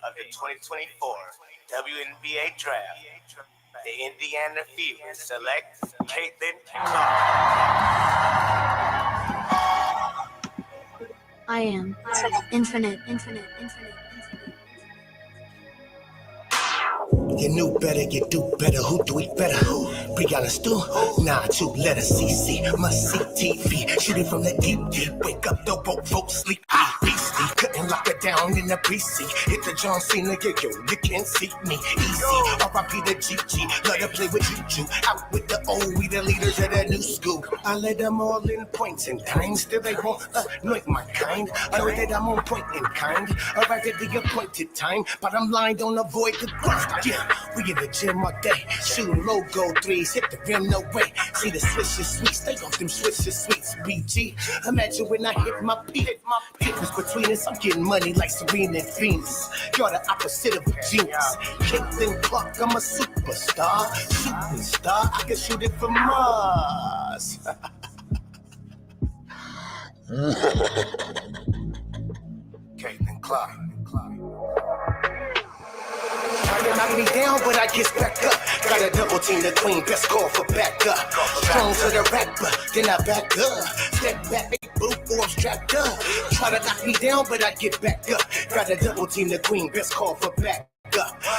of the 2024 WNBA Draft, the Indiana Fever select Caitlin Clark. I am infinite. You knew better, you do better. Who do it better? Brianna Stu? Nah, 2 letters. CC. Must see TV. Shooting from the deep. Wake up, the woke folks sleep. Beastie. Couldn't lock her down in the precinct. Hit the John Cena, you can't see me. Easy. R.I.P. the GG. Let her play with Juju. Out with the old, we the leaders of the new school. I let them all in points and times. Still they won't anoint my kind. I know that I'm on point in kind. Arrived at the appointed time. But I'm lying, don't avoid the growth. Yeah. We in the gym all day, shooting logo threes, hit the rim, no way. See the swishes sweet, stay off them swishes sweets, BG. Imagine when I hit my peak. Difference between us, I'm getting money like Serena and Venus. You're the opposite of a genius. Caitlin Clark, I'm a superstar. I can shoot it from Mars. Caitlin Clark. Try to knock me down, but I get back up. Got a double team, the queen, best call for backup. Strong to the rapper, then I back up. Step back, boom, I'm strapped up. Try to knock me down, but I get back up. Got a double team, the queen, best call for backup.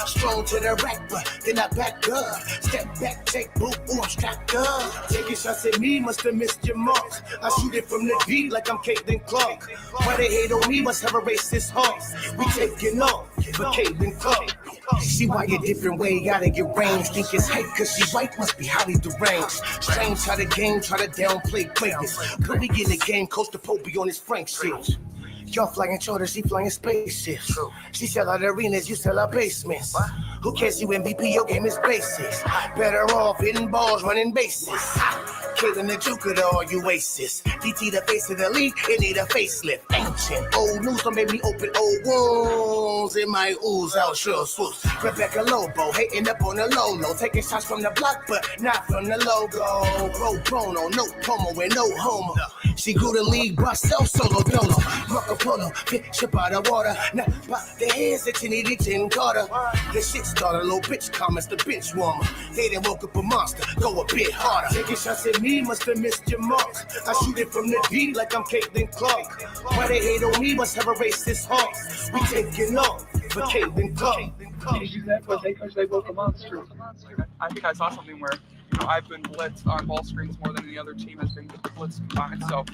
Strong to the rapper, then I back up. Step back, take boom, I'm strapped up. Taking shots at me, must have missed your mark. I shoot it from the deep like I'm Caitlin Clark. Why they hate on me, must have a racist heart. We taking off for Caitlin Clark. She wired a different way, gotta get range. Think it's hype cause she white, must be highly deranged. Strange how the game try to downplay greatness. Could we get in the game, Coach the Pope be on his Frank shit. Y'all flying charters, she flying spaceships. She sell out arenas, you sell out basements. Who cares you MVP, your game is basics. Better off hitting balls, running bases. Killing the Joker to all you aces. DT the face of the league, it need a facelift. Ancient old news don't make me open old wounds. In my ooze, out sure swoops. Rebecca Lobo, hating up on the low. Taking shots from the block, but not from the logo. Pro bono, no promo, and no homo. She grew the league by self solo dolo. Marco Polo, ship out of water. Not by the hands that you needed, Jen Carter. The shit started, little bitch comments, the bench warmer. They done woke up a monster, go a bit harder. Taking shots at me, must have missed your mark. I shoot it from the deep like I'm Caitlin Clark. Why they hate on me, must have a racist heart. We taking off for Caitlin Clark. They woke a monster. I think I saw something where I've been blitzed on ball screens more than any other team has been blitzed combined. So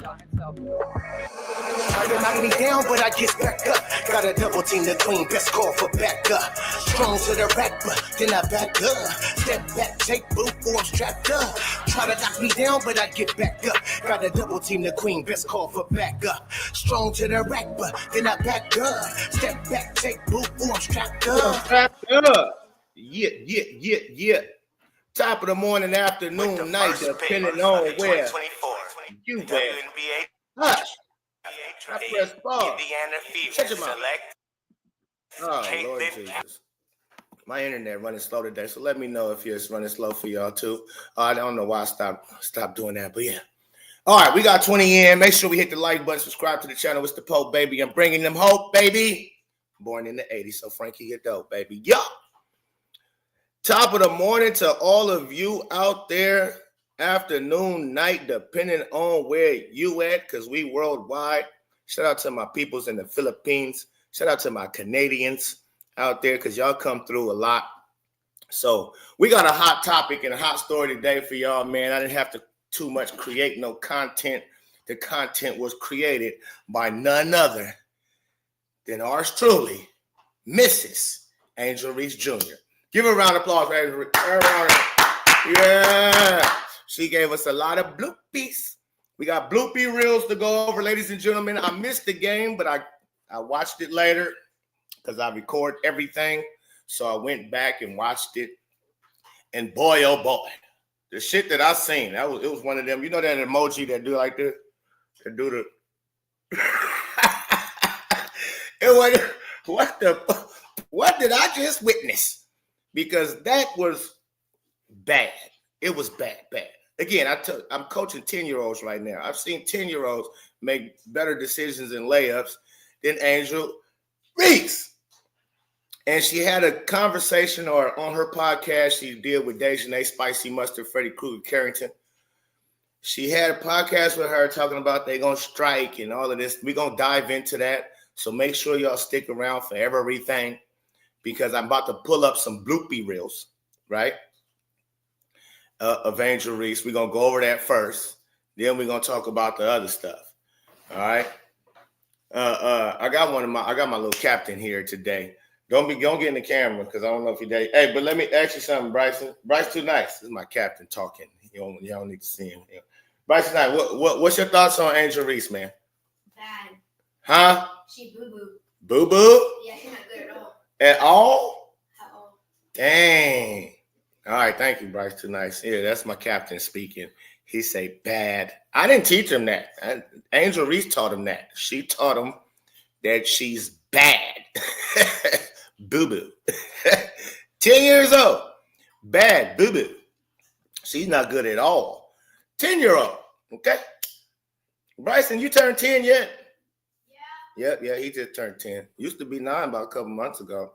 Try to knock me down, but I get back up. Got a double team, the queen, best call for backup. Strong to the rapper, then I back up. Step back, take boot, I'm strapped up. Try to knock me down, but I get back up. Got a double team, the queen, best call for backup. Strong to the rapper, then I back up. Step back, take boot, I'm strapped up. Yeah. Top of the morning, afternoon, night, depending on where you at. Hush. I press pause. Indiana Fever Shut your mouth. select Oh, Caitlin Lord Jesus. My internet running slow today, so let me know if it's running slow for y'all too. I don't know why I stopped doing that, but yeah. All right, we got 20 in. Make sure we hit the like button, subscribe to the channel. It's the Pope, baby. I'm bringing them hope, baby. Born in the 80s, so Frankie, you dope, baby. Yo. Top of the morning to all of you out there. Afternoon, night, depending on where you at, because we worldwide. Shout out to my peoples in the Philippines. Shout out to my Canadians out there, because y'all come through a lot. So we got a hot topic and a hot story today for y'all, man. I didn't have to too much create no content. The content was created by none other than ours truly, Mrs. Angel Reese Jr. Give her a round of applause, Angel Reese. Yeah. She gave us a lot of bloopies. We got bloopie reels to go over, ladies and gentlemen. I missed the game, but I watched it later because I record everything. So I went back and watched it. And boy, oh boy, the shit that I seen, it was one of them. You know that emoji that do like this? That do the it was what did I just witness? Because that was bad. It was bad. Again, I'm coaching 10-year-olds right now. I've seen 10-year-olds make better decisions in layups than Angel Reese. And she had a conversation or on her podcast she did with Dejanay, Spicy Mustard, Freddie Krueger, Carrington. She had a podcast with her talking about they going to strike and all of this. We're going to dive into that. So make sure y'all stick around for everything because I'm about to pull up some Bloopie reels, right, of Angel Reese. We're going to go over that first. Then we're going to talk about the other stuff. All right. I got my little captain here today. Don't get in the camera because I don't know if he did. Hey, but let me ask you something, Bryson. Bryce too nice. This is my captain talking. Y'all don't need to see him. Bryson, what's your thoughts on Angel Reese, man? Bad. Huh? She boo-boo. Boo-boo? Yeah, she's not good at all. At all? At all. Dang. All right, thank you, Bryce too nice. Yeah, that's my captain speaking. He say bad. I didn't teach him that. Angel Reese taught him that. She taught him that she's bad. Boo-boo. 10 years old. Bad boo-boo. She's not good at all. 10-year-old. Okay. Bryson, you turned 10 yet? Yeah, he just turned 10. Used to be 9 about a couple months ago.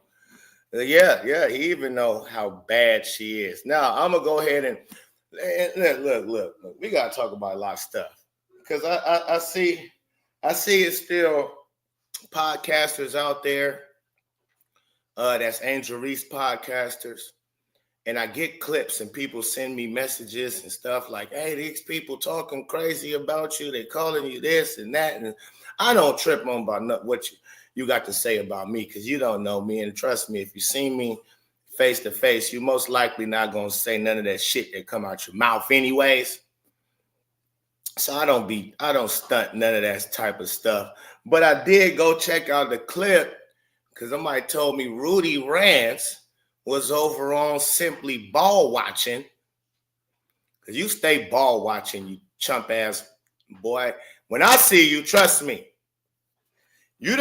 Yeah, he even know how bad she is. Now, I'm going to go ahead and look. We got to talk about a lot of stuff. Because I see it's still podcasters out there. That's Angel Reese podcasters. And I get clips and people send me messages and stuff like, hey, these people talking crazy about you. They calling you this and that. And I don't trip on about what you got to say about me because you don't know me. And trust me, if you see me face to face, you most likely not going to say none of that shit that come out your mouth anyways. So I don't stunt none of that type of stuff. But I did go check out the clip because somebody told me Rudy Rants was over on Simply Ball Watching. Because you stay ball watching, you chump ass boy. When I see you, trust me. Listen,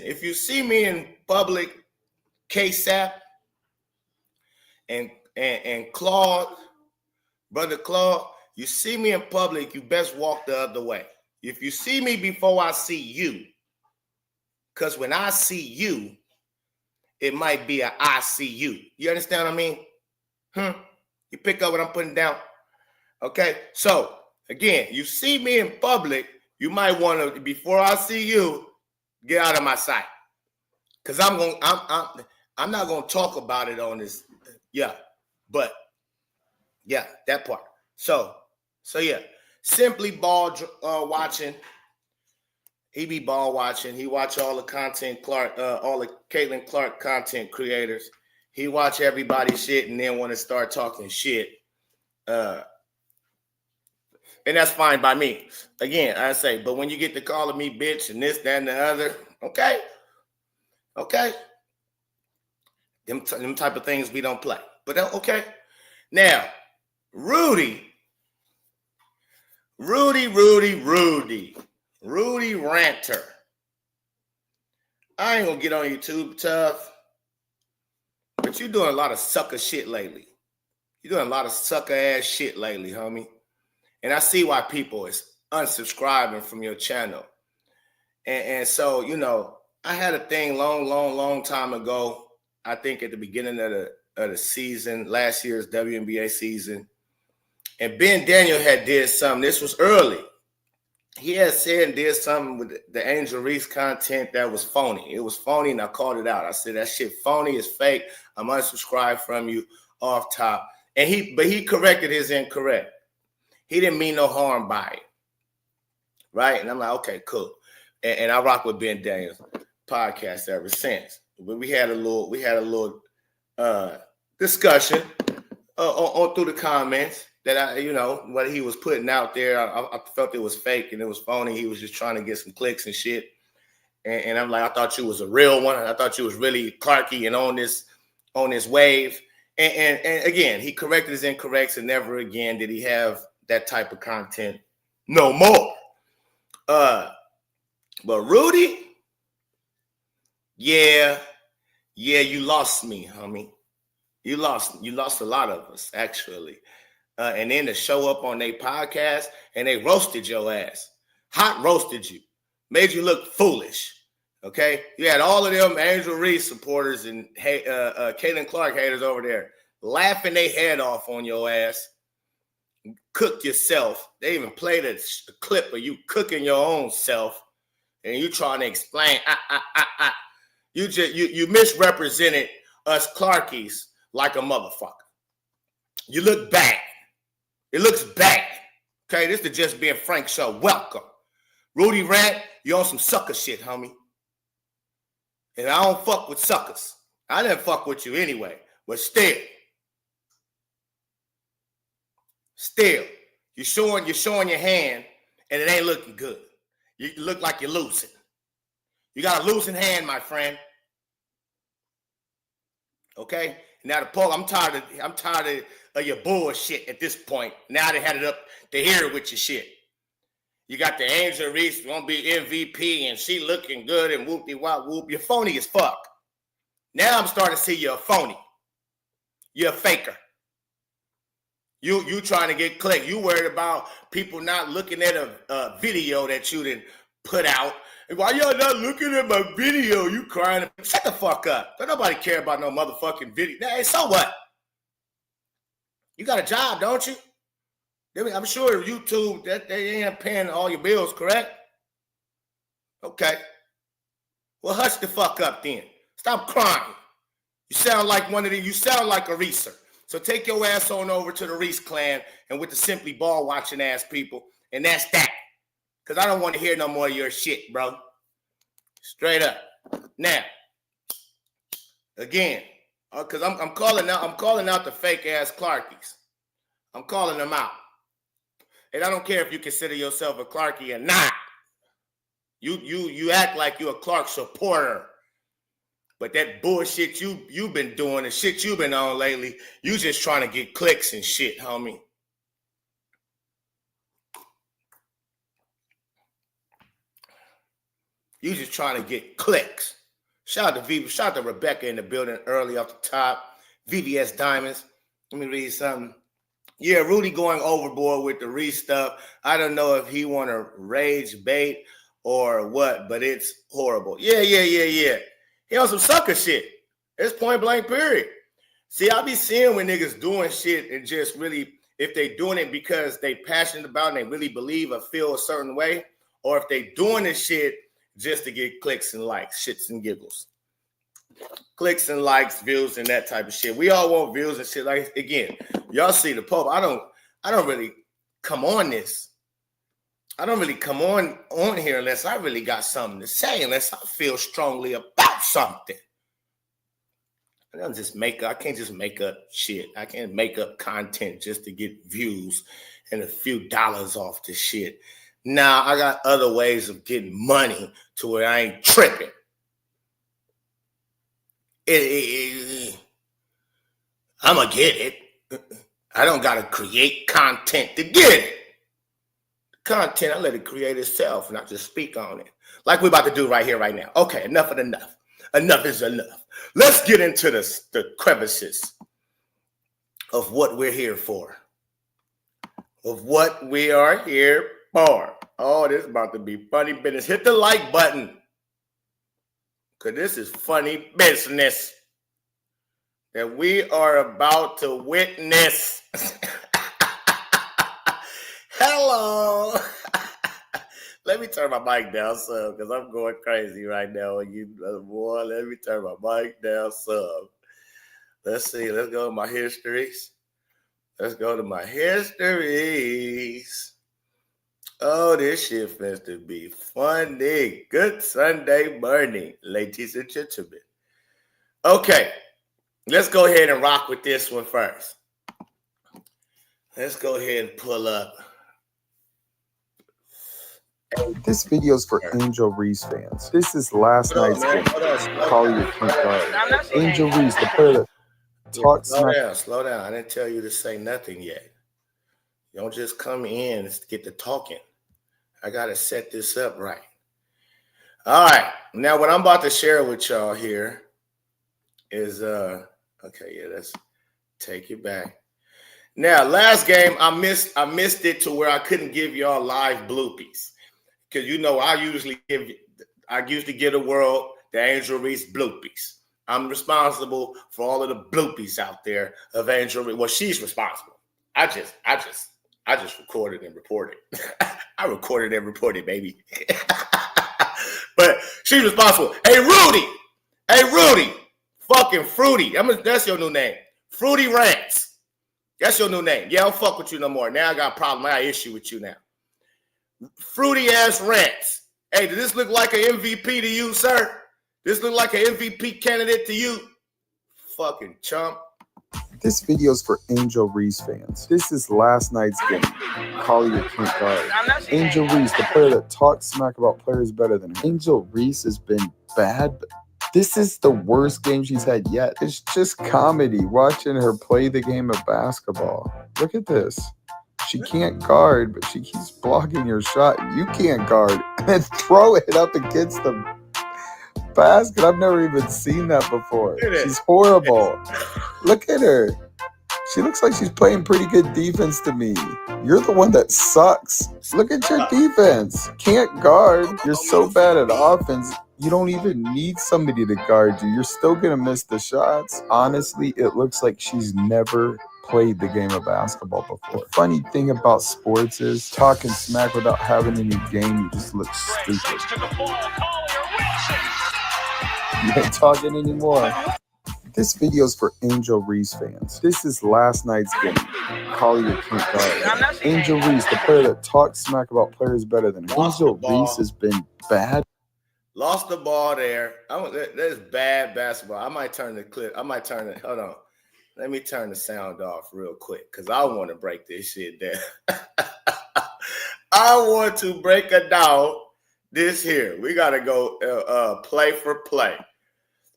if you see me in public, K-Sap and Claude, Brother Claude, you see me in public, you best walk the other way. If you see me before I see you, because when I see you, it might be a I see you. You understand what I mean? You pick up what I'm putting down? Okay, so again, you see me in public, you might want to, before I see you, get out of my sight. Because I'm not gonna talk about it on this. Yeah, but yeah, that part. So yeah, Simply Ball Watching. He be ball watching. He watch all the content all the Caitlin Clark content creators. He watch everybody's shit and then want to start talking shit. And that's fine by me. Again, I say, but when you get to calling me bitch and this, that, and the other, okay. Them type of things we don't play. But okay. Now, Rudy Ranter. I ain't gonna get on YouTube tough, but you're doing a lot of sucker shit lately. You're doing a lot of sucker ass shit lately, homie. And I see why people is unsubscribing from your channel. And so, I had a thing long time ago. I think at the beginning of the season, last year's WNBA season. And Ben Daniel had did something. This was early. He had said and did something with the Angel Reese content that was phony. It was phony, and I called it out. I said, that shit phony, is fake. I'm unsubscribed from you off top. And he corrected his incorrect. He didn't mean no harm by it. Right? And I'm like, okay, cool. And I rock with Ben Daniels podcast ever since. But we had a little discussion on through the comments. That what he was putting out there, I felt it was fake and it was phony. He was just trying to get some clicks and shit. And I'm like, I thought you was a real one. I thought you was really Clarky and on this wave. And again, he corrected his incorrects, and never again did he have that type of content no more. But Rudy, yeah, you lost me, homie. You lost a lot of us, actually. And then to show up on their podcast and they roasted your ass. Hot roasted you. Made you look foolish. Okay, you had all of them Angel Reese supporters and Caitlin Clark haters over there laughing their head off on your ass. Cook yourself. They even played a clip of you cooking your own self, and you trying to explain. You misrepresented us Clarkies like a motherfucker. You look bad. It looks bad. Okay, this is the Just Being Frank show. Welcome, Rudy Rant. You on some sucker shit, homie. And I don't fuck with suckers. I didn't fuck with you anyway. But still, you're showing your hand, and it ain't looking good. You look like you're losing. You got a losing hand, my friend. Okay. Now the poll, I'm tired of your bullshit at this point. Now they had it up to here with your shit. You got the Angel Reese gonna be MVP and she looking good and whoopty wop whoop. You're phony as fuck. Now I'm starting to see you're a phony. You're a faker. You trying to get clicked. You worried about people not looking at a video that you didn't put out. And why y'all not looking at my video? You crying. Shut the fuck up. Don't nobody care about no motherfucking video. Hey, so what? You got a job, don't you? I'm sure YouTube, that they ain't paying all your bills, correct? Okay. Well, hush the fuck up then. Stop crying. You sound like you sound like a Reeser. So take your ass on over to the Reese clan and with the Simply Ball watching ass people. And that's that. Because I don't want to hear no more of your shit, bro. Straight up. Now, again, because I'm calling out the fake ass Clarkies. I'm calling them out. And I don't care if you consider yourself a Clarkie or not. You act like you're a Clark supporter. But that bullshit you've been doing, the shit you've been on lately, you just trying to get clicks and shit, homie. You just trying to get clicks. Shout out to Viva. Shout out to Rebecca in the building early off the top. VVS Diamonds. Let me read something. Yeah, Rudy going overboard with the Reese stuff. I don't know if he want to rage bait or what, but it's horrible. Yeah. He on some sucker shit. It's point blank period. See, I be seeing when niggas doing shit and just really, if they doing it because they passionate about it and they really believe or feel a certain way, or if they doing this shit just to get clicks and likes, shits and giggles. Clicks and likes, views, and that type of shit. We all want views and shit. Like, again, y'all see the Pope. I don't really come on this. I don't really come on here unless I really got something to say, unless I feel strongly about something. I can't just make up shit. I can't make up content just to get views and a few dollars off this shit. Now I got other ways of getting money to where I ain't tripping. I'ma get it. I don't gotta create content to get it. Content, I let it create itself and I just speak on it. Like we're about to do right here, right now. Okay, enough is enough. Enough is enough. Let's get into the crevices of what we're here for. Of what we are here for. Oh, this is about to be funny business. Hit the like button. Because this is funny business that we are about to witness. Hello. Let me turn my mic down some because I'm going crazy right now. Boy, let me turn my mic down some. Let's see. Let's go to my histories. Oh, this shit finna to be funny. Good Sunday morning, ladies and gentlemen. Okay, let's go ahead and rock with this one first. Let's go ahead and pull up. This video is for Angel Reese fans. This is last night's game. Call your point guard. Angel Reese, the player that talks smack. Slow down. I didn't tell you to say nothing yet. You don't just come in and get to talking. I got to set this up right. All right. Now, what I'm about to share with y'all here is, let's take it back. Now, last game, I missed it to where I couldn't give y'all live bloopies. Because, I usually give I used to give the world the Angel Reese bloopies. I'm responsible for all of the bloopies out there of Angel Reese. Well, she's responsible. I just recorded and reported. I recorded and reported, baby. But she's responsible. Hey, Rudy. Fucking Fruity. That's your new name. Fruity Rants. That's your new name. Yeah, I don't fuck with you no more. Now I got a problem. I got an issue with you now. Fruity ass Rants. Hey, does this look like an MVP to you, sir? This look like an MVP candidate to you? Fucking chump. This video's for Angel Reese fans. This is last night's game. Call your point guard. Angel Reese, the player that talks smack about players better than her. Angel Reese has been bad, but this is the worst game she's had yet. It's just comedy watching her play the game of basketball. Look at this. She can't guard, but she keeps blocking your shot. You can't guard and throw it up against the basket. I've never even seen that before. She's horrible. Look at her. She looks like she's playing pretty good defense to me. You're the one that sucks. Look at your defense. Can't guard. You're so bad at offense. You don't even need somebody to guard you. You're still going to miss the shots. Honestly, it looks like she's never played the game of basketball before. The funny thing about sports is talking smack without having any game, you just look stupid. You ain't talking anymore. This video's for Angel Reese fans. This is last night's game. Call your point guard. Angel Reese, the player that talks smack about players better than her. Angel Reese has been bad. Lost the ball there. That's bad basketball. I might turn the clip. Hold on. Let me turn the sound off real quick because I want to break this shit down. I want to break it down this here. We got to go play for play.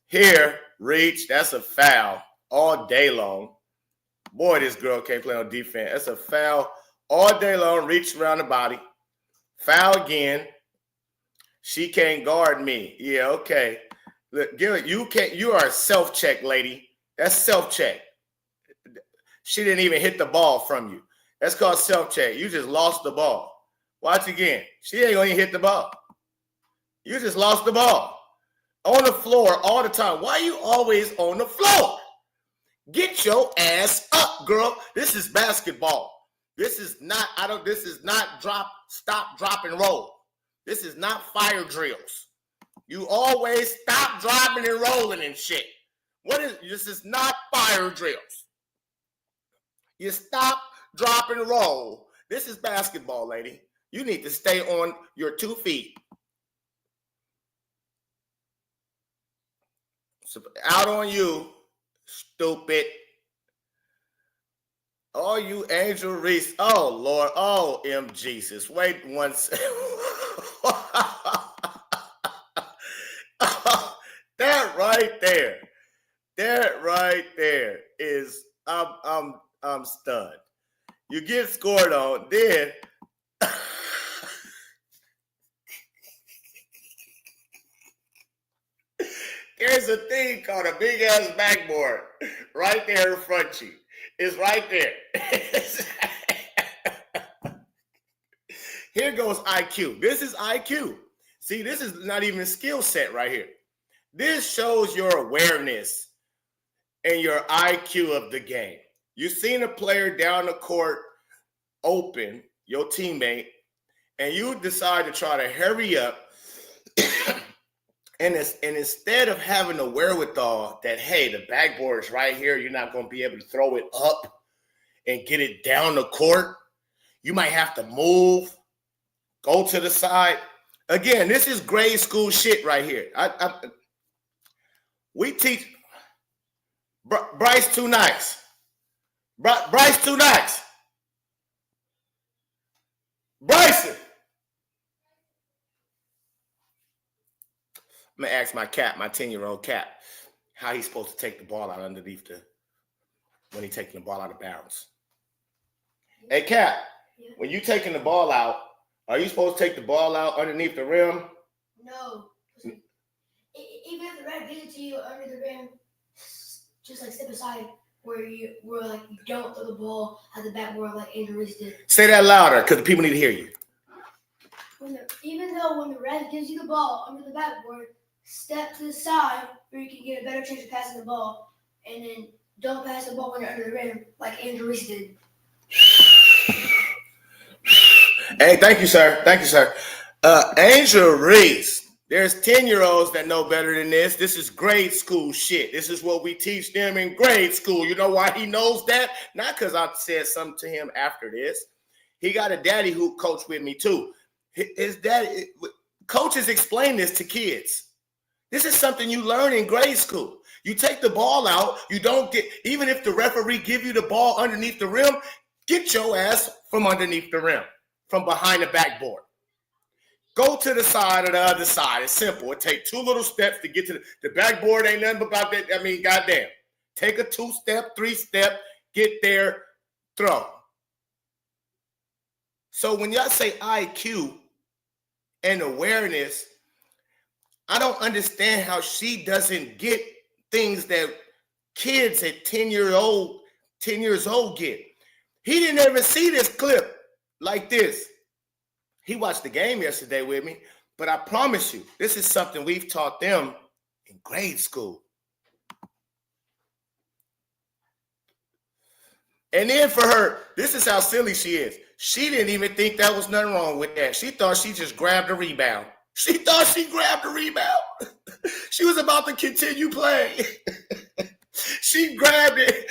Here, reach. That's a foul all day long. Boy, this girl can't play on defense. That's a foul all day long. Reach around the body. Foul again. She can't guard me. Yeah, okay. Look, Gilly, you are a self-check, lady. That's self-check. She didn't even hit the ball from you. That's called self-check. You just lost the ball. Watch again. She ain't gonna even hit the ball. You just lost the ball. On the floor all the time. Why are you always on the floor? Get your ass up, girl. This is basketball. This is not stop, drop, and roll. This is not fire drills. You always stop, dropping, and rolling and shit. This is not fire drills. You stop, drop, and roll. This is basketball, lady. You need to stay on your 2 feet. So out on you, stupid. Oh, you Angel Reese. Oh, Lord. Oh, Jesus. Wait one second. That right there is I'm stunned. You get scored on, then there's a thing called a big ass backboard right there in front of you. It's right there. Here goes IQ. This is IQ. See, this is not even a skill set right here. This shows your awareness and your IQ of the game. You've seen a player down the court open, your teammate, and you decide to try to hurry up. And instead of having the wherewithal that, hey, the backboard is right here, you're not going to be able to throw it up and get it down the court. You might have to move, go to the side. Again, this is grade school shit right here. We teach Bryce too nice. Bryce too nice. Bryson. I'm going to ask my cat, my 10-year-old cat, how he's supposed to take the ball out underneath when he's taking the ball out of bounds. Hey, cat, when you taking the ball out, are you supposed to take the ball out underneath the rim? No. Even if the red gives it to you under the rim, just like step aside where you don't throw the ball at the backboard like Andrew Reese did. Say that louder because the people need to hear you. even though when the ref gives you the ball under the backboard, step to the side where you can get a better chance of passing the ball, and then don't pass the ball when you're under the rim like Andrew Reese did. Hey, thank you, sir. Thank you, sir. Angel Reese. There's 10-year-olds that know better than this. This is grade school shit. This is what we teach them in grade school. You know why he knows that? Not because I said something to him after this. He got a daddy who coached with me too. His daddy, coaches explain this to kids. This is something you learn in grade school. You take the ball out. You don't get, even if the referee give you the ball underneath the rim, get your ass from underneath the rim, from behind the backboard. Go to the side or the other side. It's simple. It takes 2 little steps to get to the backboard. Ain't nothing about that. I mean, goddamn. Take a 2-step, 3-step, get there, throw. So when y'all say IQ and awareness, I don't understand how she doesn't get things that kids at 10 years old get. He didn't ever see this clip like this. He watched the game yesterday with me, but I promise you, this is something we've taught them in grade school. And then for her, this is how silly she is. She didn't even think that was nothing wrong with that. She thought she just grabbed a rebound. She thought she grabbed a rebound. She was about to continue playing. She grabbed it.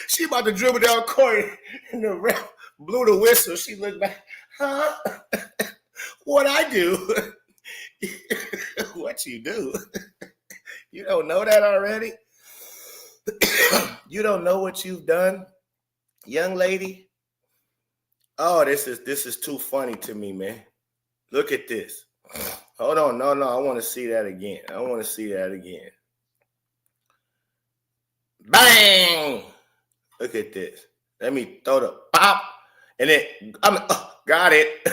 She about to dribble down court, and the ref blew the whistle. She looked back. Huh? What I do? What you do? You don't know that already? You don't know what you've done, young lady? Oh, this is too funny to me, man. Look at this. Hold on. No, I want to see that again. Bang! Look at this. Let me throw the pop. And then, got it.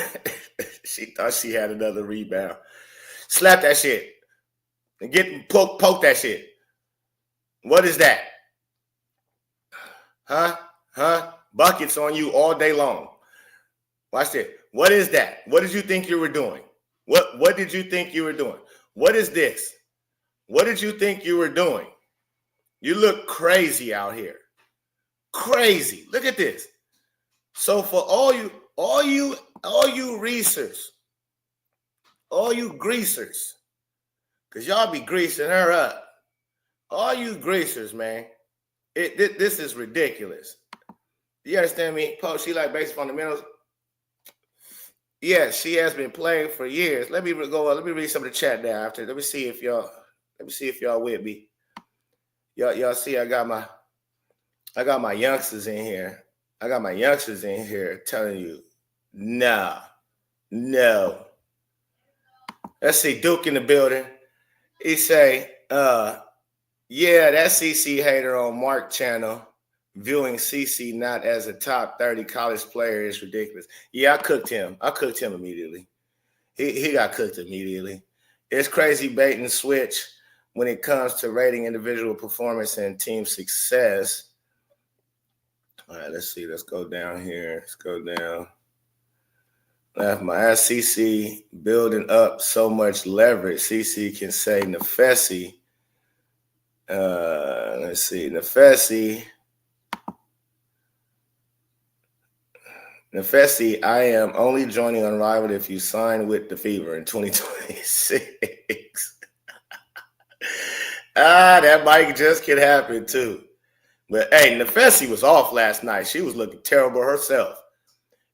She thought she had another rebound. Slap that shit. And poke that shit. What is that? Huh? Buckets on you all day long. Watch this. What is that? What did you think you were doing? What did you think you were doing? What is this? What did you think you were doing? You look crazy out here. Crazy. Look at this. So for all you Reesers, all you greasers, because y'all be greasing her up. All you greasers, man. This is ridiculous. You understand me? She like basic fundamentals. Yes, she has been playing for years. Let me read some of the chat now after. Let me see if y'all with me. Y'all see I got my youngsters in here. I got my youngsters in here telling you, no. Let's see, Duke in the building. He say, yeah, that CC hater on Mark channel viewing CC not as a top 30 college player is ridiculous. Yeah, I cooked him immediately. He got cooked immediately. It's crazy bait and switch when it comes to rating individual performance and team success. All right, let's see. Let's go down here. Let's go down. Left my ass CC building up so much leverage. CC can say Nefesi. Let's see. Nefesi, I am only joining Unrivaled if you sign with the Fever in 2026. That might just could happen too. But hey, Nefesi was off last night. She was looking terrible herself.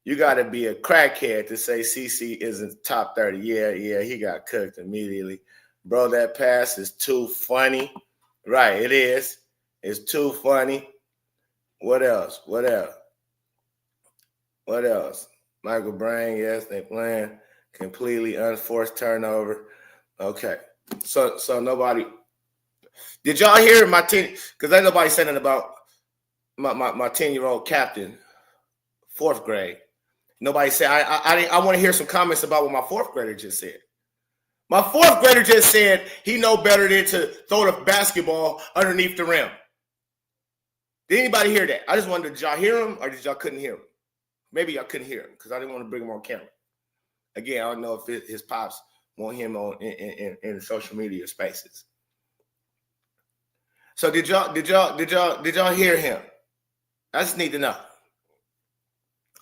You got to be a crackhead to say CC isn't top 30. Yeah, he got cooked immediately. Bro, that pass is too funny. Right, it is. It's too funny. What else? Michael Brain, yes, they playing. Completely unforced turnover. Okay. So nobody. Did y'all hear my 10? Because ain't nobody saying anything about my 10-year-old captain, 4th grade. Nobody said, I want to hear some comments about what my 4th grader just said. My 4th grader just said he know better than to throw the basketball underneath the rim. Did anybody hear that? I just wondered, did y'all hear him or did y'all couldn't hear him? Maybe y'all couldn't hear him because I didn't want to bring him on camera. Again, I don't know if his pops want him on in social media spaces. So did y'all hear him? I just need to know.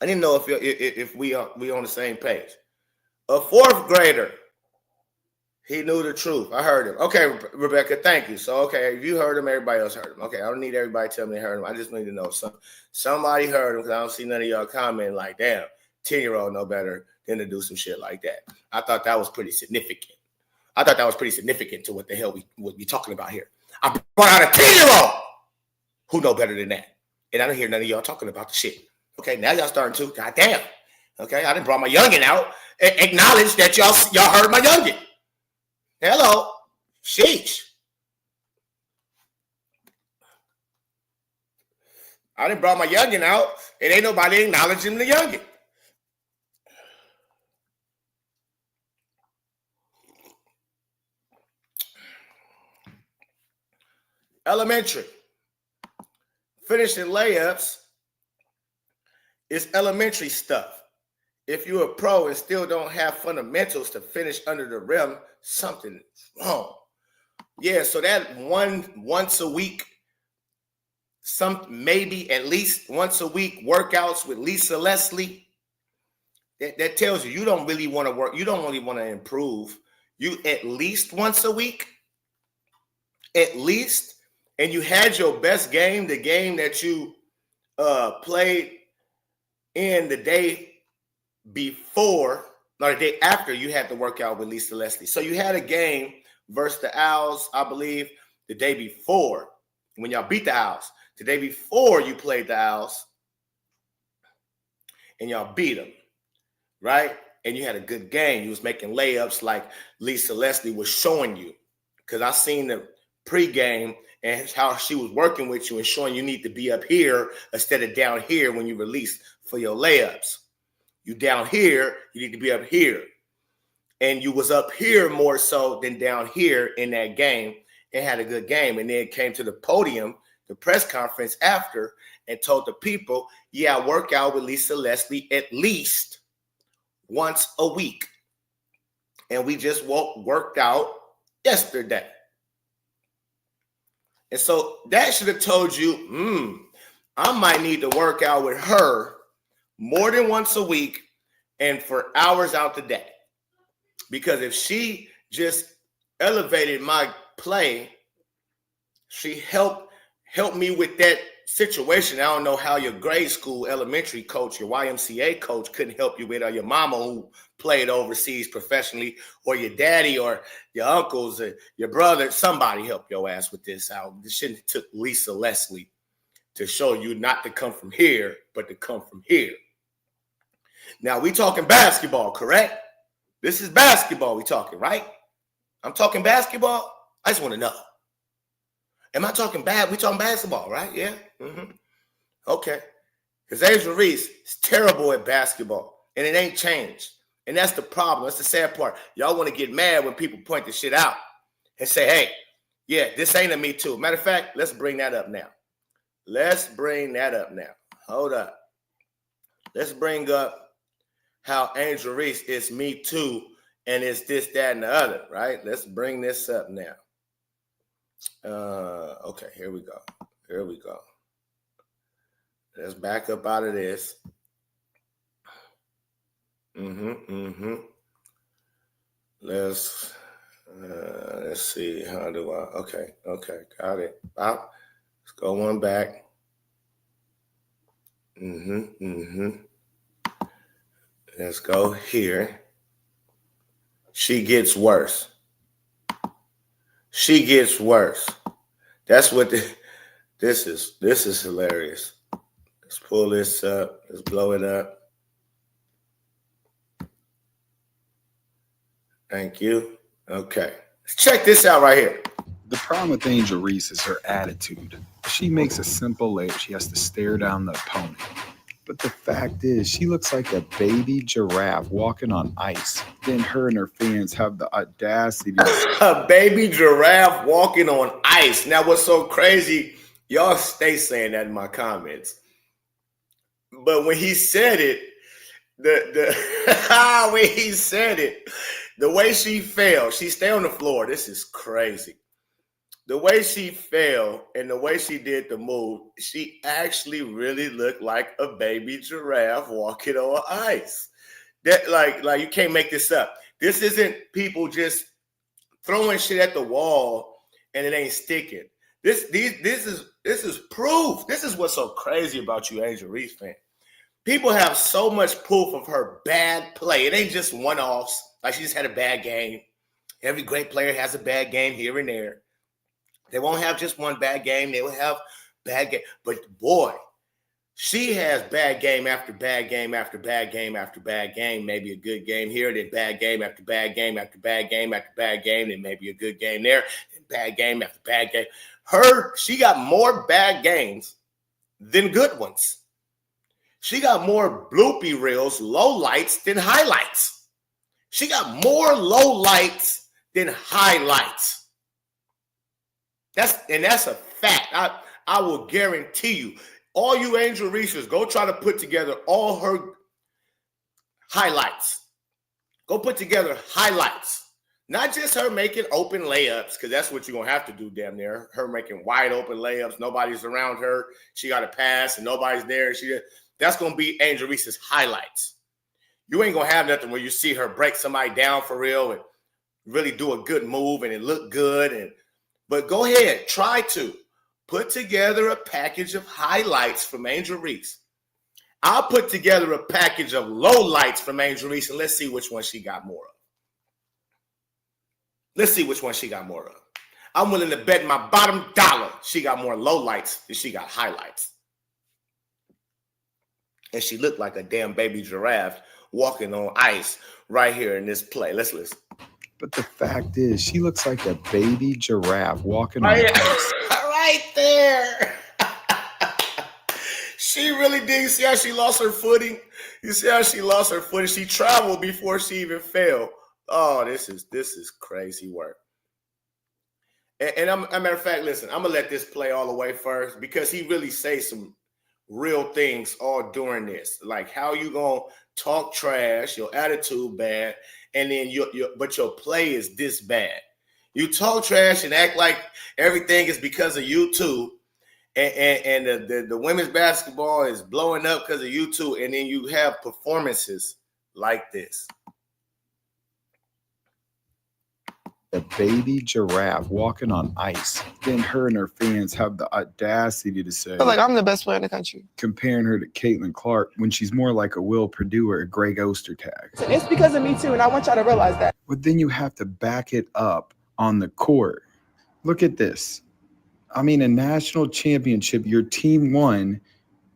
I didn't know if we on the same page. A fourth grader, he knew the truth. I heard him. Okay, Rebecca, thank you. So, okay, if you heard him, everybody else heard him. Okay, I don't need everybody to tell me they heard him. I just need to know somebody heard him because I don't see none of y'all commenting like, damn, 10-year-old know better than to do some shit like that. I thought that was pretty significant. To what the hell we would be talking about here. I brought out a 10-year-old who know better than that. And I don't hear none of y'all talking about the shit. Okay, now y'all starting to. God damn. Okay, I done brought my youngin out and acknowledge that y'all heard my youngin. Hello. Sheesh. I done brought my youngin out and ain't nobody acknowledging the youngin. Elementary. Finishing layups is elementary stuff. If you're a pro and still don't have fundamentals to finish under the rim, something is wrong. Yeah, so that once a week, maybe at least once a week workouts with Lisa Leslie, that tells you don't really want to work. You don't really want to improve. You at least once a week, at least, and you had your best game, the game that you played in the day before, or the day after you had to work out with Lisa Leslie. So you had a game versus the Owls, I believe, the day before, when y'all beat the Owls. The day before you played the Owls, and y'all beat them, right? And you had a good game. You was making layups like Lisa Leslie was showing you. Because I seen the pregame and how she was working with you and showing you need to be up here instead of down here when you release for your layups. You down here, you need to be up here. And you was up here more so than down here in that game and had a good game. And then came to the podium, the press conference after, and told the people, yeah, I work out with Lisa Leslie at least once a week. And we just worked out yesterday. And so that should have told you, I might need to work out with her more than once a week and for hours out the day. Because if she just elevated my play, she helped me with that situation. I don't know how your grade school elementary coach, your YMCA coach couldn't help you with, or your mama who played overseas professionally, or your daddy or your uncles or your brother. Somebody helped your ass with this out. This shouldn't have took Lisa Leslie to show you not to come from here, but to come from here. Now, we talking basketball, correct? This is basketball we talking, right? I'm talking basketball? I just want to know. Am I talking bad? We talking basketball, right? Yeah? Mm-hmm. Okay. Because Angel Reese is terrible at basketball, and it ain't changed. And that's the problem. That's the sad part. Y'all want to get mad when people point this shit out and say, hey, yeah, this ain't a me too. Matter of fact, let's bring that up now. Hold up. Let's bring up how Angel Reese is me too, and it's this, that, and the other, right? Let's bring this up now. Okay, here we go. Let's back up out of this. Let's see. How do I? Okay, got it. Let's go one back. Let's go here. She gets worse. That's what this is hilarious. Let's pull this up. Let's blow it up. Thank you. Okay. Let's check this out right here. The problem with Angel Reese is her attitude. She makes a simple layup. She has to stare down the opponent. But the fact is, she looks like a baby giraffe walking on ice. Then her and her fans have the audacity to... A baby giraffe walking on ice. Now, what's so crazy, y'all stay saying that in my comments. But when he said it, the way he said it, the way she fell, she stayed on the floor. This is crazy. The way she fell and the way she did the move, she actually really looked like a baby giraffe walking on ice. That like you can't make this up. This isn't people just throwing shit at the wall and it ain't sticking. This is proof. This is what's so crazy about you, Angel Reese fan. People have so much proof of her bad play. It ain't just one-offs. Like she just had a bad game. Every great player has a bad game here and there. They won't have just one bad game. They will have bad game. But boy, she has bad game after bad game after bad game after bad game. Maybe a good game here, then bad game after bad game after bad game after bad game, then maybe a good game there, then bad game after bad game. She got more bad games than good ones. She got more bloopy reels, low lights than highlights. She got more low lights than highlights. That's a fact. I will guarantee you. All you Angel Reesers, go try to put together all her highlights. Go put together highlights. Not just her making open layups, because that's what you're going to have to do damn near. Her making wide open layups. Nobody's around her. She got a pass and nobody's there. That's going to be Angel Reese's highlights. You ain't going to have nothing where you see her break somebody down for real and really do a good move and it look good. But go ahead, try to put together a package of highlights from Angel Reese. I'll put together a package of lowlights from Angel Reese, and let's see which one she got more of. Let's see which one she got more of. I'm willing to bet my bottom dollar she got more lowlights than she got highlights. And she looked like a damn baby giraffe walking on ice right here in this play. Let's listen. But the fact is, she looks like a baby giraffe walking on ice. Right there. She really did. You see how she lost her footing? You see how she lost her footing? She traveled before she even fell. Oh, this is crazy work. And as a matter of fact, listen, I'm going to let this play all the way first because he really says some real things all during this. Like how you going to talk trash, your attitude bad, and then but your play is this bad. You talk trash and act like everything is because of you too. And the women's basketball is blowing up because of you too. And then you have performances like this. A baby giraffe walking on ice. Then her and her fans have the audacity to say, like, I'm the best player in the country. Comparing her to Caitlin Clark when she's more like a Will Perdue or a Greg Ostertag. It's because of me too, and I want y'all to realize that. But then you have to back it up on the court. Look at this. I mean, a national championship your team won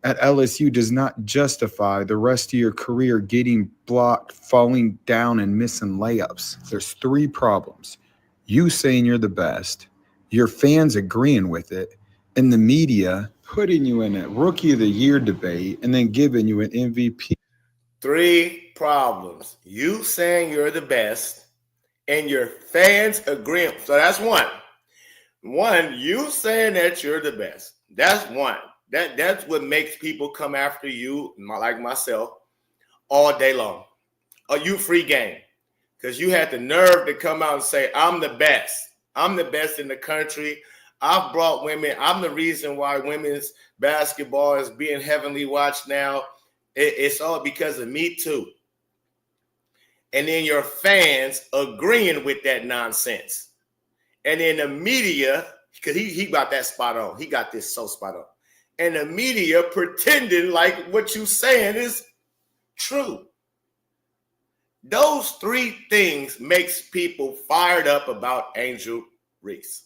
at LSU does not justify the rest of your career getting blocked, falling down, and missing layups. There's three problems. You saying you're the best, your fans agreeing with it, and the media putting you in a Rookie of the Year debate and then giving you an MVP. Three problems. You saying you're the best and your fans agreeing. So that's one. One, you saying that you're the best. That's one. That's what makes people come after you, like myself, all day long. You free game. Because you had the nerve to come out and say, I'm the best. I'm the best in the country. I've brought women. I'm the reason why women's basketball is being heavily watched now. It's all because of me too. And then your fans agreeing with that nonsense. And then the media, because he got that spot on. He got this so spot on. And the media pretending like what you saying is true. Those three things makes people fired up about Angel Reese.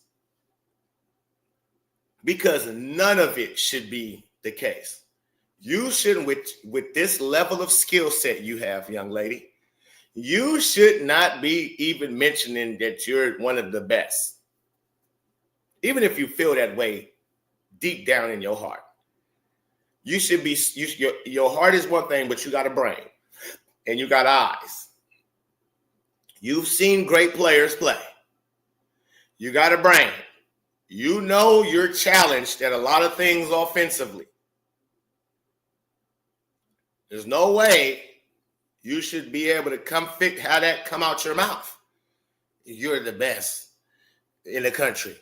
Because none of it should be the case. You shouldn't, with this level of skill set you have, young lady, you should not be even mentioning that you're one of the best. Even if you feel that way deep down in your heart. You should be, your heart is one thing, but you got a brain and you got eyes. You've seen great players play. You got a brain. You know you're challenged at a lot of things offensively. There's no way You should be able to how that come out your mouth. You're the best in the country.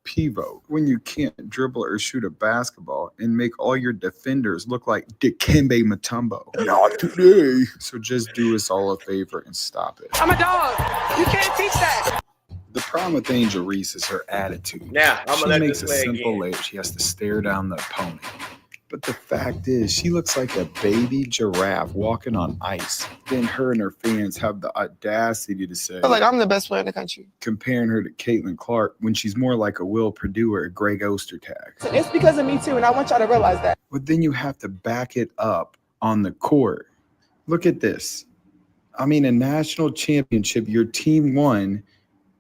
Pivot, when you can't dribble or shoot a basketball and make all your defenders look like Dikembe Mutombo. Not today. So just do us all a favor and stop it. I'm a dog. You can't teach that. The problem with Angel Reese is her attitude. Now, I'm She going to let makes this a play simple again. layup. She has to stare down the opponent. But the fact is, she looks like a baby giraffe walking on ice. Then her and her fans have the audacity to say, I feel like I'm the best player in the country. comparing her to Caitlin Clark when she's more like a Will Perdue or a Greg Ostertag. It's because of me too, and I want y'all to realize that. But then you have to back it up on the court. Look at this. I mean, a national championship your team won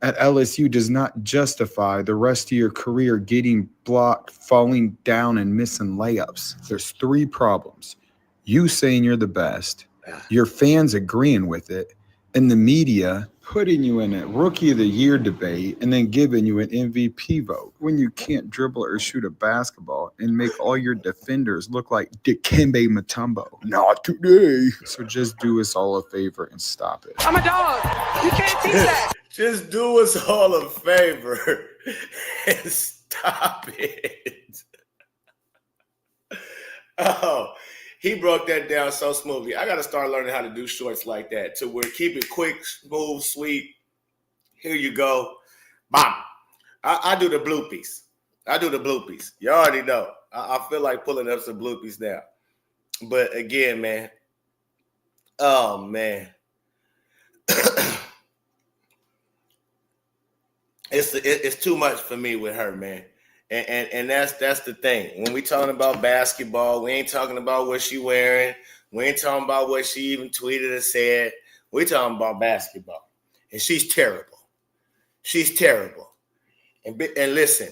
at LSU does not justify the rest of your career getting blocked, falling down, and missing layups. There's 3 problems. You saying you're the best, your fans agreeing with it, and the media putting you in a Rookie of the Year debate and then giving you an MVP vote when you can't dribble or shoot a basketball and make all your defenders look like Dikembe Mutombo. Not today. So just do us all a favor and stop it. I'm a dog. You can't teach that. Just do us all a favor and stop it. Oh, he broke that down so smoothly. I got to start learning how to do shorts like that to where keep it quick, smooth, sweet. Here you go. Bam. I do the bloopies. You already know. I feel like pulling up some bloopies now. But again, man. Oh, man. It's too much for me with her, man. And that's the thing. When we talking about basketball, we ain't talking about what she wearing. We ain't talking about what she even tweeted or said. We talking about basketball. And she's terrible. And listen,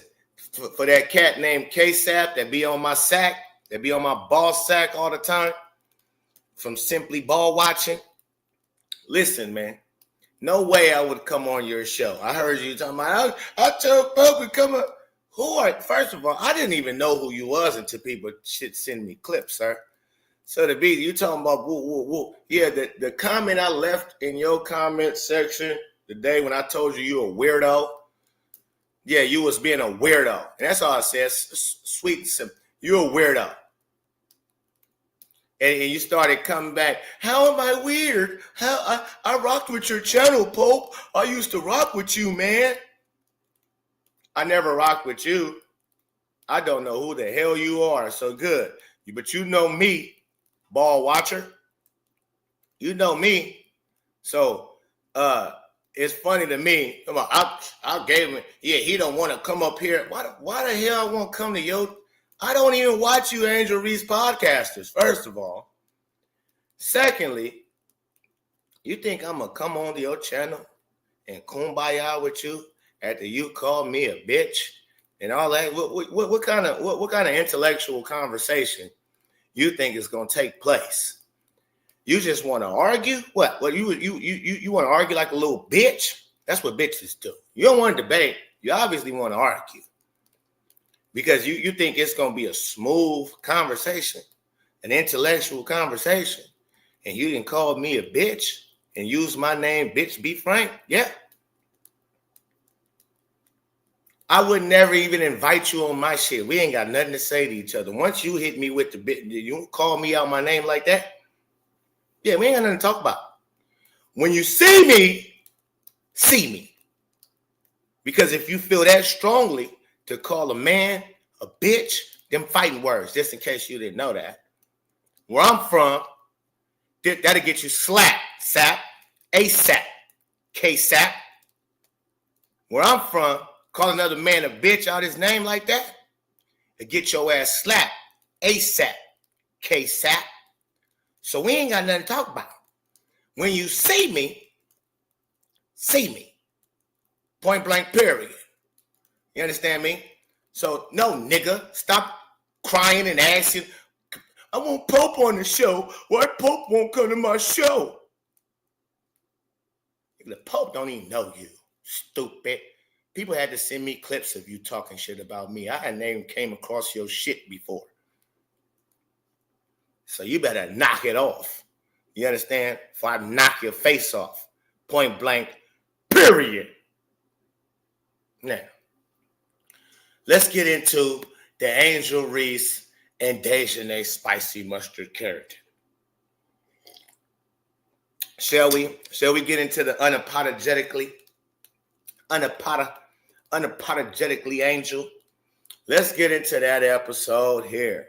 for that cat named K-Sap that be on my sack, that be on my ball sack all the time, from simply ball watching. Listen, man. No way I would come on your show. I heard you talking about, I tell folks to come up. First of all, I didn't even know who you was until people should send me clips, sir. So to be, you talking about woo, woo, woo. Yeah, the comment I left in your comment section the day when I told you a weirdo. Yeah, you was being a weirdo. And that's all I said. Sweet and simple. You're a weirdo. And you started coming back. How am I weird? How I rocked with your channel, Pope. I used to rock with you, man. I never rocked with you. I don't know who the hell you are. So good. But you know me, ball watcher. You know me. So it's funny to me. Come on, I gave him. Yeah, he don't want to come up here. Why the hell I won't come to your? I don't even watch you Angel Reese podcasters, first of all. Secondly, you think I'm going to come on to your channel and kumbaya with you after you call me a bitch and all that? What kind of intellectual conversation you think is going to take place? You just want to argue? What you want to argue like a little bitch? That's what bitches do. You don't want to debate. You obviously want to argue. Because you think it's going to be a smooth conversation, an intellectual conversation, and you didn't call me a bitch and use my name, bitch, be frank. Yeah. I would never even invite you on my shit. We ain't got nothing to say to each other. Once you hit me with the bit, you call me out my name like that. Yeah, we ain't got nothing to talk about. When you see me, see me. Because if you feel that strongly to call a man a bitch, them fighting words, just in case you didn't know that. Where I'm from, that'll get you slapped, sap, ASAP, K-sap. Where I'm from, call another man a bitch out his name like that, it'll get your ass slapped, ASAP, K-sap. So we ain't got nothing to talk about. When you see me. Point blank, period. You understand me? So, no, nigga, stop crying and asking, I want Pope on the show. Why Pope won't come to my show? The Pope don't even know you, stupid. People had to send me clips of you talking shit about me. I hadn't even came across your shit before. So you better knock it off. You understand? Before I knock your face off. Point blank, period. Now, let's get into the Angel Reese and Dejanay spicy mustard carrot. Shall we? Shall we get into the unapologetically Angel? Let's get into that episode here.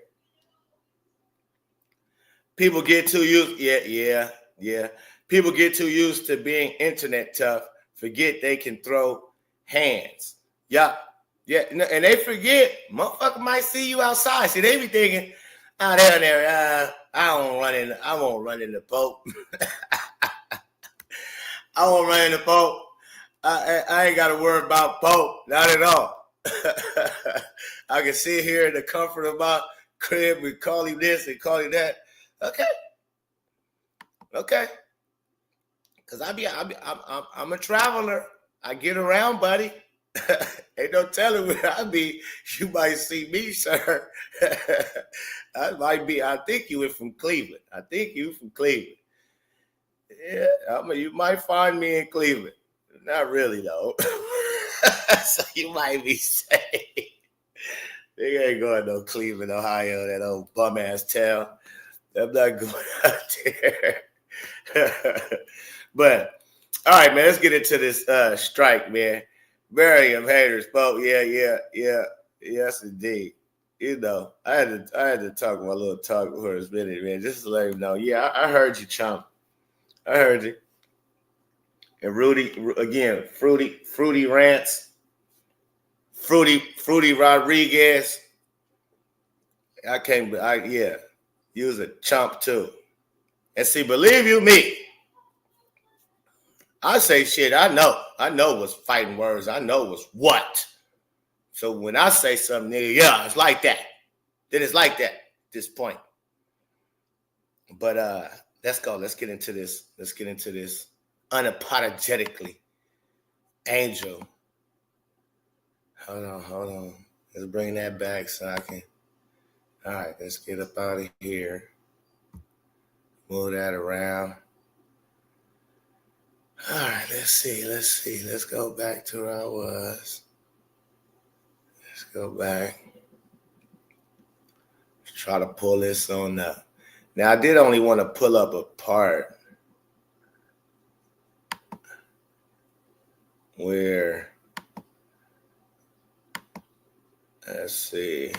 People get too used, yeah. People get too used to being internet tough, forget they can throw hands. Yeah, and they forget, motherfucker might see you outside. See, they be thinking, oh, down there, I won't run in the boat. I won't run in the boat. I ain't got to worry about boat, not at all. I can sit here in the comfort of my crib and call him this and call him that. Okay. Cause I'm a traveler. I get around, buddy. Ain't no telling where I be. You might see me, sir. I think you were from Cleveland. Yeah, you might find me in Cleveland. Not really though. So you might be saying, they ain't going to no Cleveland, Ohio, that old bum ass town. I'm not going out there. But all right, man, let's get into this strike, man. Miriam haters spoke. Yeah. Yes, indeed. You know, I had to talk my little talk for a minute, man, just to let him know. Yeah, I heard you, chump. I heard you. And Rudy, again, fruity rants. Fruity Rodriguez. Yeah. You was a chump too. And see, believe you me, I say shit. I know what's fighting words. I know what's what. So when I say something, nigga, yeah, it's like that. Then it's like that at this point. But let's go. Let's get into this. Unapologetically. Angel. Hold on. Let's bring that back so I can. All right, let's get up out of here. Move that around. All right, let's see. Let's go back to where I was. Let's go back. Let's try to pull this on up. Now, I did only want to pull up a part where, let's see.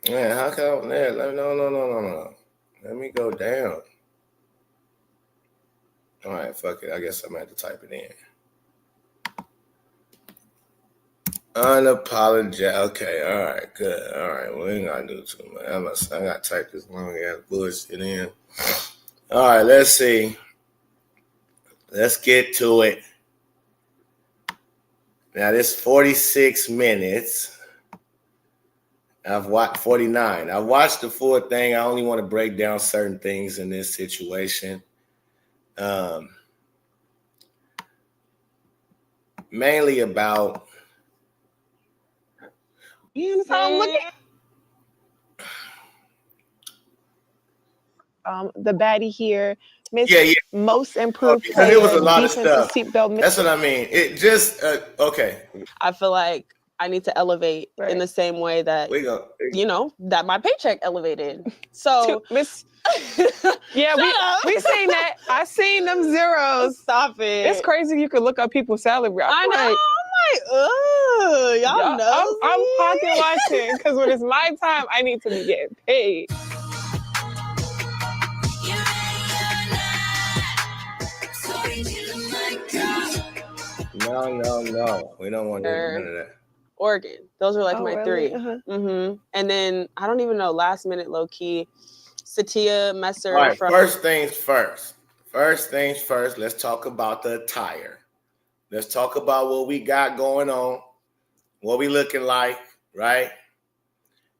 Man, how come there? No. Let me go down. All right, fuck it. I guess I'm gonna have to type it in. Unapologetic. Okay, all right, good. All right, we ain't gotta do too much. I gotta type this long ass bullshit in. All right, let's see. Let's get to it. Now, this 46 minutes. I've watched 49. I watched the full thing. I only want to break down certain things in this situation. Mainly about You know, I'm looking. The baddie here, Miss Most Improved because Player, it was a lot of stuff. Seatbelt. That's what I mean. It just okay. I feel like I need to elevate in the same way that that my paycheck elevated. So Miss, yeah, we seen that. I seen them zeros. Stop it. It's crazy. You could look up people's salary. I know. I'm like, y'all know. I'm pocket watching because when it's my time, I need to be getting paid. No. We don't want to do none of that. Oregon. Those are like my three. Uh-huh. And then I don't even know, last minute low key. Satia Messer. All right, first things first. Let's talk about the attire. Let's talk about what we got going on, what we looking like, right?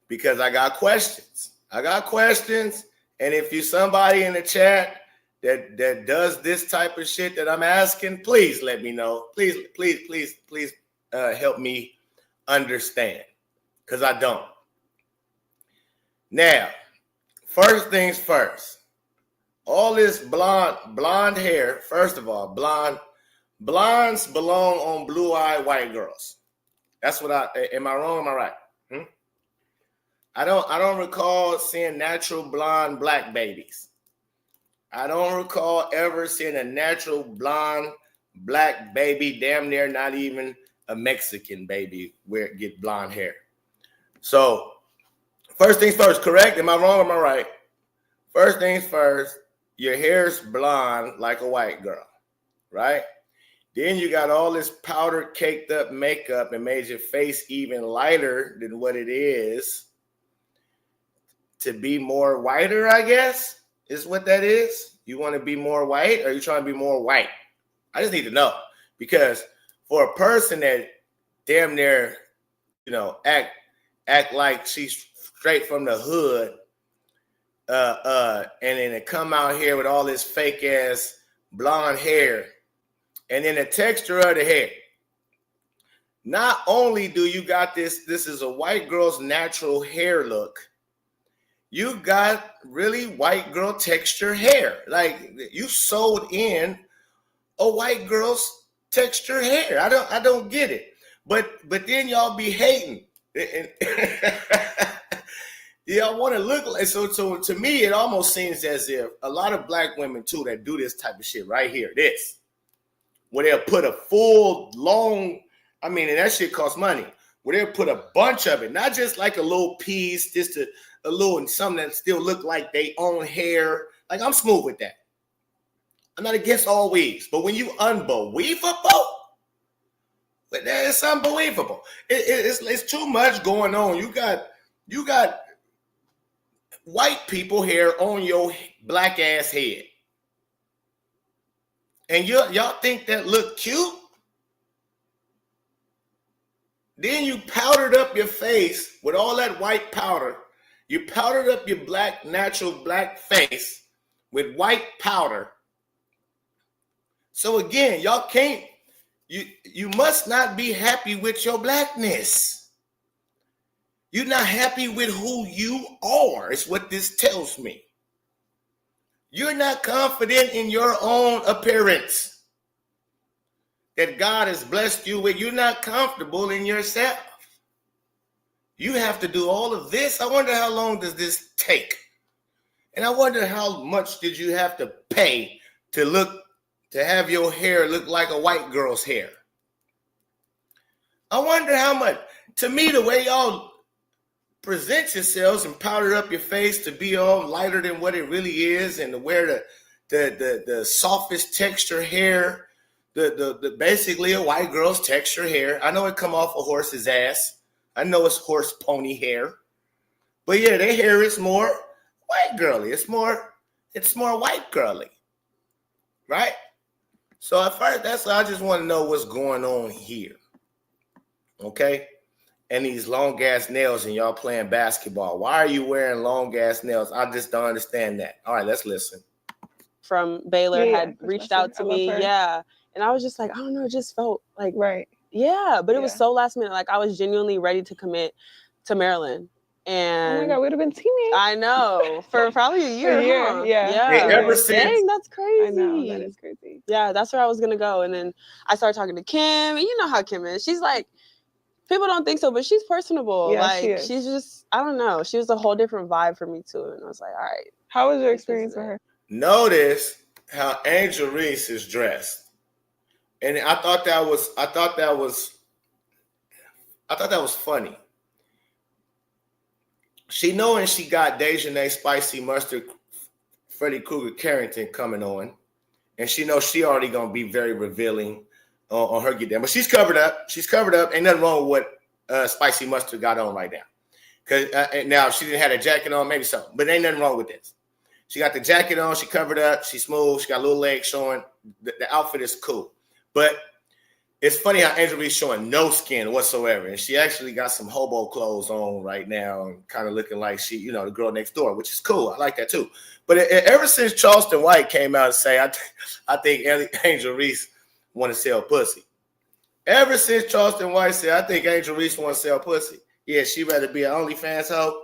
Because I got questions. And if you're somebody in the chat that does this type of shit that I'm asking, please let me know. Please help me understand, because I don't. Now, first things first. All this blonde hair, first of all, blondes belong on blue-eyed white girls. That's what am I wrong? Am I right? I don't recall seeing natural blonde black babies. I don't recall ever seeing a natural blonde black baby, damn near not even a Mexican baby get blonde hair. So first things first, correct? Am I wrong or am I right? First things first, your hair's blonde like a white girl, right? Then you got all this powder caked up makeup and made your face even lighter than what it is to be more whiter, I guess, is what that is. You want to be more white, or are you trying to be more white? I just need to know, because for a person that damn near, act like she's straight from the hood, and then they come out here with all this fake ass blonde hair, and then the texture of the hair. Not only do you got this is a white girl's natural hair look, you got really white girl texture hair. Like you sewed in a white girl's texture hair. I don't get it. But then y'all be hating. Y'all want to look like, so to me, it almost seems as if a lot of black women too that do this type of shit right here, this, where they'll put a full long, and that shit costs money, where they'll put a bunch of it, not just like a little piece, just a little, and something that still look like they own hair. Like, I'm smooth with that. I'm not against all weaves, but when you unbelievable, but it's unbelievable. It's too much going on. You got white people hair on your black ass head, and y'all think that look cute? Then you powdered up your face with all that white powder. You powdered up your natural black face with white powder. So again, y'all can't. You must not be happy with your blackness. You're not happy with who you are, is what this tells me. You're not confident in your own appearance that God has blessed you with. You're not comfortable in yourself. You have to do all of this. I wonder how long does this take? And I wonder how much did you have to pay to have your hair look like a white girl's hair? I wonder how much. To me, the way y'all present yourselves and powder up your face to be all lighter than what it really is, and to wear the softest texture hair, the basically a white girl's texture hair. I know it come off a horse's ass. I know it's horse pony hair, but yeah, their hair is more white girly. It's more white girly, right? So at first, I just want to know what's going on here, okay? And these long ass nails, and y'all playing basketball. Why are you wearing long ass nails? I just don't understand that. All right, let's listen. From Baylor had reached out to me, and I was just like, I don't know, it just felt like right. Yeah, but it was so last minute. Like I was genuinely ready to commit to Maryland. And oh my God, we'd have been teammates. I know, for probably a year. Huh? Yeah. Hey, ever since, dang, that's crazy. I know, that is crazy. Yeah, that's where I was gonna go. And then I started talking to Kim, and you know how Kim is. She's like, people don't think so, but she's personable. Yeah, like she's just, I don't know. She was a whole different vibe for me too. And I was like, all right. How was your experience with her? Notice how Angel Reese is dressed. And I thought that was funny. She knowing she got Dejanay Spicy Mustard, Freddy Krueger Carrington coming on, and she knows she already gonna be very revealing on her get down. But she's covered up. Ain't nothing wrong with what Spicy Mustard got on right now. Cause now if she didn't have a jacket on, maybe so. But ain't nothing wrong with this. She got the jacket on. She covered up. She's smooth. She got little legs showing. The outfit is cool. But it's funny how Angel Reese showing no skin whatsoever. And she actually got some hobo clothes on right now and kind of looking like she, the girl next door, which is cool. I like that too. But ever since Charleston White came out and say, I think Angel Reese want to sell pussy. Ever since Charleston White said, I think Angel Reese want to sell pussy. Yeah, she rather be an OnlyFans hoe.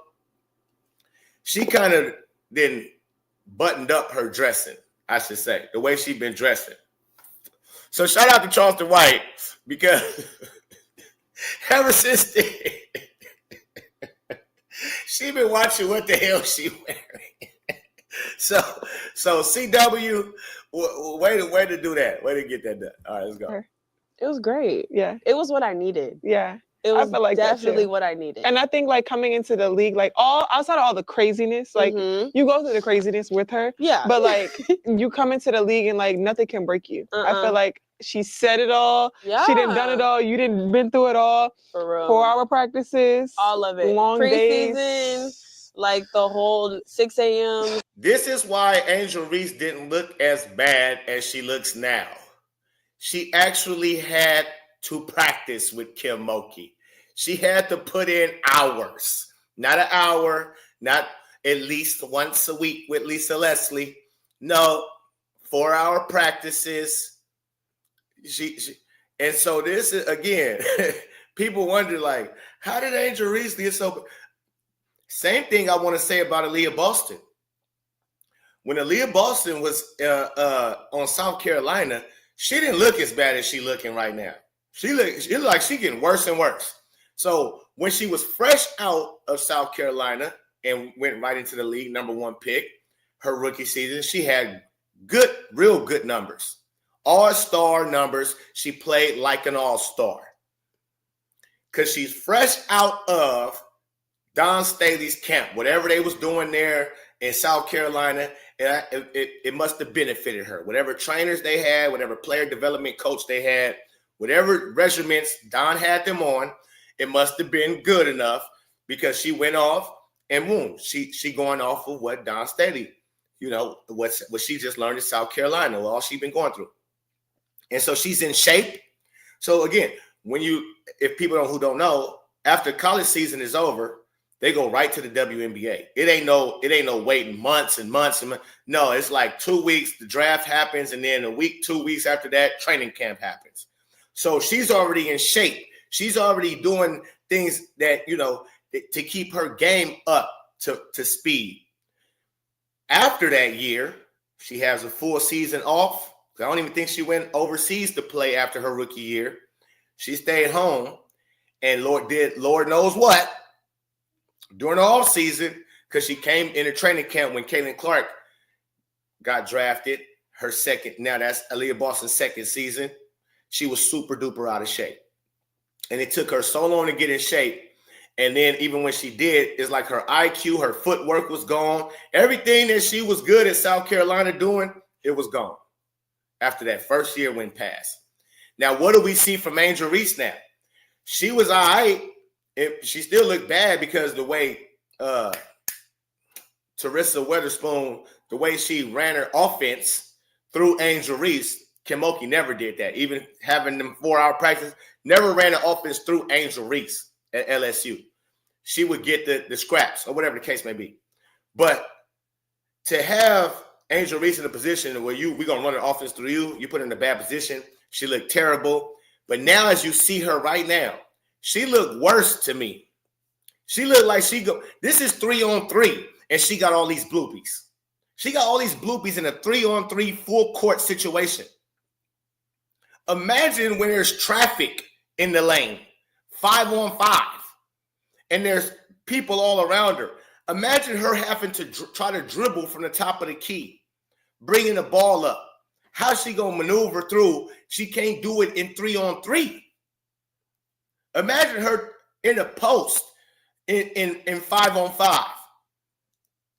She kind of then buttoned up her dressing, I should say, the way she been dressing. So shout out to Charleston White because ever since then, she been watching what the hell she wearing. So CW, way to do that. Way to get that done. All right, let's go. It was great. Yeah. It was what I needed. Yeah. It was like definitely what I needed. And I think like coming into the league, like outside of all the craziness, like you go through the craziness with her. Yeah. But like you come into the league and like nothing can break you. I feel like she said it all. Yeah. She didn't done it all. You didn't been through it all. For real. 4-hour practices. All of it. Long Preseason, days. like the whole 6 a.m. This is why Angel Reese didn't look as bad as she looks now. She actually had to practice with Kim Mulkey. She had to put in hours, not an hour, not at least once a week with Lisa Leslie. No, 4-hour practices. She and so this is again, people wonder like, how did Angel Reese get so? Same thing I want to say about Aaliyah Boston. When Aaliyah Boston was on South Carolina, she didn't look as bad as she looking right now. She looked like she getting worse and worse. So when she was fresh out of South Carolina and went right into the league, #1 pick, her rookie season, she had real good numbers. All-star numbers. She played like an all-star. Because she's fresh out of Don Staley's camp, whatever they was doing there in South Carolina, it must have benefited her. Whatever trainers they had, whatever player development coach they had, whatever regiments Don had them on, it must have been good enough because she went off and boom, she going off of what Don Staley, what she just learned in South Carolina, all she been going through. And so she's in shape. So again, if people who don't know, after college season is over, they go right to the WNBA. It ain't no waiting months and months and months. No, it's like 2 weeks, the draft happens, and then 2 weeks after that, training camp happens. So she's already in shape. She's already doing things that, to keep her game up to speed. After that year, she has a full season off. I don't even think she went overseas to play after her rookie year. She stayed home and Lord knows what during the off season, because she came in a training camp when Caitlin Clark got drafted. Now that's Aaliyah Boston's second season. She was super duper out of shape. And it took her so long to get in shape. And then even when she did, it's like her IQ, her footwork was gone. Everything that she was good at South Carolina doing, it was gone. After that first year went past. Now, what do we see from Angel Reese now? She was all right. She still looked bad because the way Teresa Weatherspoon, the way she ran her offense through Angel Reese, Kim Mulkey never did that. Even having them 4-hour practice, never ran an offense through Angel Reese at LSU. She would get the scraps or whatever the case may be. But to have Angel Reese in a position where we're going to run an offense through you put her in a bad position. She looked terrible. But now as you see her right now, she looked worse to me. She looked like this is 3-on-3, and she got all these bloopies. She got all these bloopies in a 3-on-3 full court situation. Imagine when there's traffic in the lane, 5-on-5, and there's people all around her. Imagine her having to try to dribble from the top of the key, bringing the ball up. How's she going to maneuver through? She can't do it in 3-on-3. Imagine her in a post in 5-on-5.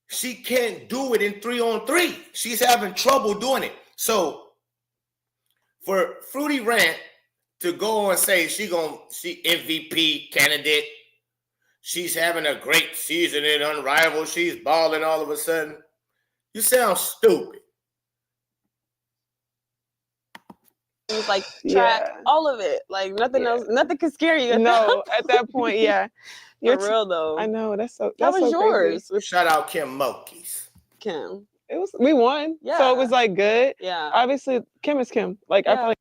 She can't do it in 3-on-3. She's having trouble doing it. So for Fruity Rant to go and say she MVP candidate, she's having a great season in Unrivaled, she's balling all of a sudden, you sound stupid. It was like track, all of it. Like nothing else, nothing could scare you. No, at that point, yeah. For real though. I know, that was so yours. Crazy. Shout out Kim Mulkey's. Kim. We won. Yeah. So it was like good. Yeah. Obviously, Kim is Kim. Like I feel like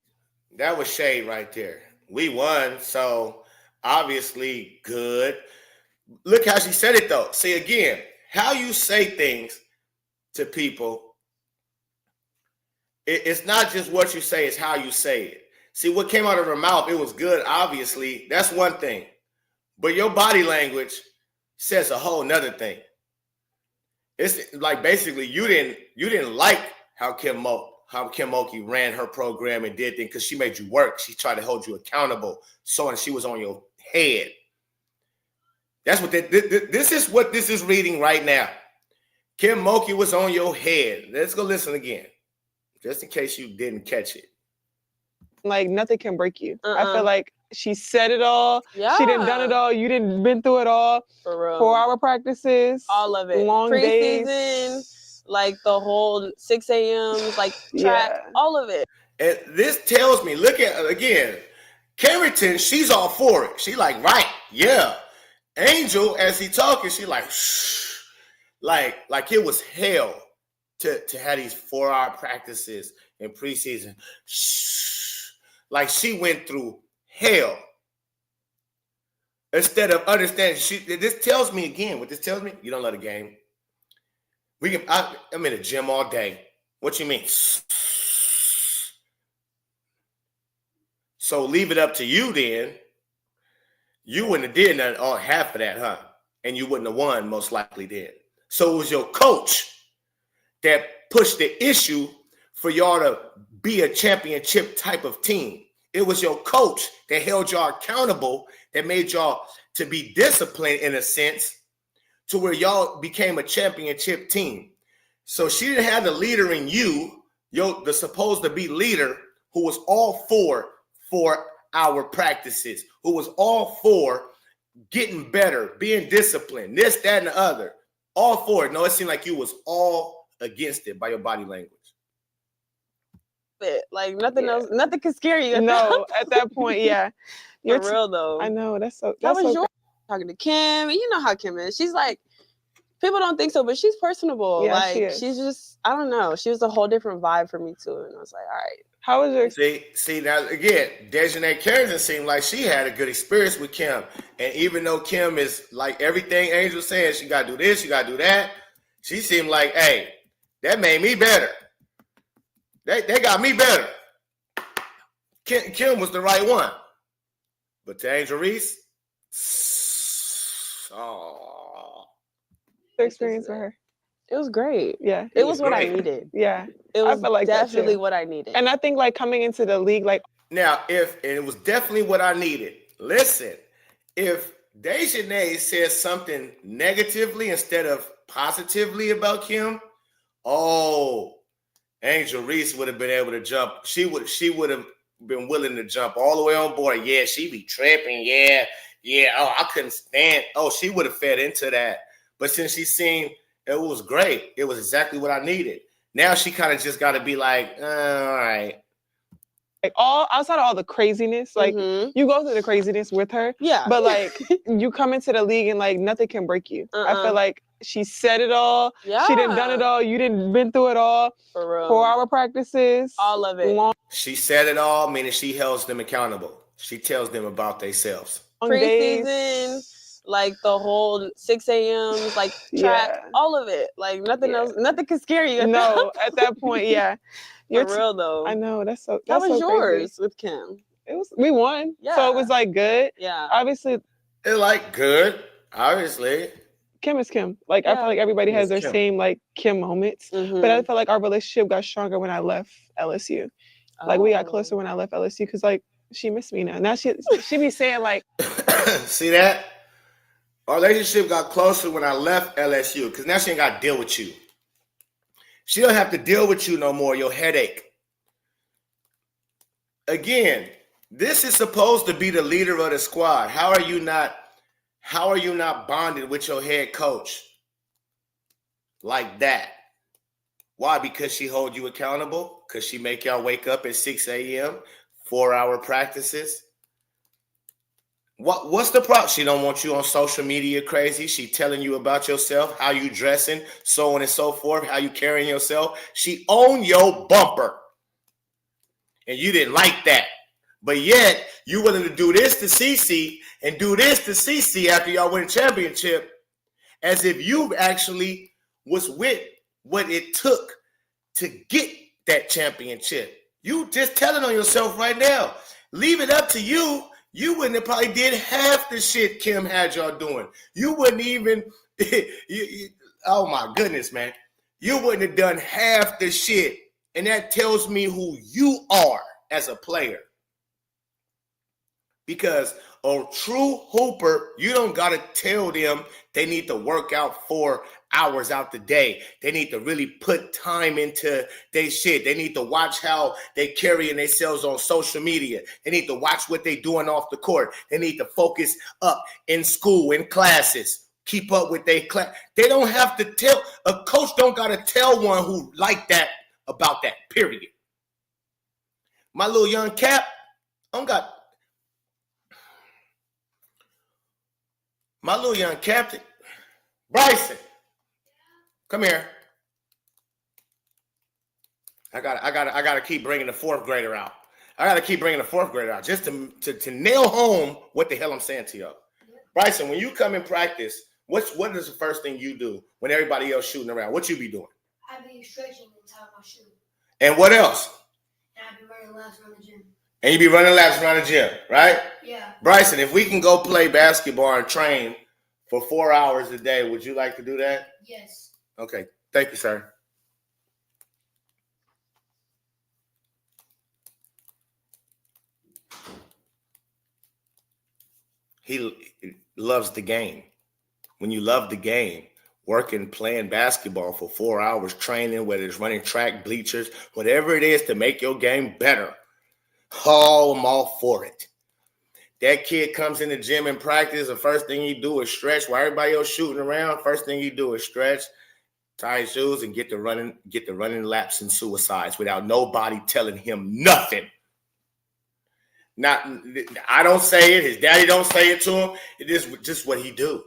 that was shade right there. We won. So obviously good. Look how she said it though. See, again, how you say things to people, it's not just what you say, it's how you say it. See, what came out of her mouth, it was good, obviously. That's one thing. But your body language says a whole nother thing. It's like basically you didn't like how Kim Mulkey ran her program and did things because she made you work. She tried to hold you accountable, so she was on your head. That's what this is what this is reading right now. Kim Mulkey was on your head. Let's go listen again, just in case you didn't catch it. Like nothing can break you. I feel like she said it all. Yeah. She done it all. You didn't been through it all. For real. 4-hour practices. All of it. Long Preseason, days. like the whole 6 a.m. like track, all of it. And this tells me, look at again, Carrington, she's all for it. She like, right, yeah. Angel, as he talking, she like, shh. Like it was hell to have these 4-hour practices in preseason. Shh. Like she went through hell. Instead of understanding, this tells me again, what this tells me, you don't love the game. I'm in the gym all day. What you mean? So leave it up to you then. You wouldn't have did nothing on half of that, huh? And you wouldn't have won most likely then. So it was your coach that pushed the issue for y'all to be a championship type of team. It was your coach that held y'all accountable, that made y'all to be disciplined in a sense to where y'all became a championship team. So she didn't have the leader in you, the supposed to be leader who was all for our practices, who was all for getting better, being disciplined, this, that, and the other. All for it. No, it seemed like you was all against it by your body language. Like nothing else, nothing can scare you. No, at that point, yeah. For real though. I know, that's so. That was your talking to Kim, and you know how Kim is. She's like, people don't think so, but she's personable. Yeah, like she's just, I don't know. She was a whole different vibe for me too, and I was like, all right. How was your? See now again, Dejanay Carrington seemed like she had a good experience with Kim, and even though Kim is like everything Angel said, she got to do this, she got to do that. She seemed like, hey, that made me better. They got me better. Kim was the right one, but to Angel Reese, the experience for her. It was great. Yeah. It was what I needed. Yeah. It was I feel like definitely what I needed. And I think like coming into the league, like now, and it was definitely what I needed. Listen, if Dejanay says something negatively instead of positively about Kim, Angel Reese would have been able to jump. She would have been willing to jump all the way on board. Yeah, she be tripping. Yeah. Oh, I couldn't stand. Oh, she would have fed into that. But since she's seen it was great, it was exactly what I needed. Now she kind of just got to be like, all right. Like all outside of all the craziness, like you go through the craziness with her. Yeah. But like you come into the league and like nothing can break you. I feel like she said it all. Yeah. She done it all. You didn't been through it all. For real. 4-hour practices. All of it. She said it all, meaning she holds them accountable. She tells them about themselves. Preseason, like the whole 6 a.m. like track, all of it. Like nothing else, nothing can scare you. No, at that point, yeah. For real though. I know, that's that was so yours crazy. with Kim. We won. Yeah. So it was like good. Yeah. Obviously. It like good, obviously. Kim is Kim. Like I feel like everybody has their same like Kim moments. But I feel like our relationship got stronger when I left LSU. Like we got closer when I left LSU because like she missed me now. Now she be saying like see that? Our relationship got closer when I left LSU because now she ain't got to deal with you. She don't have to deal with you no more, your headache. Again, this is supposed to be the leader of the squad. How are you not bonded with your head coach like that? Why? Because she hold you accountable? Because she make y'all wake up at 6 a.m., 4-hour practices? What's the problem? She don't want you on social media crazy. She telling you about yourself, how you dressing, so on and so forth, how you carrying yourself. She owned your bumper. And you didn't like that. But yet, you willing to do this to CC and do this to CC after y'all win a championship as if you actually was with what it took to get that championship. You just telling on yourself right now. Leave it up to you. You wouldn't have probably did half the shit Kim had y'all doing. You wouldn't even, oh my goodness, man. You wouldn't have done half the shit. And that tells me who you are as a player. Because a true hooper, you don't got to tell them they need to work out 4 hours out the day. They need to really put time into their shit. They need to watch how they carrying themselves on social media. They need to watch what they doing off the court. They need to focus up in school, in classes. Keep up with their class. They don't have to tell. A coach don't got to tell one who like that about that, period. My little young Cap, my little young captain, Bryson, come here. I gotta keep bringing the fourth grader out. Just to nail home what the hell I'm saying to y'all. Bryson, when you come in practice, what is the first thing you do when everybody else shooting around? What you be doing? I be stretching and tying my shoe. And what else? And I be running laps around the gym. And you be running laps around the gym, right? Yeah. Bryson, if we can go play basketball and train for 4 hours a day, would you like to do that? Yes. Okay. Thank you, sir. He loves the game. When you love the game, working, playing basketball for 4 hours, training, whether it's running track, bleachers, whatever it is to make your game better, oh, I'm all for it. That kid comes in the gym and practice, the first thing he do is stretch. While everybody else shooting around, first thing he do is stretch, tie his shoes, and get the running laps and suicides without nobody telling him nothing. Not, I don't say it. His daddy don't say it to him. It is just what he do.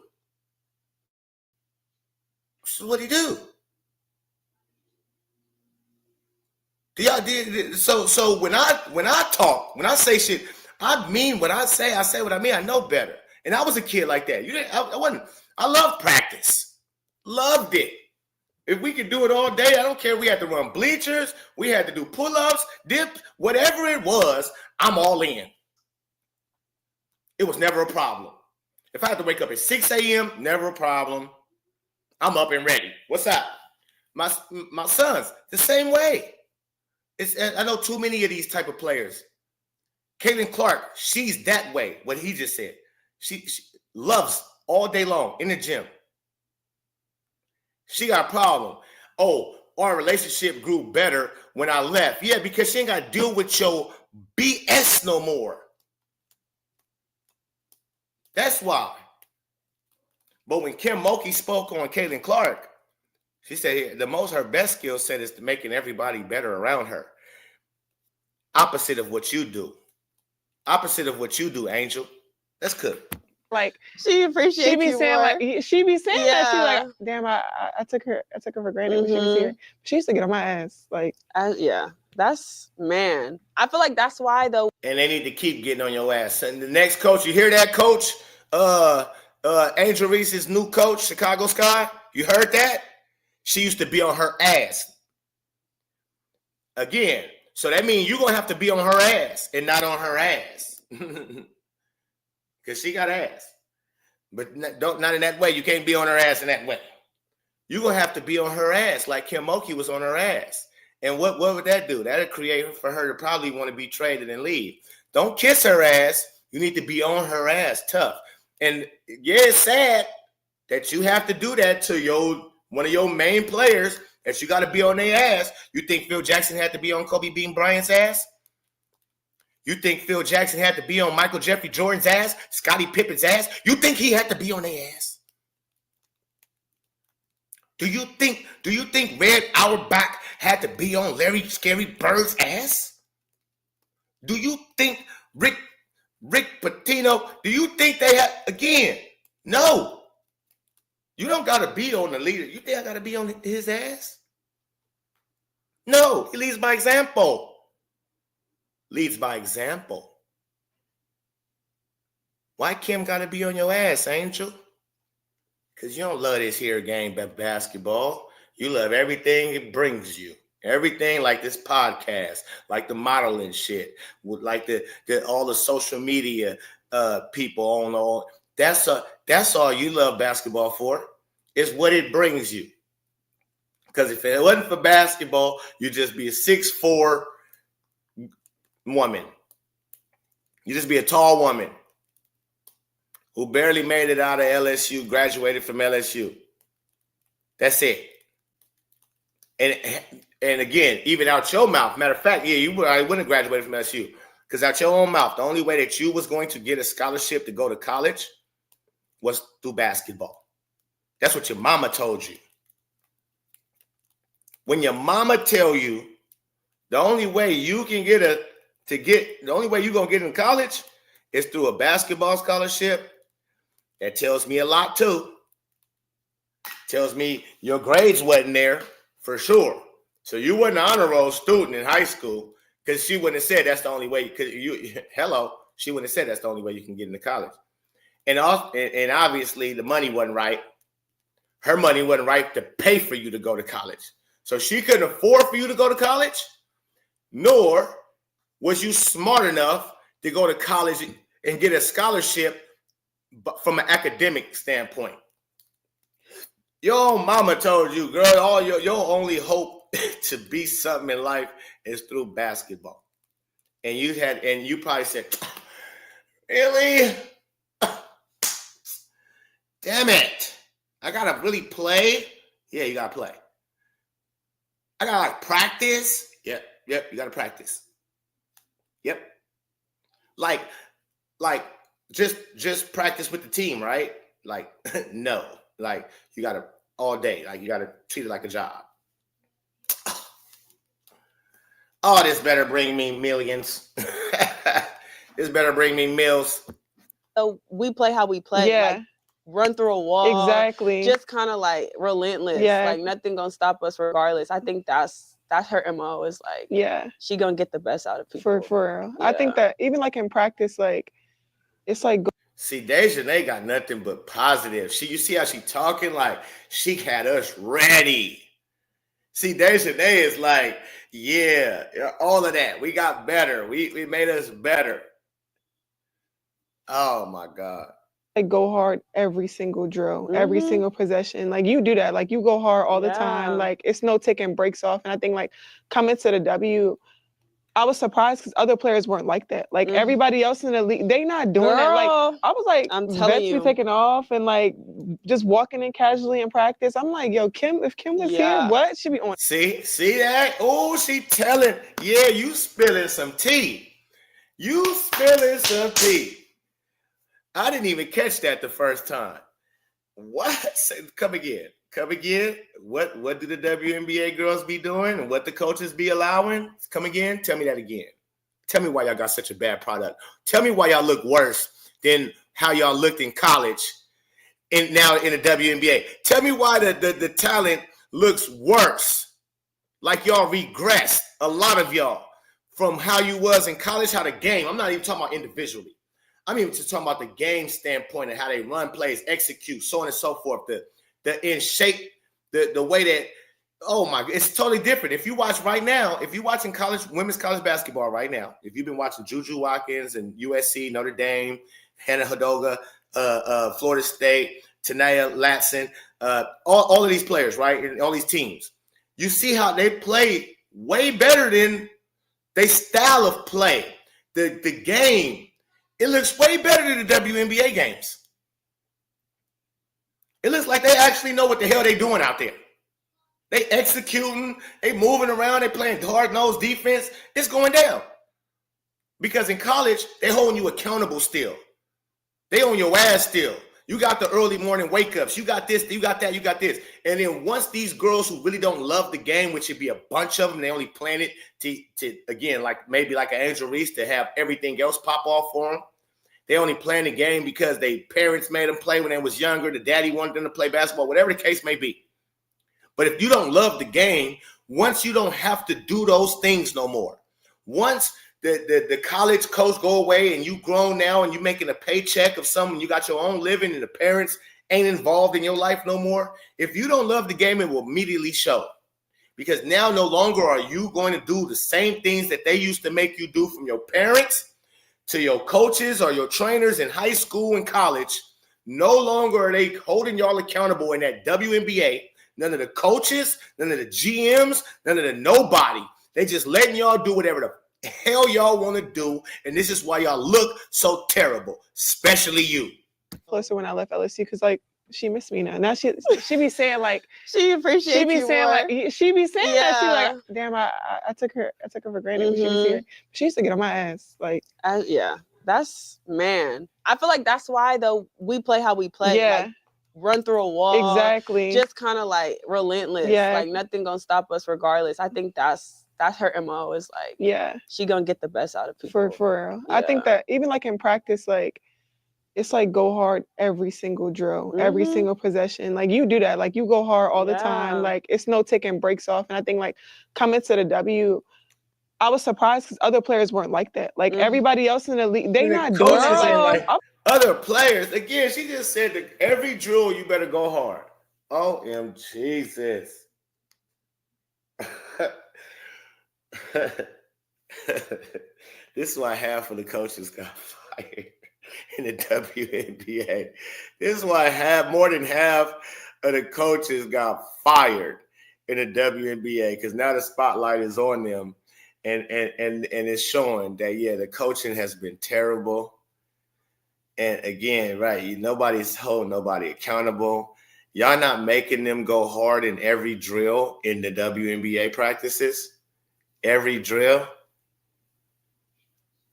This is what he do. So when I talk, when I say shit, I mean what I say. I say what I mean. I know better. And I was a kid like that. I love practice. Loved it. If we could do it all day, I don't care. We had to run bleachers. We had to do pull-ups, dip, whatever it was, I'm all in. It was never a problem. If I had to wake up at 6 a.m., never a problem. I'm up and ready. What's up? My sons, the same way. I know too many of these type of players. Caitlin Clark, she's that way. What he just said. She loves all day long in the gym. She got a problem. Oh, our relationship grew better when I left. Yeah, because she ain't got to deal with your BS no more. That's why. But when Kim Mulkey spoke on Caitlin Clark, she said her best skill set is to making everybody better around her. Opposite of what you do. Opposite of what you do, Angel. That's good. Like she appreciates she be you saying more. Like she be saying that she like, damn, I took her for granted when she was here. She used to get on my ass. Like yeah. That's, man. I feel like that's why though. And they need to keep getting on your ass. And the next coach, you hear that, coach? Angel Reese's new coach, Chicago Sky. You heard that? She used to be on her ass. Again, so that means you're gonna have to be on her ass and not on her ass. Because she got ass. But not in that way. You can't be on her ass in that way. You're gonna have to be on her ass like Kim Mulkey was on her ass. And what would that do? That'll create for her to probably want to be traded and leave. Don't kiss her ass. You need to be on her ass tough. And yeah, it's sad that you have to do that to one of your main players, that you got to be on their ass. You think Phil Jackson had to be on Kobe Bean Bryant's ass? You think Phil Jackson had to be on Michael Jeffrey Jordan's ass? Scottie Pippen's ass? You think he had to be on their ass? Do you think Red Auerbach had to be on Larry Scary Bird's ass? Do you think Rick Pitino, do you think they had, again, no. You don't got to be on the leader. You think I got to be on his ass? No, he leads by example. Leads by example. Why Kim got to be on your ass, Angel? Because you don't love this here game of basketball. You love everything it brings you. Everything like this podcast, like the modeling shit, like the all the social media people on all. That's all you love basketball for. Is what it brings you. Because if it wasn't for basketball, you'd just be a 6'4" woman. You just be a tall woman who barely made it out of LSU, graduated from LSU. That's it. And again, even out your mouth, matter of fact, yeah, I wouldn't have graduated from LSU. Because out your own mouth, the only way that you was going to get a scholarship to go to college was through basketball. That's what your mama told you. When your mama tell you the only way you can the only way you're gonna get in college is through a basketball scholarship, that tells me a lot too. Tells me your grades wasn't there for sure. So you weren't an honor roll student in high school, because she wouldn't have said that's the only way. She wouldn't have said that's the only way you can get into college. And obviously the money wasn't right. Her money wasn't right to pay for you to go to college. So she couldn't afford for you to go to college, nor was you smart enough to go to college and get a scholarship from an academic standpoint. Your own mama told you, girl, all your only hope to be something in life is through basketball. And you probably said, really? Damn it. I gotta really play? Yeah, you gotta play. I gotta practice. Yep, you gotta practice. Yep. Like just practice with the team, right? Like, no. Like, you gotta all day. Like, you gotta treat it like a job. Oh, this better bring me millions. This better bring me mills. So we play how we play. Yeah. Like, run through a wall. Exactly. Just kind of like relentless. Yeah. Like, nothing gonna stop us regardless. I think that's her MO, is like, yeah, she gonna get the best out of people. For real. Yeah. I think that even like in practice, like, it's like. See, Dejanay got nothing but positive. You see how she talking? Like, she had us ready. See, Dejanay is like, yeah, all of that. We got better. We made us better. Oh my God. Like, go hard every single drill, every single possession. Like, you do that. Like, you go hard all the time. Like, it's no taking breaks off. And I think, like, coming to the W, I was surprised because other players weren't like that. Like, everybody else in the league, they not doing that. Like, I was like, I'm telling you, taking off and like just walking in casually in practice. I'm like, yo, if Kim was here, what should be on? See that? Oh, she telling. Yeah, you spilling some tea. You spilling some tea. I didn't even catch that the first time. What? Come again. What do the WNBA girls be doing and what the coaches be allowing? Come again. Tell me that again. Tell me why y'all got such a bad product. Tell me why y'all look worse than how y'all looked in college and now in the WNBA. Tell me why the talent looks worse. Like y'all regressed, a lot of y'all, from how you was in college, how the game. I'm not even talking about individually. I'm even just talking about the game standpoint and how they run plays, execute, so on and so forth. The in shape, the way that, oh my, it's totally different. If you watch right now, if you're watching women's college basketball right now, if you've been watching Juju Watkins and USC, Notre Dame, Hannah Hadoga, Florida State, Tanaya Latson, all of these players, right, and all these teams, you see how they play way better than their style of play. The game, it looks way better than the WNBA games. It looks like they actually know what the hell they doing out there. They executing, they moving around, they playing hard-nosed defense. It's going down. Because in college, they holding you accountable still. They on your ass still. You got the early morning wake-ups. You got this, you got that, you got this. And then once these girls who really don't love the game, which should be a bunch of them, they only plan it to again, like maybe like an Angel Reese, to have everything else pop off for them. They only playing the game because their parents made them play when they was younger. The daddy wanted them to play basketball, whatever the case may be. But if you don't love the game, once you don't have to do those things no more, once the college coach go away and you grown now and you making a paycheck of something, you got your own living and the parents ain't involved in your life no more. If you don't love the game, it will immediately show. Because now no longer are you going to do the same things that they used to make you do, from your parents to your coaches or your trainers in high school and college. No longer are they holding y'all accountable in that WNBA. None of the coaches, none of the GMs, none of the nobody. They just letting y'all do whatever the hell y'all want to do. And this is why y'all look so terrible, especially you. Closer when I left LSU, because like she missed me now. Now she be saying like she appreciates she be you saying more. Like she be saying that she like, damn, I took her for granted when she was here. She used to get on my ass. Like yeah. That's, man. I feel like that's why though we play how we play. Yeah. Like, run through a wall. Exactly. Just kind of like relentless. Yeah. Like nothing gonna stop us regardless. I think that's her MO, is like, yeah, she gonna get the best out of people. For real. Yeah. I think that even like in practice, like it's like go hard every single drill, every single possession. Like you do that. Like you go hard all the time. Like it's no taking breaks off. And I think like coming to the W, I was surprised because other players weren't like that. Like everybody else in the league, they not doing like other players. Again, she just said that every drill you better go hard. Jesus. This is why half of the coaches got fired in the WNBA. This is why more than half of the coaches got fired in the WNBA, because now the spotlight is on them. And it's showing that, yeah, the coaching has been terrible. And again, right, nobody's holding nobody accountable. Y'all not making them go hard in every drill in the WNBA practices. Every drill.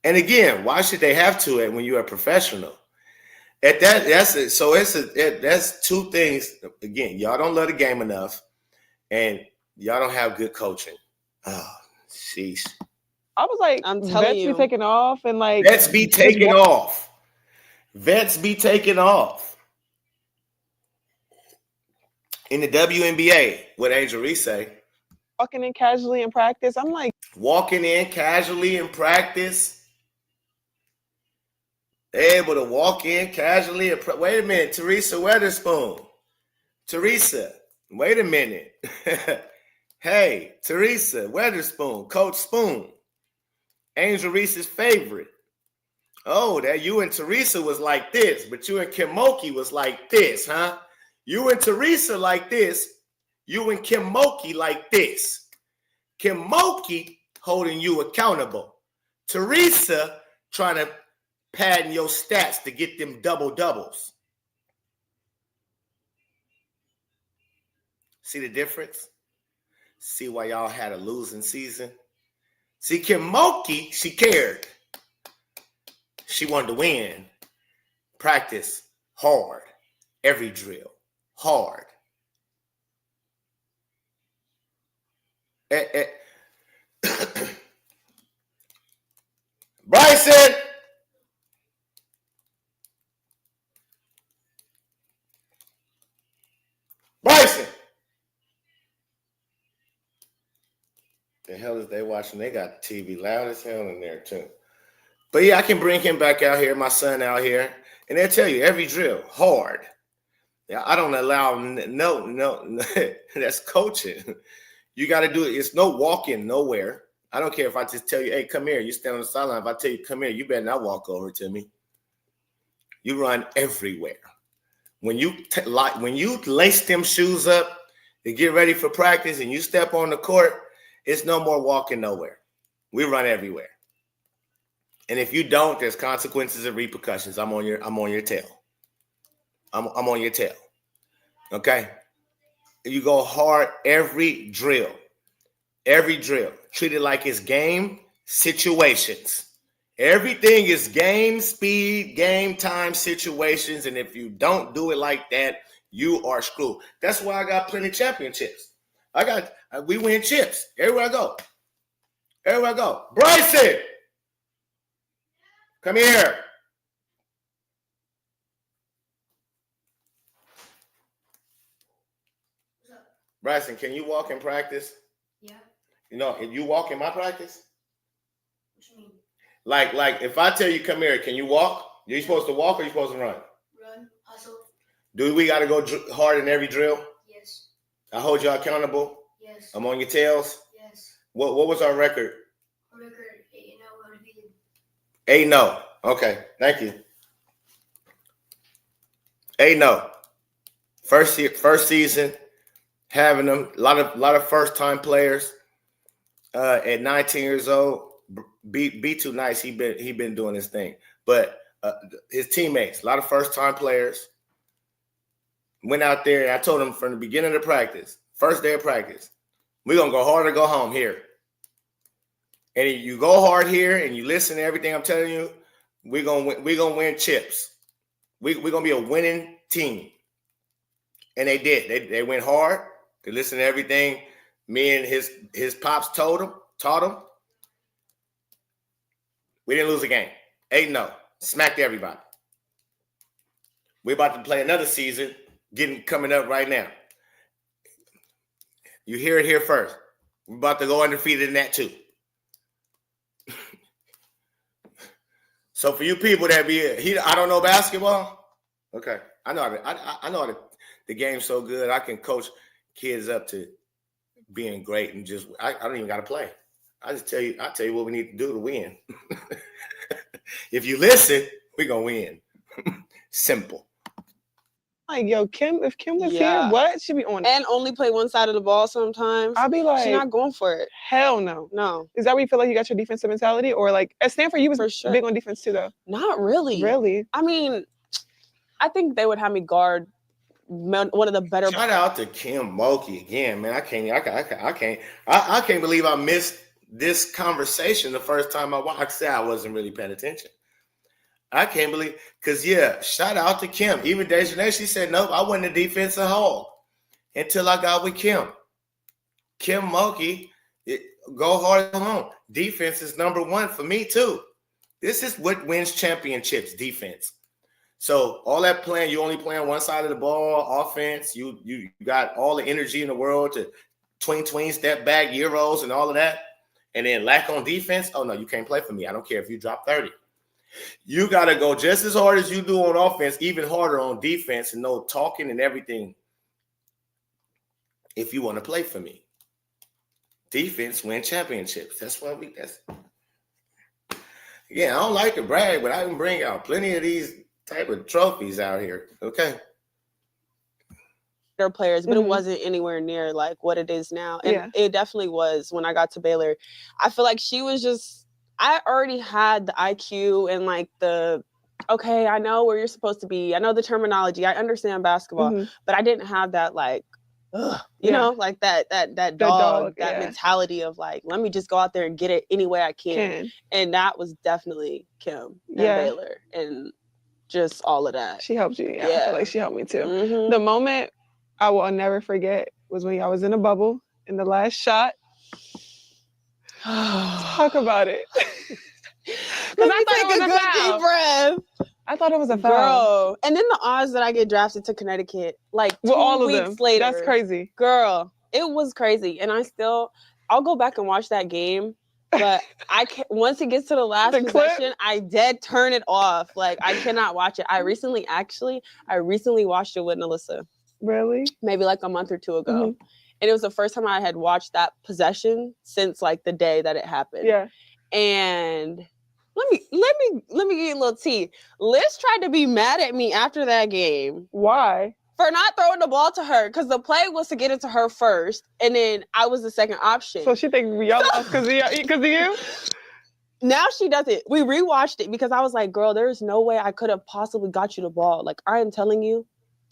And again, why should they have to it when you're a professional? That's two things. Again, y'all don't love the game enough, and y'all don't have good coaching. Oh, sheesh. I was like, I'm telling you, vets be taking off, and like vets be taking off. Vets be taking off. In the WNBA, what Angel Reese say? Walking in casually in practice. I'm like, walking in casually in practice. They're able to walk in casually. Wait a minute, Teresa Weatherspoon. Teresa, wait a minute. Hey, Teresa Weatherspoon, Coach Spoon. Angel Reese's favorite. Oh, that you and Teresa was like this, but you and Kim Mulkey was like this, huh? You and Teresa like this. You and Kim Mulkey like this. Kim Mulkey holding you accountable. Teresa trying to padding your stats to get them double-doubles. See the difference? See why y'all had a losing season? See, Kim Mulkey, she cared. She wanted to win. Practice hard. Every drill. Hard. Bryson! Bryson! The hell is they watching? They got the TV loud as hell in there too. But yeah, I can bring him back out here, my son out here, and they'll tell you every drill, hard. Yeah, I don't allow no. That's coaching. You got to do it. It's no walking nowhere. I don't care if I just tell you, hey, come here. You stand on the sideline. If I tell you, come here, you better not walk over to me. You run everywhere. When you lace them shoes up to get ready for practice and you step on the court, it's no more walking nowhere. We run everywhere. And if you don't, there's consequences and repercussions. I'm on your tail. I'm on your tail. Okay? You go hard every drill. Every drill. Treat it like it's game situations. Everything is game speed, game time situations. And if you don't do it like that, you are screwed. That's why I got plenty of championships. We win chips. Everywhere I go. Everywhere I go. Bryson! Come here. Bryson, can you walk in practice? Yeah. You know, if you walk in my practice? What you mean? Like if I tell you come here, can you walk? You supposed to walk or you supposed to run? Run, hustle. Do we got to go hard in every drill? Yes. I hold y'all accountable? Yes. I'm on your tails? Yes. What was our record? Our record 8-0 undefeated. 8-0. Okay, thank you. 8-0. First season, having them a lot of first time players. At 19 years old, be too nice. He been doing his thing, but his teammates, a lot of first time players, went out there. And I told them from the beginning of the practice, first day of practice, we're gonna go hard or go home here. And if you go hard here and you listen to everything I'm telling you, we're gonna win chips. We're gonna be a winning team. And they did. They went hard. They listened to everything me and his pops taught him. We didn't lose a game. 8-0. Smacked everybody. We're about to play another season, coming up right now. You hear it here first. We're about to go undefeated in that too. So for you people that I don't know basketball. Okay, I know the game's so good. I can coach kids up to being great and just I don't even got to play. I tell you what we need to do to win. If you listen, we're gonna win. Simple. Like, yo, if Kim was here, what? She'd be on it. And only play one side of the ball sometimes. I'll be like, she's not going for it. Hell no. No. Is that where you feel like you got your defensive mentality? Or like at Stanford, you was big on defense too, though? Not really. Really? I mean, I think they would have me guard one of the better. Shout out to Kim Mulkey again, man. I can't believe I missed this conversation the first time I watched. I said I wasn't really paying attention. I can't believe, because shout out to Kim. Even Dejanay, she said, nope, I wasn't a defensive hog until I got with Kim. Kim Mulkey, go hard at home. Defense is number one for me too. This is what wins championships, defense. So all that playing, you only playing one side of the ball, offense, you got all the energy in the world to tween, step back, Euros and all of that, and then lack on defense. Oh, no, you can't play for me. I don't care if you drop 30. You got to go just as hard as you do on offense, even harder on defense, and no talking and everything if you want to play for me. Defense win championships. That's what Again, I don't like to brag, but I can bring out plenty of these type of trophies out here. Okay. Their players, but it wasn't anywhere near like what it is now. And it definitely was when I got to Baylor. I feel like she was just, I already had the IQ and like okay, I know where you're supposed to be. I know the terminology. I understand basketball, but I didn't have that like, you know, like that dog, that mentality of like, let me just go out there and get it any way I can. And that was definitely Kim and Baylor and just all of that. She helped you. Yeah. I feel like she helped me too. The moment I will never forget was when I was in a bubble in the last shot. Talk about it. Let me take a good deep breath. I thought it was a foul. Girl. And then the odds that I get drafted to Connecticut, like 2 weeks later. That's crazy. Girl, it was crazy. And I'll go back and watch that game. But I can't, once it gets to the last possession, I turn it off. Like, I cannot watch it. I recently watched it with Alyssa. Really? Maybe like a month or two ago. And it was the first time I had watched that possession since like the day that it happened. Yeah. And let me give you a little tea. Liz tried to be mad at me after that game. Why? For not throwing the ball to her, because the play was to get it to her first, and then I was the second option. So she think y'all lost because of you? Now she doesn't. We rewatched it because I was like, girl, there's no way I could have possibly got you the ball. Like, I am telling you,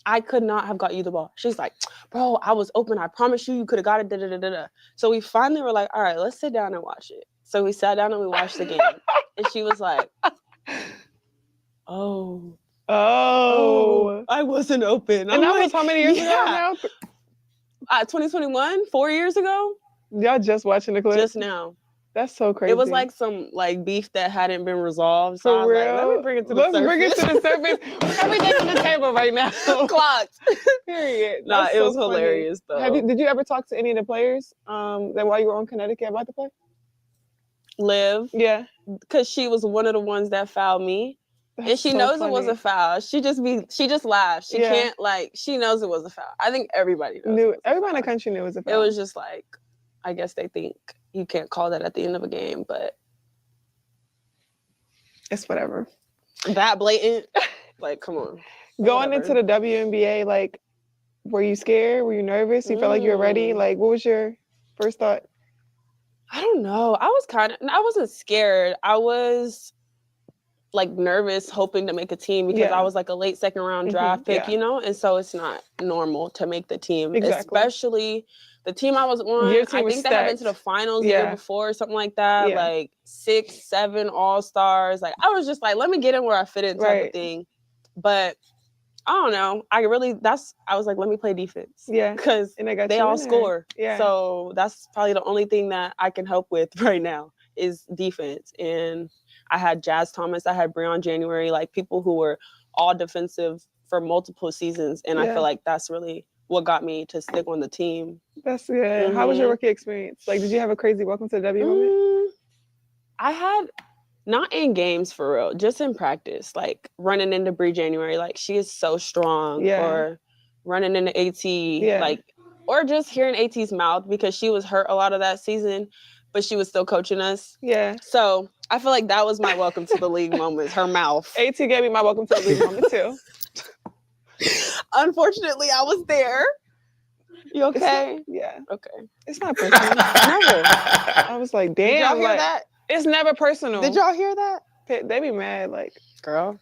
I could not have got you the ball. She's like, bro, I was open. I promise you could have got it. Da, da, da, da, da. So we finally were like, all right, let's sit down and watch it. So we sat down and we watched the game. And she was like, oh, I wasn't open. And that was how many years ago now? 2021, 4 years ago. Y'all just watching the clip? Just now. That's so crazy. It was like some like beef that hadn't been resolved. So For real? Like, let me bring it to the surface. Let's bring it to the surface. Everything on the table right now. Clocked. Period. Nah, That's it was so hilarious though. Did you ever talk to any of the players that while you were on Connecticut about the play? Liv. Yeah. Because she was one of the ones that fouled me. That's and she so knows funny. it was a foul. She just laughs. She can't she knows it was a foul. I think everybody knows. Everybody in the country knew it was a foul. It was just like, I guess they think you can't call that at the end of a game, but it's whatever. That blatant, like, come on. Going into the WNBA, like, were you scared? Were you nervous? You felt like you were ready? Like, what was your first thought? I don't know. I wasn't scared. I was like nervous, hoping to make a team because I was like a late second round draft pick, you know? And so it's not normal to make the team, especially the team I was on. I think they had been to the finals the year before or something like that. Like 6, 7 all-stars. Like, I was just like, let me get in where I fit in type of thing. But I don't know. I was like, let me play defense. Yeah. Because they all score. Yeah. So that's probably the only thing that I can help with right now is defense. And I had Jazz Thomas, I had Breon January, like people who were all defensive for multiple seasons. And I feel like that's really what got me to stick on the team. That's good. Mm-hmm. How was your rookie experience? Like, did you have a crazy welcome to the W moment? I had, not in games for real, just in practice, like running into Bree January, like she is so strong, or running into AT, like, or just hearing AT's mouth because she was hurt a lot of that season, but she was still coaching us. Yeah. So I feel like that was my welcome to the league moments, her mouth. AT gave me my welcome to the league moment too. Unfortunately, I was there. You okay? Yeah. Okay. It's not personal. Never. I was like, damn. Did y'all hear that? It's never personal. Did y'all hear that? They be mad, like, girl.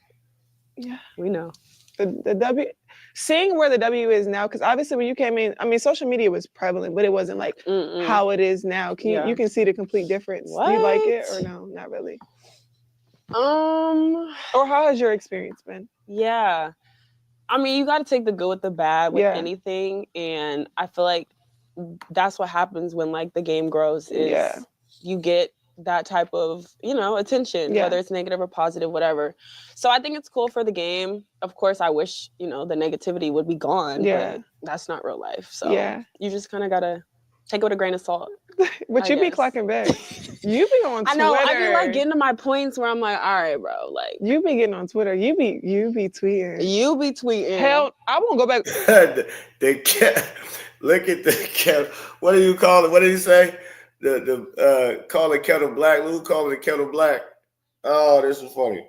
Yeah. We know. The W, seeing where the W is now, because obviously when you came in, I mean, social media was prevalent, but it wasn't like how it is now. You can see the complete difference. What? Do you like it or no? Not really. Or how has your experience been? Yeah. I mean, you got to take the good with the bad with anything. And I feel like that's what happens when like the game grows is you get that type of, attention, whether it's negative or positive, whatever. So I think it's cool for the game. Of course, I wish, the negativity would be gone, but that's not real life. So you just kind of got to take it with a grain of salt. But you be clocking back. You be on Twitter. I know, I be like getting to my points where I'm like, all right, bro, like. You be getting on Twitter. You be tweeting. You be tweeting. Hell, I won't go back. Look at the kettle. What do you call it? What did he say? Call the kettle black. Lou called it kettle black. Oh, this is funny.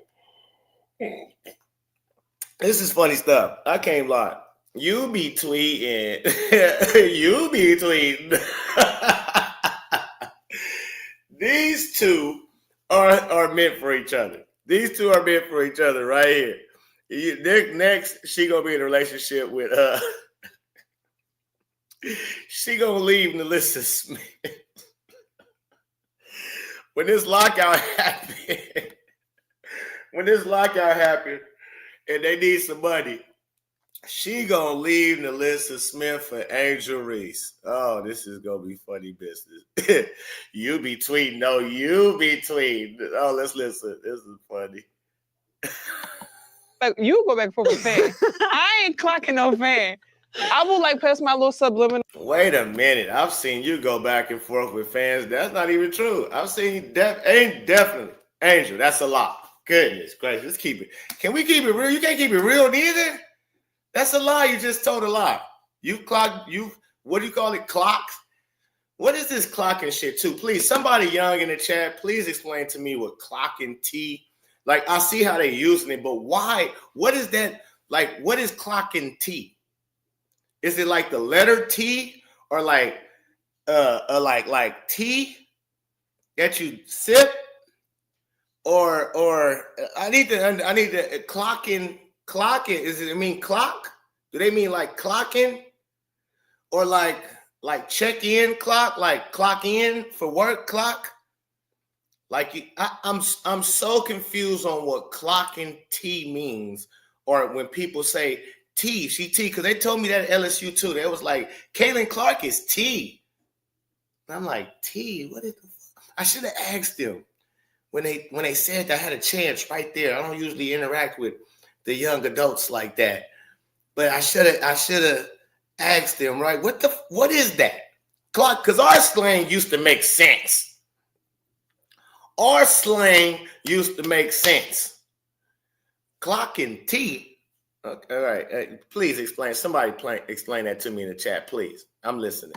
This is funny stuff. I can't lie. You be tweeting. You be tweeting. These two are meant for each other. These two are meant for each other right here. Next, she gonna be in a relationship with she gonna leave Melissa Smith. When this lockout happened, and they need some money, she gonna leave Melissa Smith for Angel Reese. Oh, this is gonna be funny business. You be tweeting. No, you be tweeting. Oh, let's listen. This is funny. Like, you go back and forth with fan. I ain't clocking no fan. I will like press my little subliminal. Wait a minute. I've seen you go back and forth with fans. That's not even true. I've seen definitely. Angel, that's a lie. Goodness gracious. Let's keep it. Can we keep it real? You can't keep it real neither. That's a lie. You just told a lie. What do you call it? Clocks? What is this clocking shit too? Please, somebody young in the chat, please explain to me what clocking T. Like, I see how they're using it, but why? What is that? Like, what is clocking T? Is it like the letter T or like tea that you sip? Or I need to clocking. Is it mean clock? Do they mean like clocking? Or like check in clock, like clock in for work clock? Like I'm so confused on what clocking T means, or when people say T, she T, because they told me that at LSU too. They was like, Caitlin Clark is T. And I'm like, T, what is the fuck? I should have asked them when they said I had a chance right there. I don't usually interact with the young adults like that. But I should have asked them, right? What is that? Clock, because our slang used to make sense. our slang used to make sense. Clocking T. Okay, all right. Please explain. Somebody explain that to me in the chat, please. I'm listening.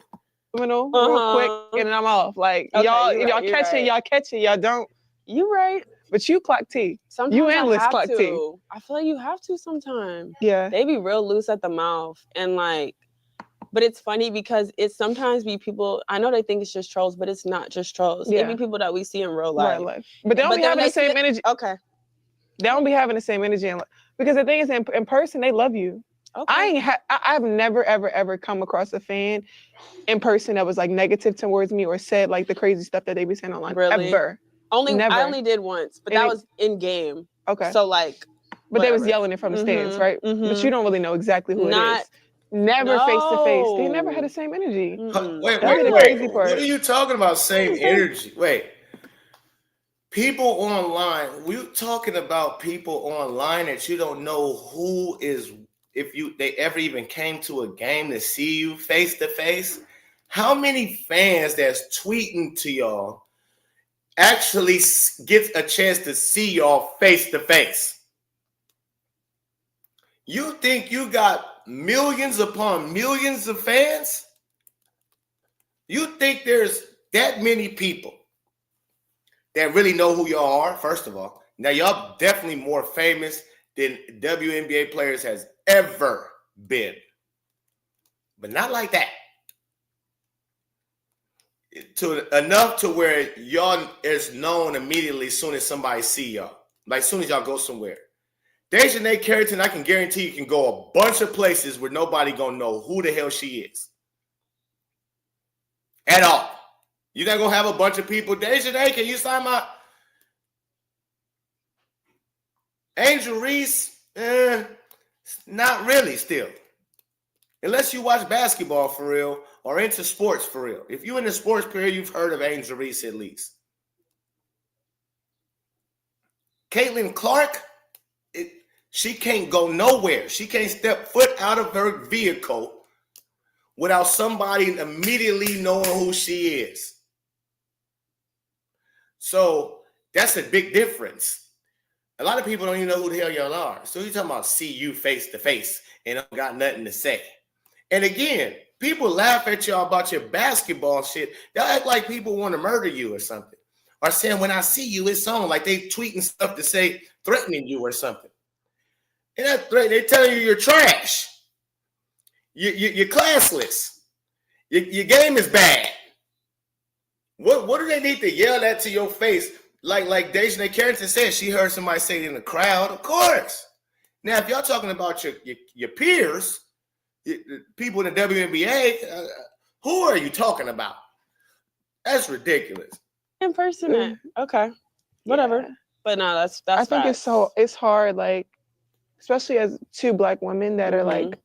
Real quick, and then I'm off. Like, okay, y'all, if y'all catch it, y'all catch it. Y'all don't. You right. But you clock T. Sometimes you analyst clock to. T. I feel like you have to sometimes. Yeah. They be real loose at the mouth. And like, but it's funny because it sometimes be people, I know they think it's just trolls, but it's not just trolls. Yeah. It be people that we see in real life. But they don't be having the same energy. Okay. They don't be having the same energy. Because the thing is, in person, they love you. Okay. I've never, ever come across a fan in person that was like negative towards me or said like the crazy stuff that they be saying online. Really? Ever. Never. I only did once, but that was in game. Okay. So like, but they was yelling it from the stands, right? Mm-hmm. But you don't really know exactly who it is. Never face to face. They never had the same energy. Wait. Crazy part. What are you talking about? Same energy? Wait. People online. We're talking about people online that you don't know who is. If they ever even came to a game to see you face to face. How many fans that's tweeting to y'all actually gets a chance to see y'all face to face? You think you got millions upon millions of fans? You think there's that many people that really know who y'all are, first of all? Now, y'all definitely more famous than WNBA players has ever been. But not like that. Enough to where y'all is known immediately as soon as somebody see y'all. Like as soon as y'all go somewhere. Dejanay Carrington, I can guarantee you can go a bunch of places where nobody gonna know who the hell she is. At all. You're not gonna have a bunch of people. Dejanay, can you sign my Angel Reese? Not really still. Unless you watch basketball for real or into sports for real. If you're in the sports period, you've heard of Angel Reese at least. Caitlin Clark, she can't go nowhere. She can't step foot out of her vehicle without somebody immediately knowing who she is. So that's a big difference. A lot of people don't even know who the hell y'all are. So you're talking about see you face to face and don't got nothing to say. And again, people laugh at y'all about your basketball shit. They'll act like people want to murder you or something. Or saying, when I see you, it's on. Like they tweeting stuff to say, threatening you or something. And they're telling you you're trash. You're classless. Your game is bad. What do they need to yell at to your face? Like Dejanay Carrington said, she heard somebody say it in the crowd. Of course. Now, if y'all talking about your peers, people in the WNBA, who are you talking about? That's ridiculous. Impersonate. Okay. Whatever. Yeah. But no, that's I think it's hard, like, especially as two Black women that are like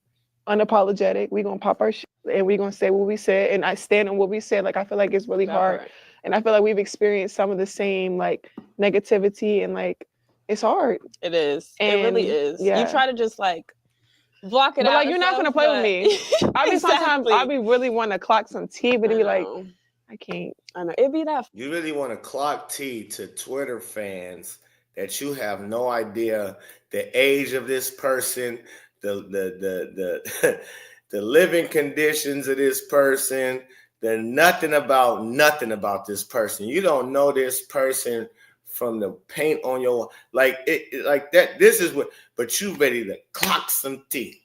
unapologetic. We gonna pop our shit and we gonna say what we said, and I stand on what we said. Like, I feel like it's really hard. Right. And I feel like we've experienced some of the same like negativity, and like it's hard. It is. And, it really is. Yeah. You try to just like block it out. Like, you're not gonna play with me. I mean, sometimes I be really want to clock some tea, but it be like, I can't. I know. It'd be that. You really want to clock tea to Twitter fans that you have no idea the age of this person, the living conditions of this person, the nothing about this person. You don't know this person from the paint on your like that. This is what, but you ready to clock some tea.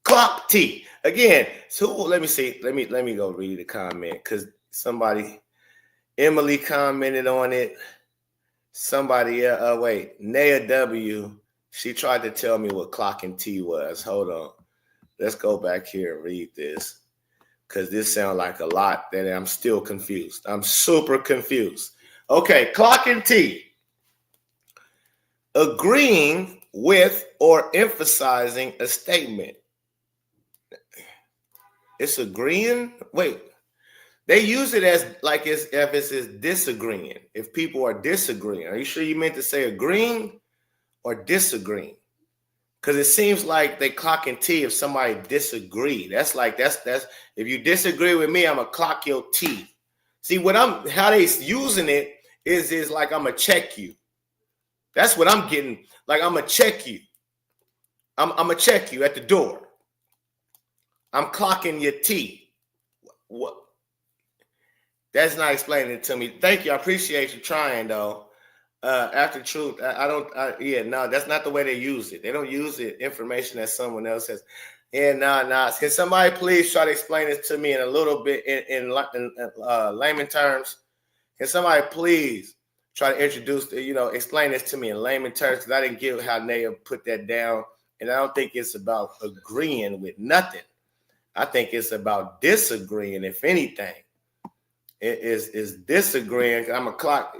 Clock tea again. So let me see. Let me go read the comment because somebody, Emily commented on it. Somebody, Naya W. She tried to tell me what clocking tea was. Hold on. Let's go back here and read this because this sounds like a lot that I'm still confused. I'm super confused. Okay, clocking tea. Agreeing with or emphasizing a statement. It's agreeing. Wait, they use it as like if it's disagreeing. If people are disagreeing, are you sure you meant to say agreeing or disagreeing? Because it seems like they clocking tea if somebody disagree. That's if you disagree with me, I'm gonna clock your tea. See how they using it is like I'm gonna check you. That's what I'm getting. Like I'm gonna check you. I'm gonna check you at the door. I'm clocking your T. What? That's not explaining it to me. Thank you. I appreciate you trying though. After truth, no, that's not the way they use it. They don't use the information that someone else has. Nah. Can somebody please try to explain this to me in a little bit in layman terms? Can somebody please try to explain this to me in layman terms? Because I didn't get how Naya put that down, and I don't think it's about agreeing with nothing. I think it's about disagreeing, if anything. It is disagreeing. I'm a clock.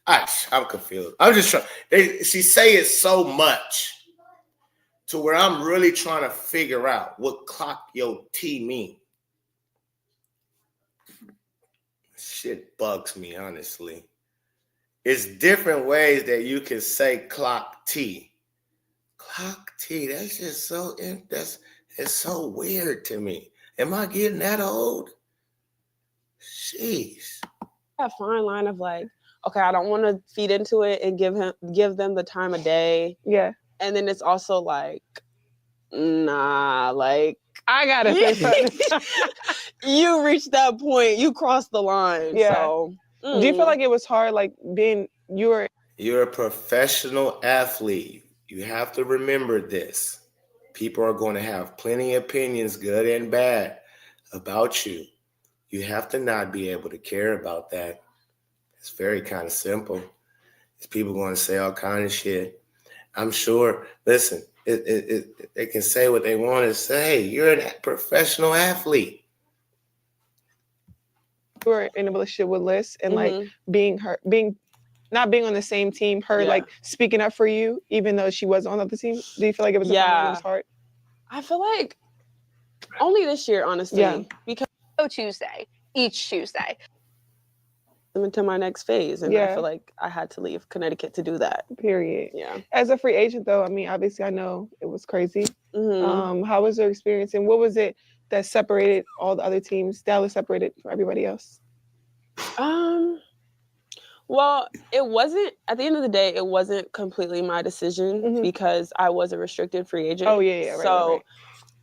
I'm confused. I'm just trying. She say it so much to where I'm really trying to figure out what clock your T mean. Shit bugs me, honestly. It's different ways that you can say clock T. Clock T. That's just so. It's so weird to me. Am I getting that old? Jeez. That fine line of like, okay, I don't want to feed into it and give them the time of day. Yeah. And then it's also like, nah, like I gotta say something. You reached that point, you crossed the line. Yeah. So do you feel like it was hard, like you're a professional athlete? You have to remember this. People are going to have plenty of opinions, good and bad, about you. You have to not be able to care about that. It's very kind of simple. It's people going to say all kind of shit. I'm sure, listen, they can say what they want to say. You're a professional athlete. You were in a relationship with Liz and like not being on the same team, like speaking up for you, even though she was on the other team. Do you feel like it was it was hard? I feel like only this year, honestly, because each Tuesday. I'm into my next phase, and I feel like I had to leave Connecticut to do that. Period. Yeah. As a free agent, though, I mean, obviously, I know it was crazy. Mm-hmm. How was your experience, and what was it that separated all the other teams? Dallas separated from everybody else. Well, it wasn't. At the end of the day, it wasn't completely my decision because I was a restricted free agent. Oh yeah, right. So, right.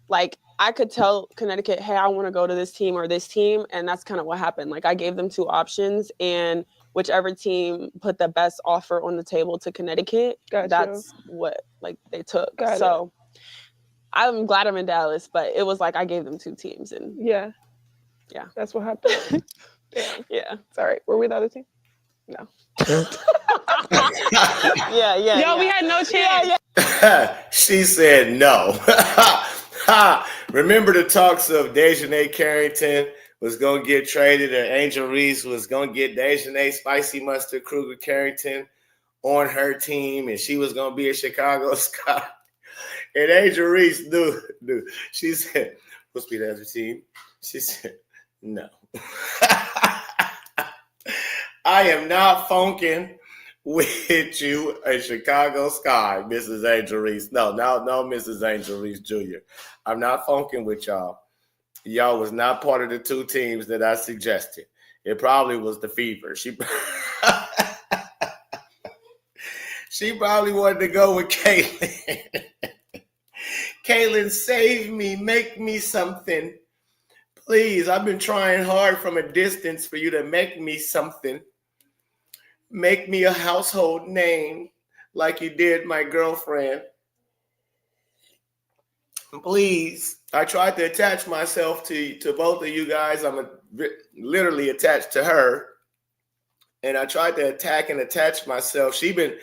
like, I could tell Connecticut, hey, I want to go to this team or this team. And that's kind of what happened. Like, I gave them 2 options, and whichever team put the best offer on the table to Connecticut, that's what, like, they took. So I'm glad I'm in Dallas, but it was like I gave them 2 teams. And yeah, that's what happened. Yeah. Sorry. Were we the other team? No. Yeah. Yo, we had no chance. She said no. Remember the talks of Dejanay Carrington was going to get traded, and Angel Reese was going to get Dejanay Spicy Mustard Kruger Carrington on her team, and she was going to be a Chicago Sky. And Angel Reese knew. She said, "What's be the other team?" She said, "No." I am not funking with you a Chicago Sky, Mrs. Angel Reese. No, Mrs. Angel Reese Jr. I'm not funking with y'all. Y'all was not part of the 2 teams that I suggested. It probably was the Fever. She probably wanted to go with Caitlin. Caitlin, save me. Make me something. Please, I've been trying hard from a distance for you to make me something. Make me a household name like you did my girlfriend. Please. I tried to attach myself to both of you guys. I'm literally attached to her. And I tried to attach myself. She been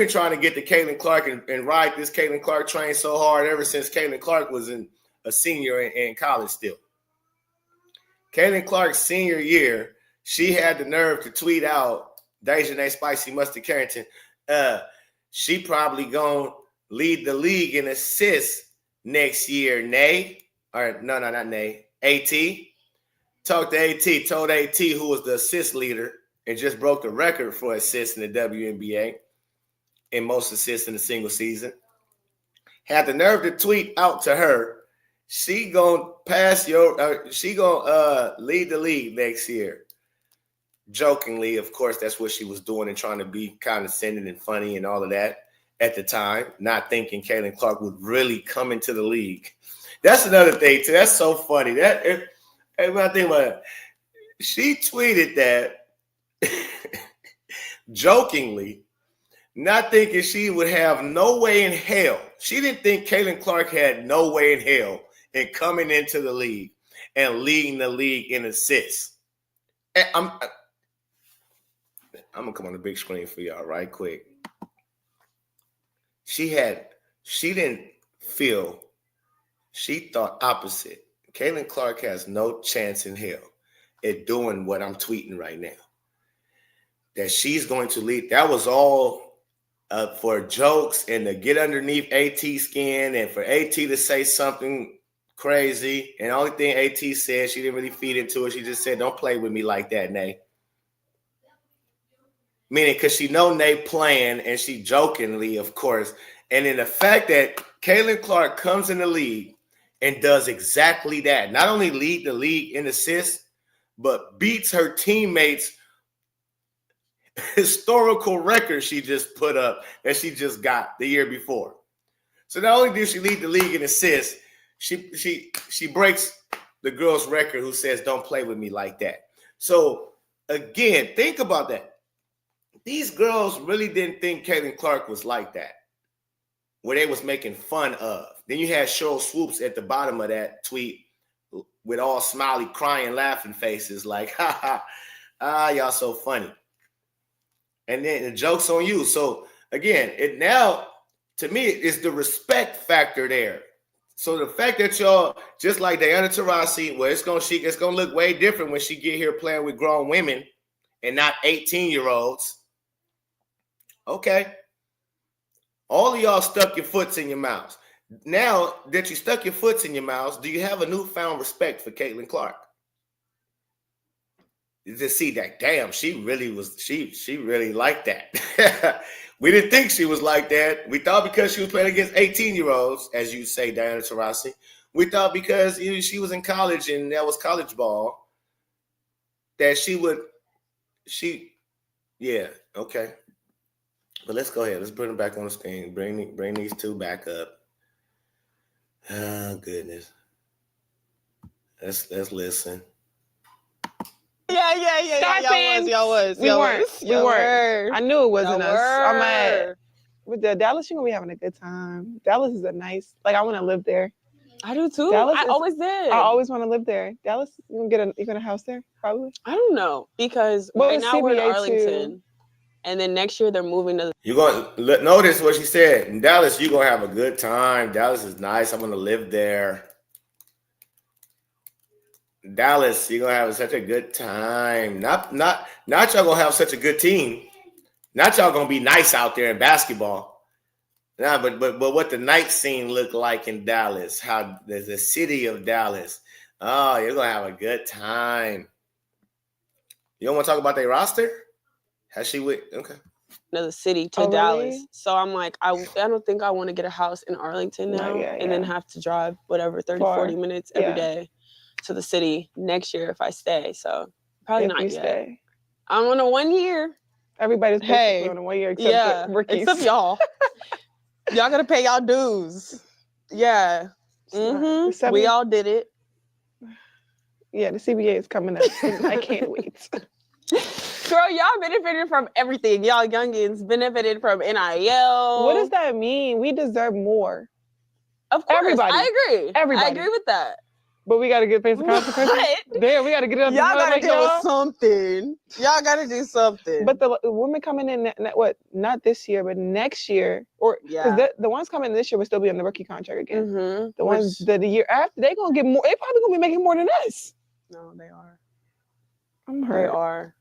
trying to get to Caitlin Clark and ride this Caitlin Clark train so hard ever since Caitlin Clark was a senior in college still. Caitlin Clark's senior year, she had the nerve to tweet out, Dejanay Spicy Mustard Carrington, she probably gonna lead the league in assists next year, Nay. Or no, not Nay. AT. Talked to AT, told AT who was the assist leader and just broke the record for assists in the WNBA and most assists in a single season. Had the nerve to tweet out to her, she gonna lead the league next year. jokingly, of course, that's what she was doing and trying to be condescending and funny and all of that at the time, not thinking Caitlin Clark would really come into the league. That's another thing, too. That's so funny. When I think about it, she tweeted that jokingly, not thinking she would have no way in hell. She didn't think Caitlin Clark had no way in hell in coming into the league and leading the league in assists. And I'm going to come on the big screen for y'all right quick. She thought opposite. Caitlin Clark has no chance in hell at doing what I'm tweeting right now. That she's going to lead. That was all for jokes and to get underneath AT's skin and for AT to say something crazy. And the only thing AT said, she didn't really feed into it. She just said, don't play with me like that, Nay. Meaning because she know Nay playing and she jokingly, of course. And then the fact that Caitlin Clark comes in the league and does exactly that. Not only lead the league in assists, but beats her teammates' historical record she just put up that she just got the year before. So not only did she lead the league in assists, she breaks the girl's record who says, don't play with me like that. So again, think about that. These girls really didn't think Caitlin Clark was like that, where they was making fun of. Then you had Cheryl Swoops at the bottom of that tweet with all smiley, crying, laughing faces like, y'all so funny. And then the joke's on you. So again, it now, to me, it's the respect factor there. So the fact that y'all, just like Diana Taurasi, well, it's gonna look way different when she get here playing with grown women and not 18-year-olds. Okay. All of y'all stuck your foots in your mouths. Now that you stuck your foots in your mouths, do you have a newfound respect for Caitlin Clark? You just see that, damn, she really liked that. We didn't think she was like that. We thought because she was playing against 18-year-olds, as you say, Diana Taurasi. We thought because she was in college and that was college ball, that yeah, okay. But let's go ahead. Let's bring them back on the screen. Bring these two back up. Oh, goodness. Let's listen. Yeah. Stop Y'all was. We weren't. I knew it wasn't us. I'm at with the Dallas. You're gonna be having a good time. Dallas is a nice. Like I want to live there. I do too. I always did. I always want to live there. Dallas. You gonna get a house there? Probably. I don't know because right now we're in Arlington, and then next year they're moving to. You're gonna notice what she said. In Dallas, you're gonna have a good time. Dallas is nice. I'm gonna live there. Dallas, you're gonna have such a good time. Not y'all gonna have such a good team. Not y'all gonna be nice out there in basketball. Nah, but what the night scene look like in Dallas? How the city of Dallas? Oh, you're gonna have a good time. You don't want to talk about their roster? Has she with? Okay. Another city to Dallas. Really? So I'm like, I don't think I want to get a house in Arlington now and then have to drive whatever 40 minutes every day to the city next year if I stay. So probably not yet. Stay. I'm on a 1 year. Everybody's on a 1 year except rookies. Except y'all. Y'all gotta pay y'all dues. Yeah. Mm-hmm. We all did it. Yeah, the CBA is coming up. I can't wait. Girl, y'all benefited from everything. Y'all youngins benefited from NIL. What does that mean? We deserve more. Of course. Everybody. I agree. Everybody. I agree with that. But we got to face the consequences. Damn, we got to get it up. Y'all got to deal with something. Y'all got to do something. But the women coming in, not this year, but next year. Because the ones coming in this year will still be on the rookie contract again. Mm-hmm. The ones that the year after, they're going to get more. They probably going to be making more than us. No, they are. I'm hurt. They are.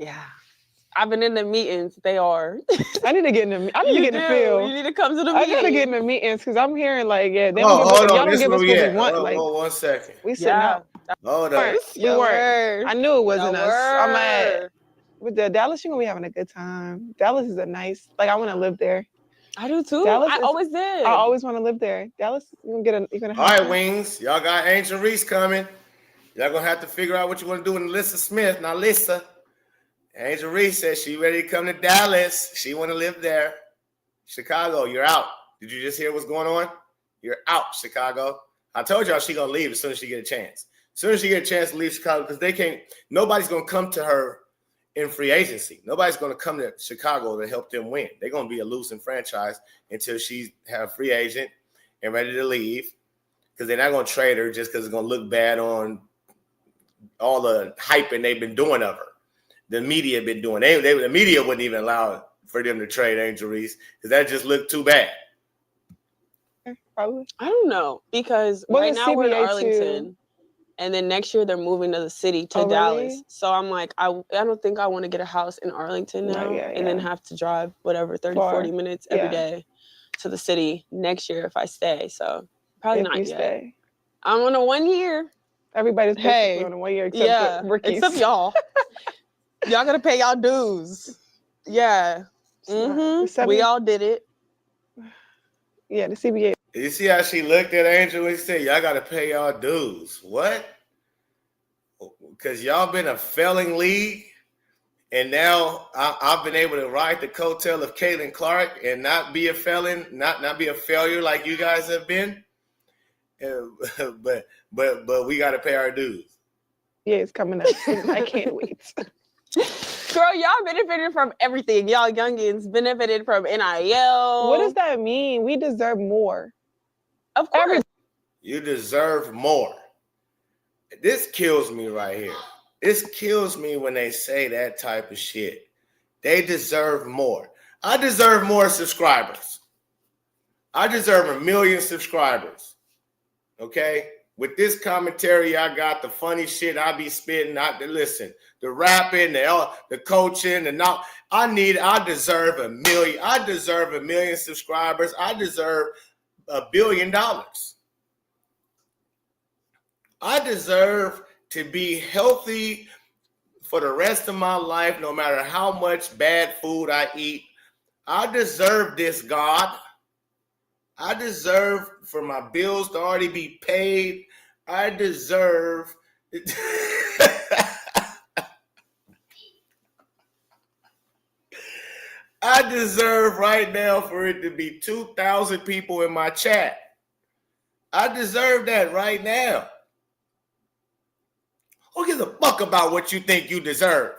Yeah. I've been in the meetings. They are. I need to get in the field. You need to come to the meetings. I gotta get in the meetings because I'm hearing they hold on. Y'all don't give us what we want. Hold 1 second. We sitting out. Hold on. We weren't. I knew it wasn't us. I'm at with the Dallas. You're gonna be having a good time. Dallas is a nice. I want to live there. I do too. I always did. I always want to live there. Dallas, you're gonna All right, Wings. Y'all got Angel Reese coming. Y'all gonna have to figure out what you want to do with Alyssa Smith. Now, Lisa, Angel Reese says she ready to come to Dallas. She want to live there. Chicago, you're out. Did you just hear what's going on? You're out, Chicago. I told y'all she gonna leave as soon as she get a chance. As soon as she get a chance to leave Chicago, because they can't. Nobody's gonna come to her in free agency. Nobody's gonna come to Chicago to help them win. They're gonna be a losing franchise until she's have a free agent and ready to leave. Because they're not gonna trade her just because it's gonna look bad on all the hyping they've been doing of her. The media been doing. The media wouldn't even allow for them to trade Angel Reese because that just looked too bad. Probably. I don't know because right now we're in Arlington, and then next year they're moving to the city to Dallas. Really? So I'm like, I don't think I want to get a house in Arlington now and then have to drive whatever 40 minutes every day to the city next year if I stay. So probably not yet. Stay. I'm on a 1 year. Everybody's basically on a 1 year except rookies. Except y'all. Y'all gotta pay y'all dues. Yeah. Mm-hmm. We all did it. Yeah, the CBA. You see how she looked at Angel and said, y'all got to pay y'all dues. What? Because y'all been a failing league, and now I've been able to ride the coattail of Caitlin Clark and not be a felon, not be a failure like you guys have been. But we got to pay our dues. Yeah, it's coming up soon. I can't wait. Girl, y'all benefited from everything. Y'all youngins benefited from NIL. What does that mean? We deserve more. Of course. You deserve more. This kills me right here. This kills me when they say that type of shit. They deserve more. I deserve more subscribers. I deserve 1 million subscribers. Okay? With this commentary, I got the funny shit I be spitting. Listen, the rapping, the coaching, I deserve 1 million. I deserve 1 million subscribers. I deserve $1 billion. I deserve to be healthy for the rest of my life, no matter how much bad food I eat. I deserve this, God. I deserve for my bills to already be paid. I deserve I deserve right now for it to be 2,000 people in my chat. I deserve that right now. Who gives a fuck about what you think you deserve?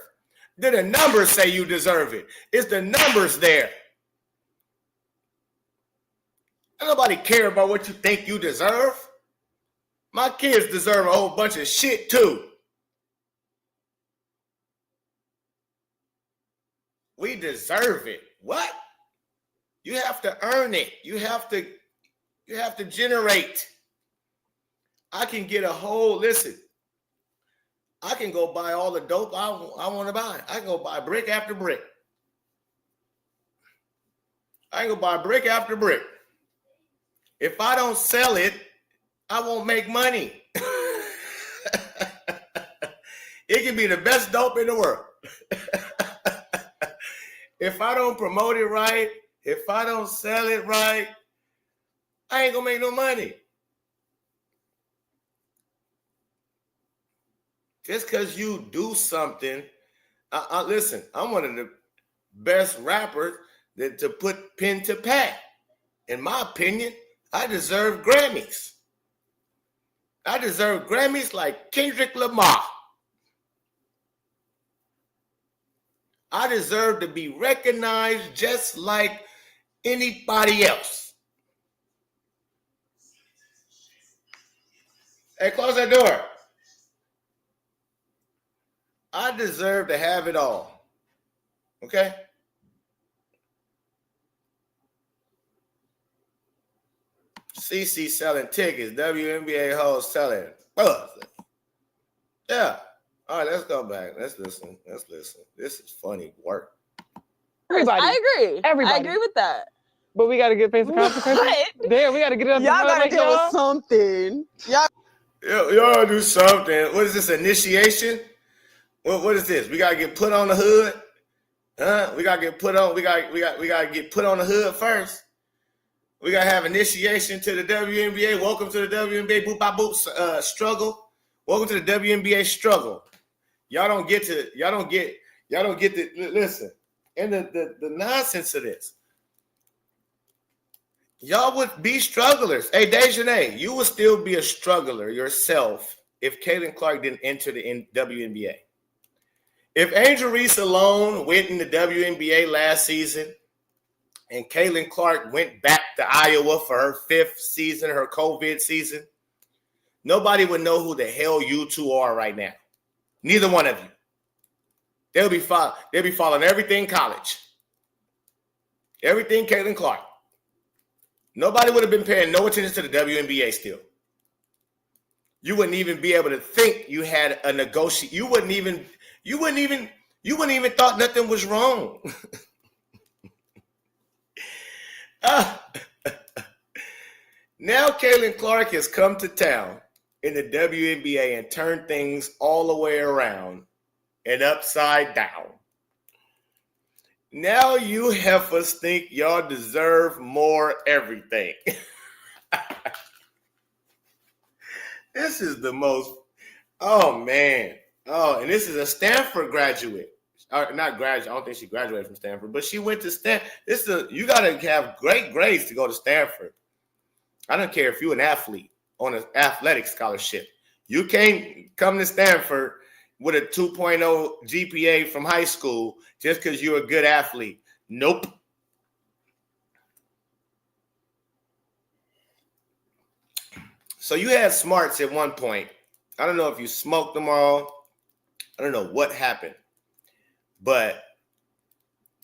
Did the numbers say you deserve it? Is the numbers there? Nobody care about what you think you deserve. My kids deserve a whole bunch of shit too. We deserve it. What? You have to earn it. You have to generate. I can get listen, I can go buy all the dope I want to buy. I can go buy brick after brick. I can go buy brick after brick. If I don't sell it, I won't make money. It can be the best dope in the world. If I don't promote it right, if I don't sell it right, I ain't gonna make no money. Just because you do something, listen, I'm one of the best rappers to put pen to pad. In my opinion, I deserve Grammys. I deserve Grammys like Kendrick Lamar. I deserve to be recognized just like anybody else. Hey, close that door. I deserve to have it all. Okay? CC selling tickets. WNBA hoes selling. Yeah. All right, let's go back. Let's listen. This is funny work. Everybody. I agree. Everybody. I agree with that. But we got to get paid the consequences. Damn, we got to get it up. Y'all got to deal with something. Y'all do something. What is this, initiation? What is this? We got to get put on the hood? Huh? We got to get put on. We got to get put on the hood first. We got to have initiation to the WNBA. Welcome to the WNBA boop-by-boop struggle. Welcome to the WNBA struggle. Y'all don't get to listen. And the nonsense of this. Y'all would be strugglers. Hey, Dejanay, you would still be a struggler yourself if Caitlin Clark didn't enter the WNBA. If Angel Reese alone went in the WNBA last season and Caitlin Clark went back to Iowa for her 5th season, her COVID season, nobody would know who the hell you two are right now. Neither one of you. They'll be following everything college. Everything Caitlin Clark. Nobody would have been paying no attention to the WNBA still. You wouldn't even be able to think you had a negotiation. You wouldn't even thought nothing was wrong. Now Caitlin Clark has come to town in the WNBA and turned things all the way around and upside down. Now you heifers think y'all deserve more everything. This is the most, oh man. Oh, and this is a Stanford graduate. Not graduate, I don't think she graduated from Stanford, but she went to Stanford. You got to have great grades to go to Stanford. I don't care if you're an athlete on an athletic scholarship. You can't come to Stanford with a 2.0 GPA from high school just because you're a good athlete. Nope. So you had smarts at one point. I don't know if you smoked them all. I don't know what happened. But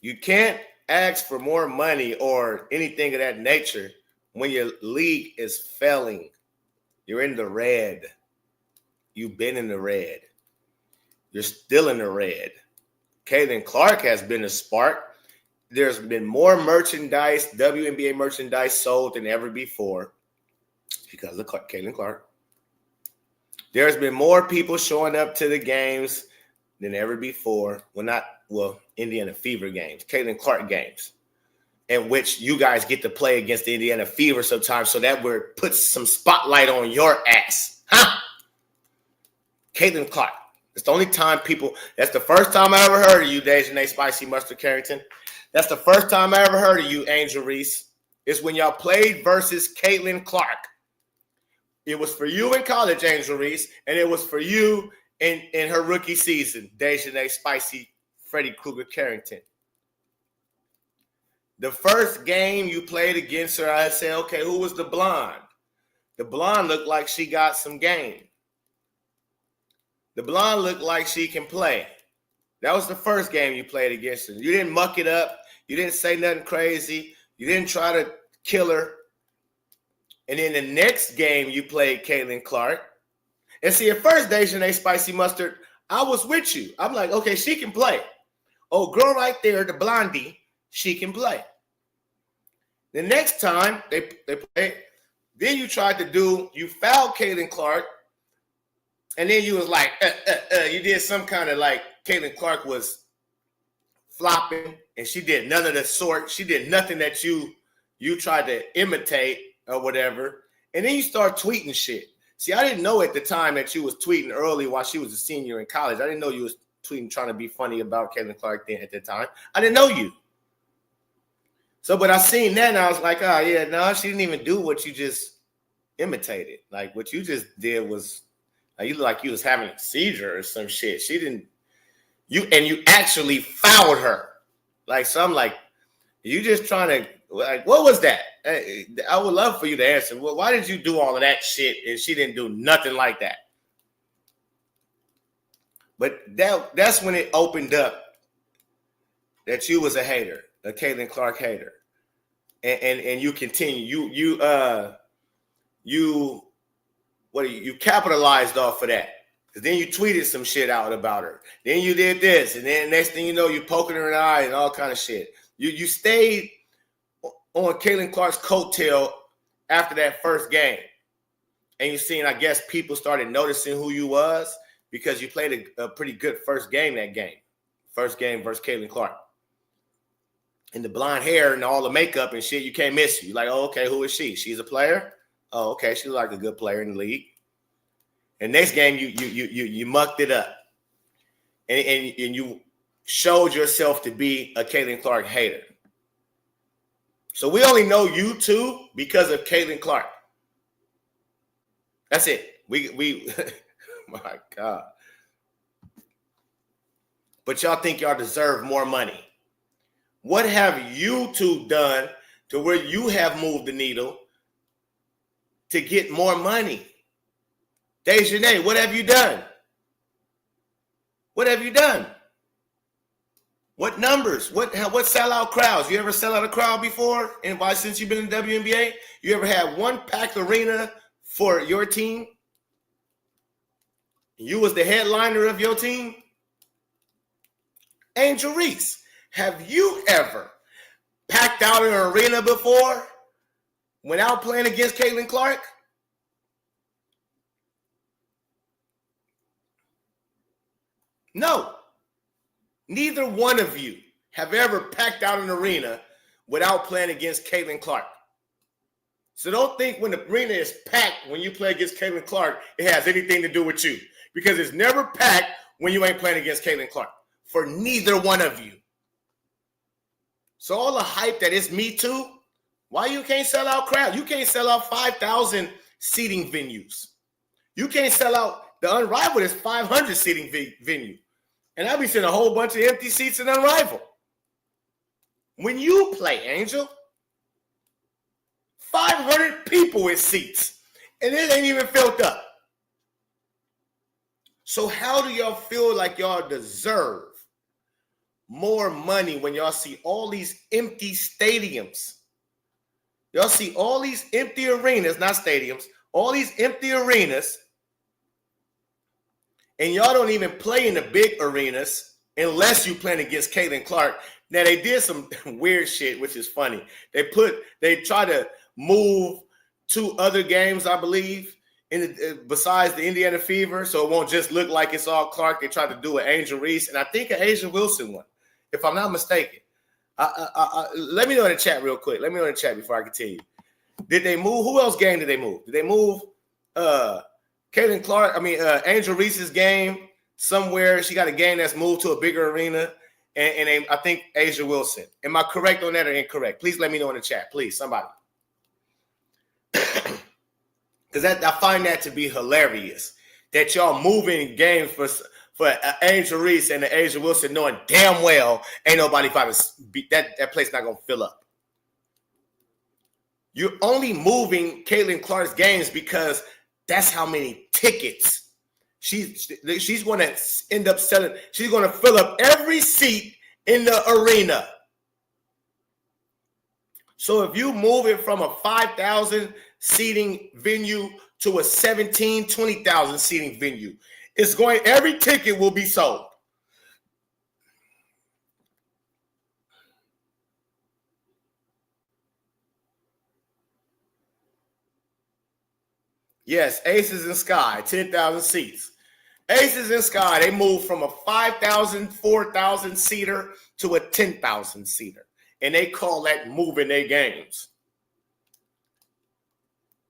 you can't ask for more money or anything of that nature when your league is failing. You're in the red. You've been in the red. You're still in the red. Caitlin Clark has been a spark. There's been more merchandise, WNBA merchandise sold than ever before because of Caitlin Clark. There's been more people showing up to the games than ever before. Indiana Fever games, Caitlin Clark games, in which you guys get to play against the Indiana Fever sometimes, so that would put some spotlight on your ass. Huh? Caitlin Clark. It's the only time that's the first time I ever heard of you, Dejanay Spicy Mustard Carrington. That's the first time I ever heard of you, Angel Reese. It's when y'all played versus Caitlin Clark. It was for you in college, Angel Reese, and it was for you in her rookie season, Dejanay Spicy Freddy Krueger Carrington. The first game you played against her, I said, okay, who was the blonde? The blonde looked like she got some game. The blonde looked like she can play. That was the first game you played against her. You didn't muck it up. You didn't say nothing crazy. You didn't try to kill her. And then the next game you played Caitlin Clark. And see, at first, Dejanay Spicy Mustard, I was with you. I'm like, okay, she can play. Oh, girl right there, the blondie, she can play. The next time they play, then you fouled Caitlin Clark. And then you was like, you did some kind of like Caitlin Clark was flopping and she did none of the sort. She did nothing that you tried to imitate or whatever. And then you start tweeting shit. See, I didn't know at the time that you was tweeting early while she was a senior in college. I didn't know you was tweeting trying to be funny about Caitlin Clark then at that time. I didn't know you. So, but I seen that and I was like, oh yeah, no, she didn't even do what you just imitated. Like what you just did was, you look like you was having a seizure or some shit. She didn't. You actually fouled her. Like, so I'm like, you just trying to, like, what was that? I would love for you to answer. Well, why did you do all of that shit and she didn't do nothing like that? But that's when it opened up that you was a hater, a Caitlin Clark hater. And you continue. You capitalized off of that. Because then you tweeted some shit out about her. Then you did this. And then next thing you know, you poking her in the eye and all kind of shit. You stayed on Caitlin Clark's coattail after that first game. And you seen, I guess, people started noticing who you was because you played a pretty good first game that game. First game versus Caitlin Clark. And the blonde hair and all the makeup and shit, you can't miss you. You're like, oh, okay, who is she? She's a player? Oh, okay, she's like a good player in the league. And next game, you mucked it up. And you showed yourself to be a Caitlin Clark hater. So we only know you two because of Caitlin Clark. That's it. We my God. But y'all think y'all deserve more money. What have you two done to where you have moved the needle to get more money? Dejanay, what have you done? What have you done? What numbers? What sellout crowds? You ever sell out a crowd before? And why, since you've been in the WNBA, you ever had one packed arena for your team? You was the headliner of your team? Angel Reese, have you ever packed out an arena before without playing against Caitlin Clark? No. Neither one of you have ever packed out an arena without playing against Caitlin Clark. So don't think when the arena is packed when you play against Caitlin Clark, it has anything to do with you. Because it's never packed when you ain't playing against Caitlin Clark. For neither one of you. So all the hype that it's Me Too, why you can't sell out crowds? You can't sell out 5,000 seating venues. You can't sell out, the Unrivaled is 500 seating venue. And I'll be seeing a whole bunch of empty seats in Unrivaled. When you play, Angel, 500 people in seats. And it ain't even filled up. So how do y'all feel like y'all deserve more money when y'all see all these empty stadiums? Y'all see all these empty arenas, not stadiums, all these empty arenas, and y'all don't even play in the big arenas unless you playing against Caitlin Clark. Now, they did some weird shit, which is funny. They try to move 2 other games, I believe, besides the Indiana Fever, so it won't just look like it's all Clark. They tried to do an Angel Reese, and I think an Asia Wilson one, if I'm not mistaken. Let me know in the chat real quick. Let me know in the chat before I continue. Did they move? Who else game did they move? Did they move Caitlin Clark? Angel Reese's game somewhere. She got a game that's moved to a bigger arena, and I think Asia Wilson. Am I correct on that or incorrect? Please let me know in the chat, please, somebody. Because I find that to be hilarious that y'all moving games for Angel Reese and the Asia Wilson, knowing damn well ain't nobody about to be that place not gonna fill up. You're only moving Caitlin Clark's games because that's how many tickets she's going to end up selling. She's going to fill up every seat in the arena. So if you move it from a 5,000 seating venue to a 17, 20,000 seating venue, every ticket will be sold. Yes, Aces and Sky, 10,000 seats. Aces and Sky, they moved from a 5,000, 4,000 seater to a 10,000 seater. And they call that moving their games.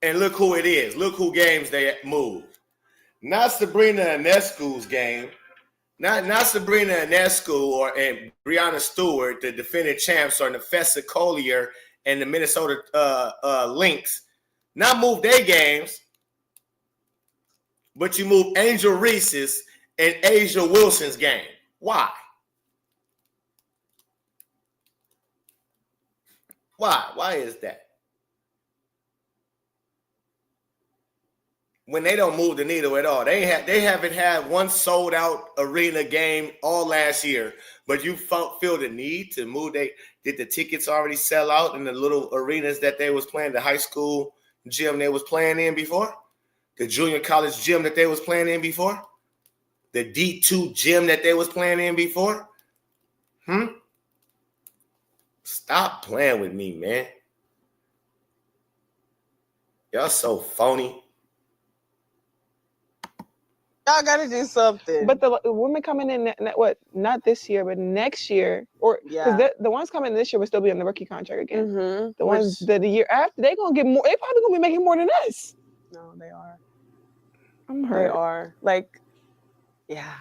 And look who it is. Look who games they moved. Not Sabrina Ionescu's game. Not Sabrina Ionescu and Breonna Stewart, the defending champs, or Nafessa Collier and the Minnesota Lynx. Not move their games. But you move Angel Reese's and Asia Wilson's game. Why? Why? Why is that? When they don't move the needle at all. They haven't had one sold out arena game all last year, but you feel the need to move. Did the tickets already sell out in the little arenas that they was playing, the high school gym they was playing in before? The junior college gym that they was playing in before? The D2 gym that they was playing in before? Stop playing with me, man. Y'all so phony. Y'all gotta do something. But the women coming in, not this year, but next year, or because the ones coming this year will still be on the rookie contract again. Mm-hmm. The ones that the year after, they gonna get more. They probably gonna be making more than us. No, they are. I'm hurt. They are. Like, yeah.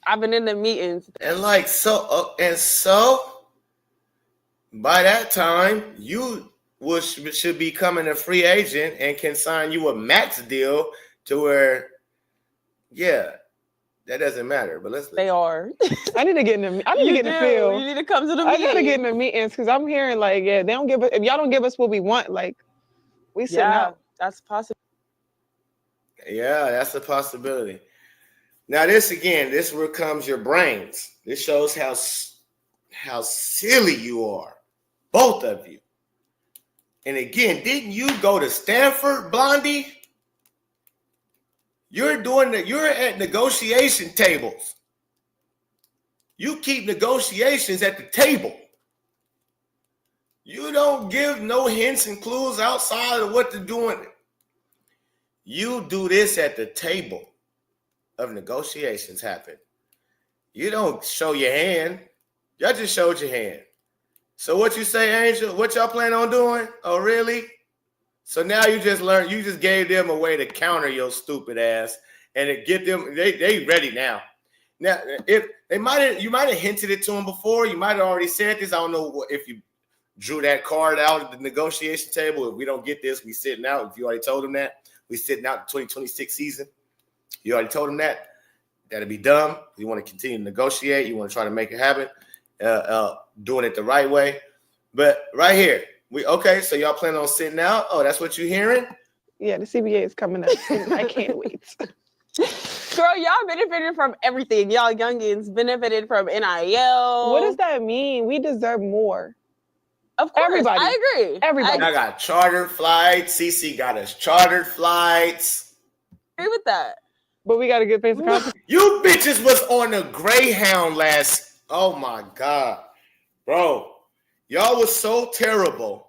I've been in the meetings. And like, so by that time, you should be becoming a free agent and can sign you a max deal to where, yeah, that doesn't matter. But let's. They are. I need to get in the. I need to get in the field. You need to come to the meeting. I gotta get in the meetings because I'm hearing like, yeah, they don't give us. If y'all don't give us what we want, like, we sitting out. That's possible. Yeah, that's a possibility. Now, this where comes your brains. This shows how silly you are, both of you. And again, didn't you go to Stanford, Blondie? You're at negotiation tables. You keep negotiations at the table. You don't give no hints and clues outside of what they're doing. You do this at the table of negotiations happen. You don't show your hand. Y'all just showed your hand. So what you say, Angel? What y'all plan on doing? Oh, really? So now you just gave them a way to counter your stupid ass and to get them, they ready now. Now, you might have hinted it to them before. You might have already said this. I don't know if you drew that card out at the negotiation table. If we don't get this, we sitting out. If you already told them that, we sitting out the 2026 season. You already told them that. That'd be dumb. You want to continue to negotiate. You want to try to make it happen. Doing it the right way. But right here, so y'all plan on sitting out? Oh, that's what you're hearing? Yeah, the CBA is coming up. I can't wait. Girl, y'all benefited from everything. Y'all youngins benefited from NIL. What does that mean? We deserve more. Of course, everybody. I agree. Everybody. I got chartered flights. CC got us chartered flights. I agree with that. But we got to get paid for content. You bitches was on the Greyhound last. Oh my God. Bro, y'all was so terrible.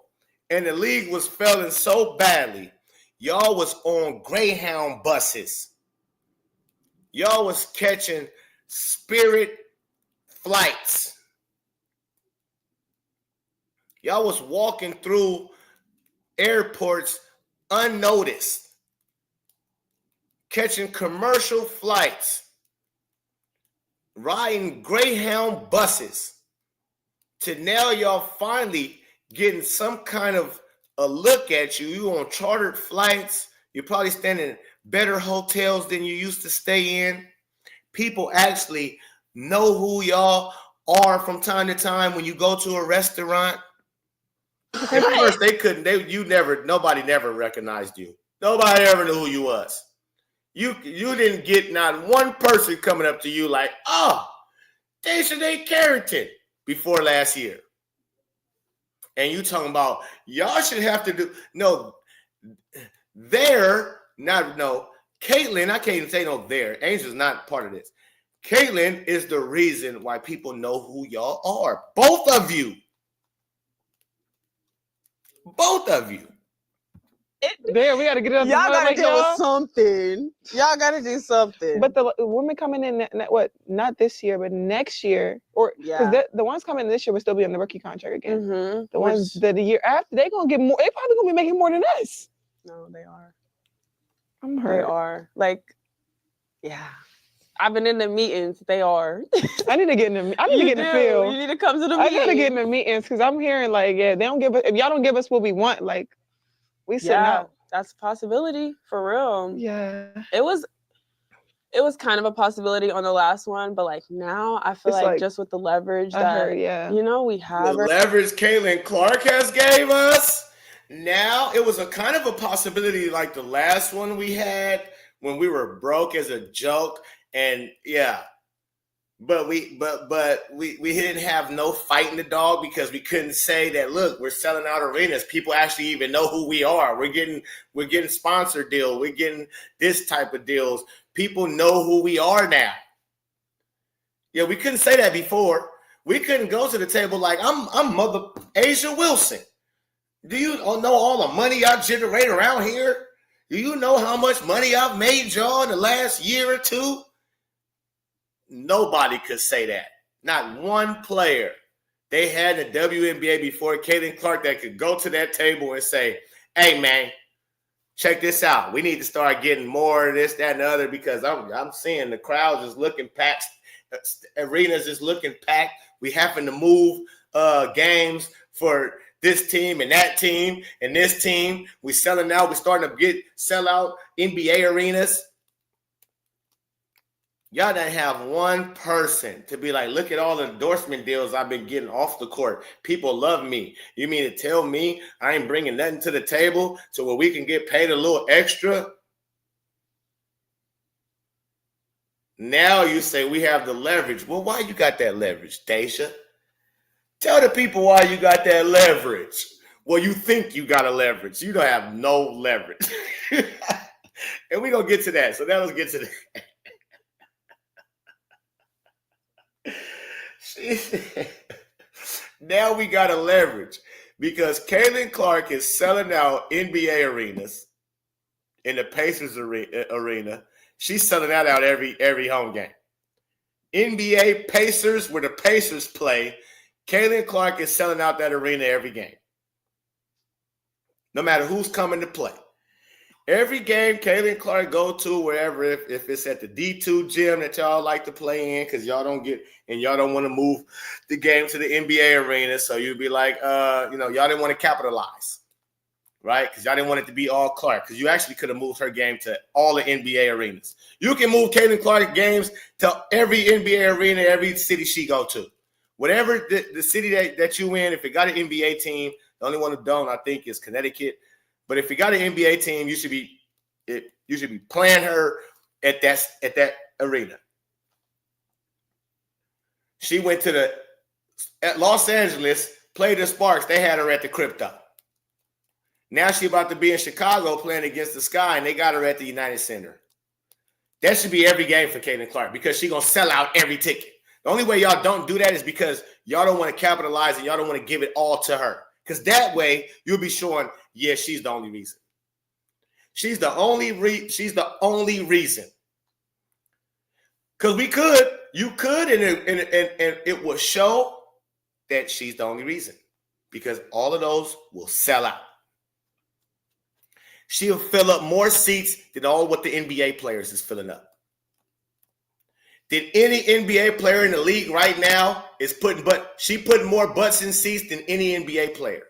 And the league was failing so badly. Y'all was on Greyhound buses. Y'all was catching Spirit flights. Y'all was walking through airports unnoticed, catching commercial flights, riding Greyhound buses, to now y'all finally getting some kind of a look at you. You on chartered flights. You're probably staying in better hotels than you used to stay in. People actually know who y'all are from time to time when you go to a restaurant. At first, nobody never recognized you. Nobody ever knew who you was. You didn't get not one person coming up to you like, oh, Deshaun Carrington before last year. And you talking about y'all should have to do Caitlin, I can't even say no there. Angel's not part of this. Caitlin is the reason why people know who y'all are. Both of you. Both of you. There, we got to get it up. Y'all got to do something. Y'all got to do something. But the women coming in, not this year, but next year, because the ones coming in this year will still be on the rookie contract again. Mm-hmm. The ones that the year after, they're going to get more. They probably going to be making more than us. No, they are. I'm hurt. They are. Like, yeah. I've been in the meetings. They are. I need to get in the field. You need to come to the meetings. I gotta get in the meetings because I'm hearing like, yeah, they don't give us. If y'all don't give us what we want, like, we sitting out. That's a possibility for real. Yeah. It was kind of a possibility on the last one, but like now I feel like just with the leverage we have. The leverage Caitlin Clark has gave us. Now it was a kind of a possibility like the last one we had when we were broke as a joke. And but we didn't have no fight in the dog because we couldn't say that. Look, we're selling out arenas. People actually even know who we are. We're getting sponsor deals. We're getting this type of deals. People know who we are now. Yeah, we couldn't say that before. We couldn't go to the table like I'm Mother Asia Wilson. Do you know all the money I generate around here? Do you know how much money I've made y'all in the last year or two? Nobody could say that. Not one player. They had the WNBA before Caitlin Clark that could go to that table and say, hey, man, check this out. We need to start getting more of this, that, and the other because I'm seeing the crowds is looking packed. Arenas is looking packed. We having to move games for this team and that team and this team. We selling out. We starting to sell out NBA arenas. Y'all didn't have one person to be like, look at all the endorsement deals I've been getting off the court. People love me. You mean to tell me I ain't bringing nothing to the table to where we can get paid a little extra? Now you say we have the leverage. Well, why you got that leverage, Daisha? Tell the people why you got that leverage. Well, you think you got a leverage. You don't have no leverage. And we're going to get to that. So now let's get to that. Now we got to leverage because Caitlin Clark is selling out NBA arenas in the Pacers arena. She's selling that out every home game. NBA Pacers, where the Pacers play, Caitlin Clark is selling out that arena every game. No matter who's coming to play. Every game Caitlin Clark go to, wherever, if it's at the D2 gym that y'all like to play in, because y'all don't want to move the game to the NBA arena. So you'd be like, y'all didn't want to capitalize, right? Because y'all didn't want it to be all Clark, because you actually could have moved her game to all the NBA arenas. You can move Caitlin Clark games to every NBA arena, every city she go to. Whatever the city that you in, if it got an NBA team, the only one who don't, I think, is Connecticut. But if you got an NBA team, you should be playing her at that arena. She went at Los Angeles, played the Sparks. They had her at the Crypto. Now she about to be in Chicago playing against the Sky, and they got her at the United Center. That should be every game for Caitlin Clark because she's going to sell out every ticket. The only way y'all don't do that is because y'all don't want to capitalize and y'all don't want to give it all to her. Because that way you'll be showing, yeah, she's the only reason. She's the only reason. Because you could, and it will show that she's the only reason. Because all of those will sell out. She'll fill up more seats than all what the NBA players is filling up. Did any NBA player in the league right now she putting more butts in seats than any NBA player.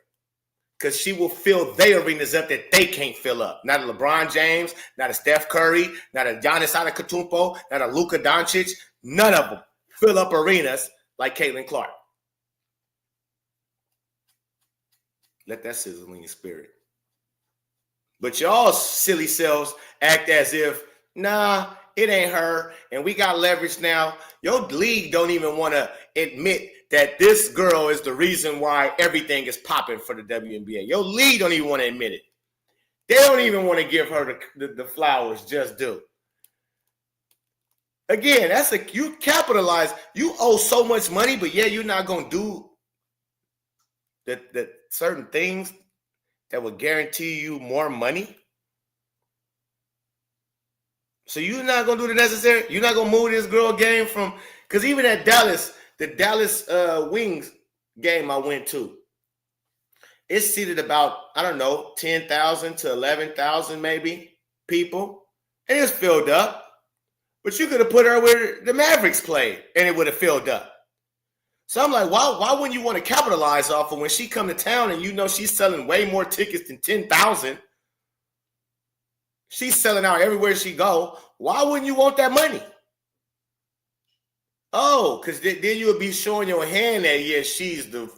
Because she will fill their arenas up that they can't fill up. Not a LeBron James, not a Steph Curry, not a Giannis Antetokounmpo, not a Luka Doncic. None of them fill up arenas like Caitlin Clark. Let that sizzle in your spirit. But y'all silly selves act as if, nah, it ain't her, and we got leverage now. Your league don't even want to admit that this girl is the reason why everything is popping for the WNBA. Your league don't even want to admit it. They don't even want to give her the flowers just due. Again, you capitalize. You owe so much money, but yeah, you're not going to do the certain things that will guarantee you more money. So you're not going to do the necessary? You're not going to move this girl game from – because even at Dallas, the Dallas Wings game I went to, it's seated about, 10,000 to 11,000 maybe people. And it's filled up. But you could have put her where the Mavericks played, and it would have filled up. So I'm like, why wouldn't you want to capitalize off of when she come to town and you know she's selling way more tickets than 10,000? She's selling out everywhere she go. Why wouldn't you want that money? Oh, because then you would be showing your hand that, yeah, she's the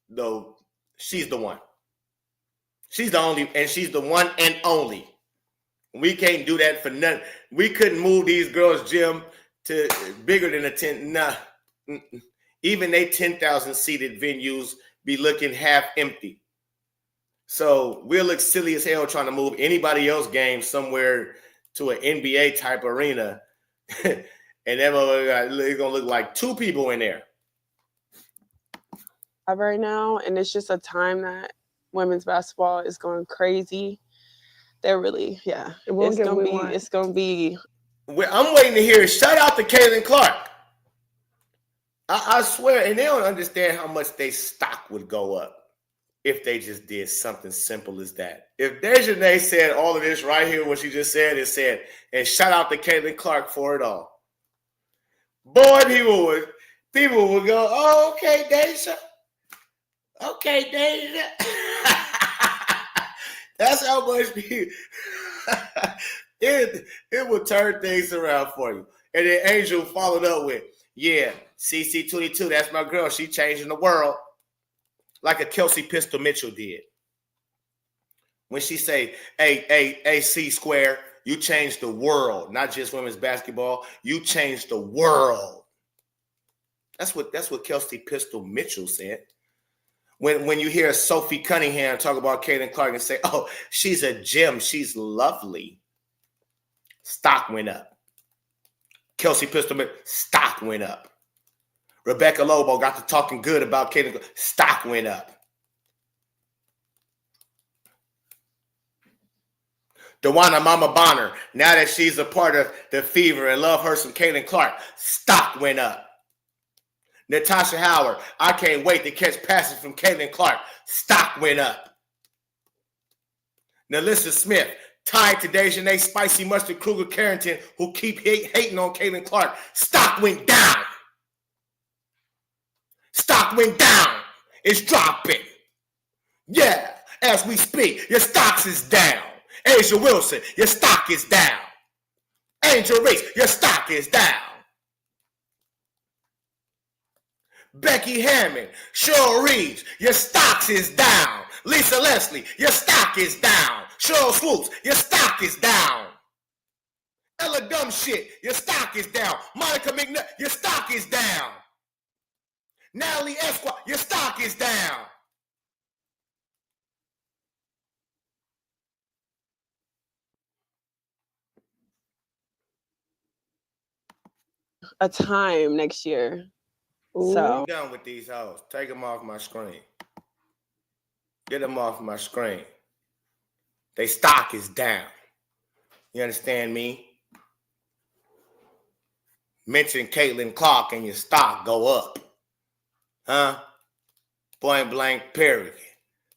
one. She's the only, and she's the one and only. We can't do that for nothing. We couldn't move these girls' gym to bigger than a 10. Nah. Even they 10,000 seated venues be looking half empty. So we'll look silly as hell trying to move anybody else's game somewhere to an NBA type arena. And then it's going to look like two people in there. Right now, and it's just a time that women's basketball is going crazy. They're really, yeah. It's going to be. I'm waiting to hear, shout out to Caitlin Clark. I swear, and they don't understand how much their stock would go up. if they just did something simple as that. If Dejanay said all of this right here, what she just said, and shout out to Caitlin Clark for it all. Boy, people would go, oh, okay, Deja. Okay, Deja. That's how much it will turn things around for you. And then Angel followed up with, yeah, CC22, that's my girl. She changing the world. Like a Kelsey Pistol Mitchell did. When she say, hey, C Square, you changed the world, not just women's basketball. You changed the world. That's what Kelsey Pistol Mitchell said. When you hear Sophie Cunningham talk about Caitlin Clark and say, oh, she's a gem, she's lovely, stock went up. Kelsey Pistol Mitchell, stock went up. Rebecca Lobo got to talking good about Caitlin Clark, stock went up. DeWanna Mama Bonner, now that she's a part of the Fever and love her some Caitlin Clark, stock went up. Natasha Howard, I can't wait to catch passes from Caitlin Clark, stock went up. Nalissa Smith, tied to Dejanay Spicy Mustard Kruger Carrington, who keep hating on Caitlin Clark, stock went down. Stock went down. It's dropping. Yeah, as we speak, your stocks is down. Asia Wilson, your stock is down. Angel Reese, your stock is down. Becky Hammond, Cheryl Reeves, your stocks is down. Lisa Leslie, your stock is down. Cheryl Swoops, your stock is down. Ella Dumb Shit, your stock is down. Monica McNutt, your stock is down. Natalie Esquire, your stock is down. A time next year. Ooh. So I'm done with these hoes. Take them off my screen. Get them off my screen. They stock is down. You understand me? Mention Caitlin Clark and your stock go up. Huh? Point blank, period.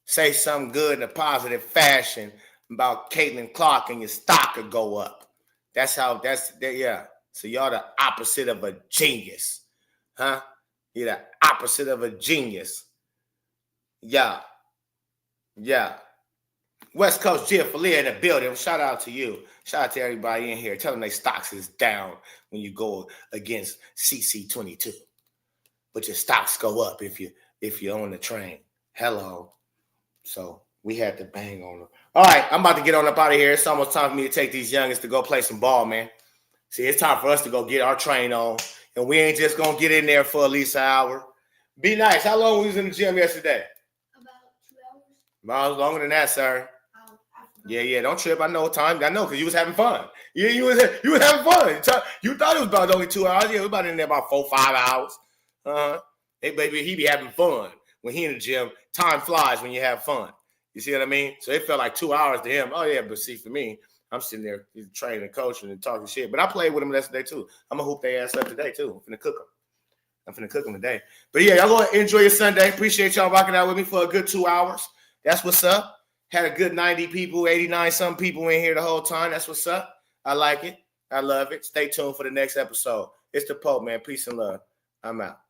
Say something good in a positive fashion about Caitlin Clark and your stock could go up. Yeah. So y'all the opposite of a genius. Huh? You're the opposite of a genius. Yeah. West Coast Jill Falia in the building. Shout out to you. Shout out to everybody in here. Tell them their stocks is down when you go against CC22. But your stocks go up if you're on the train. Hello. So we had to bang on them. All right, I'm about to get on up out of here. It's almost time for me to take these youngins to go play some ball, man. See, it's time for us to go get our train on. And we ain't just going to get in there for at least an hour. Be nice. How long we was in the gym yesterday? About 2 hours. Longer than that, sir. Yeah. Don't trip. I know time. I know because you was having fun. Yeah, you was having fun. You thought it was about only 2 hours. Yeah, we was about in there about 4-5 hours. Hey, baby, he be having fun. When he in the gym, time flies when you have fun. You see what I mean? So it felt like 2 hours to him. Oh, yeah, but see, for me, I'm sitting there training and coaching and talking shit. But I played with them yesterday, too. I'm going to hoop their ass up today, too. I'm finna cook them today. But, yeah, y'all going to enjoy your Sunday. Appreciate y'all rocking out with me for a good 2 hours. That's what's up. Had a good 90 people, 89-some people in here the whole time. That's what's up. I like it. I love it. Stay tuned for the next episode. It's the Pope, man. Peace and love. I'm out.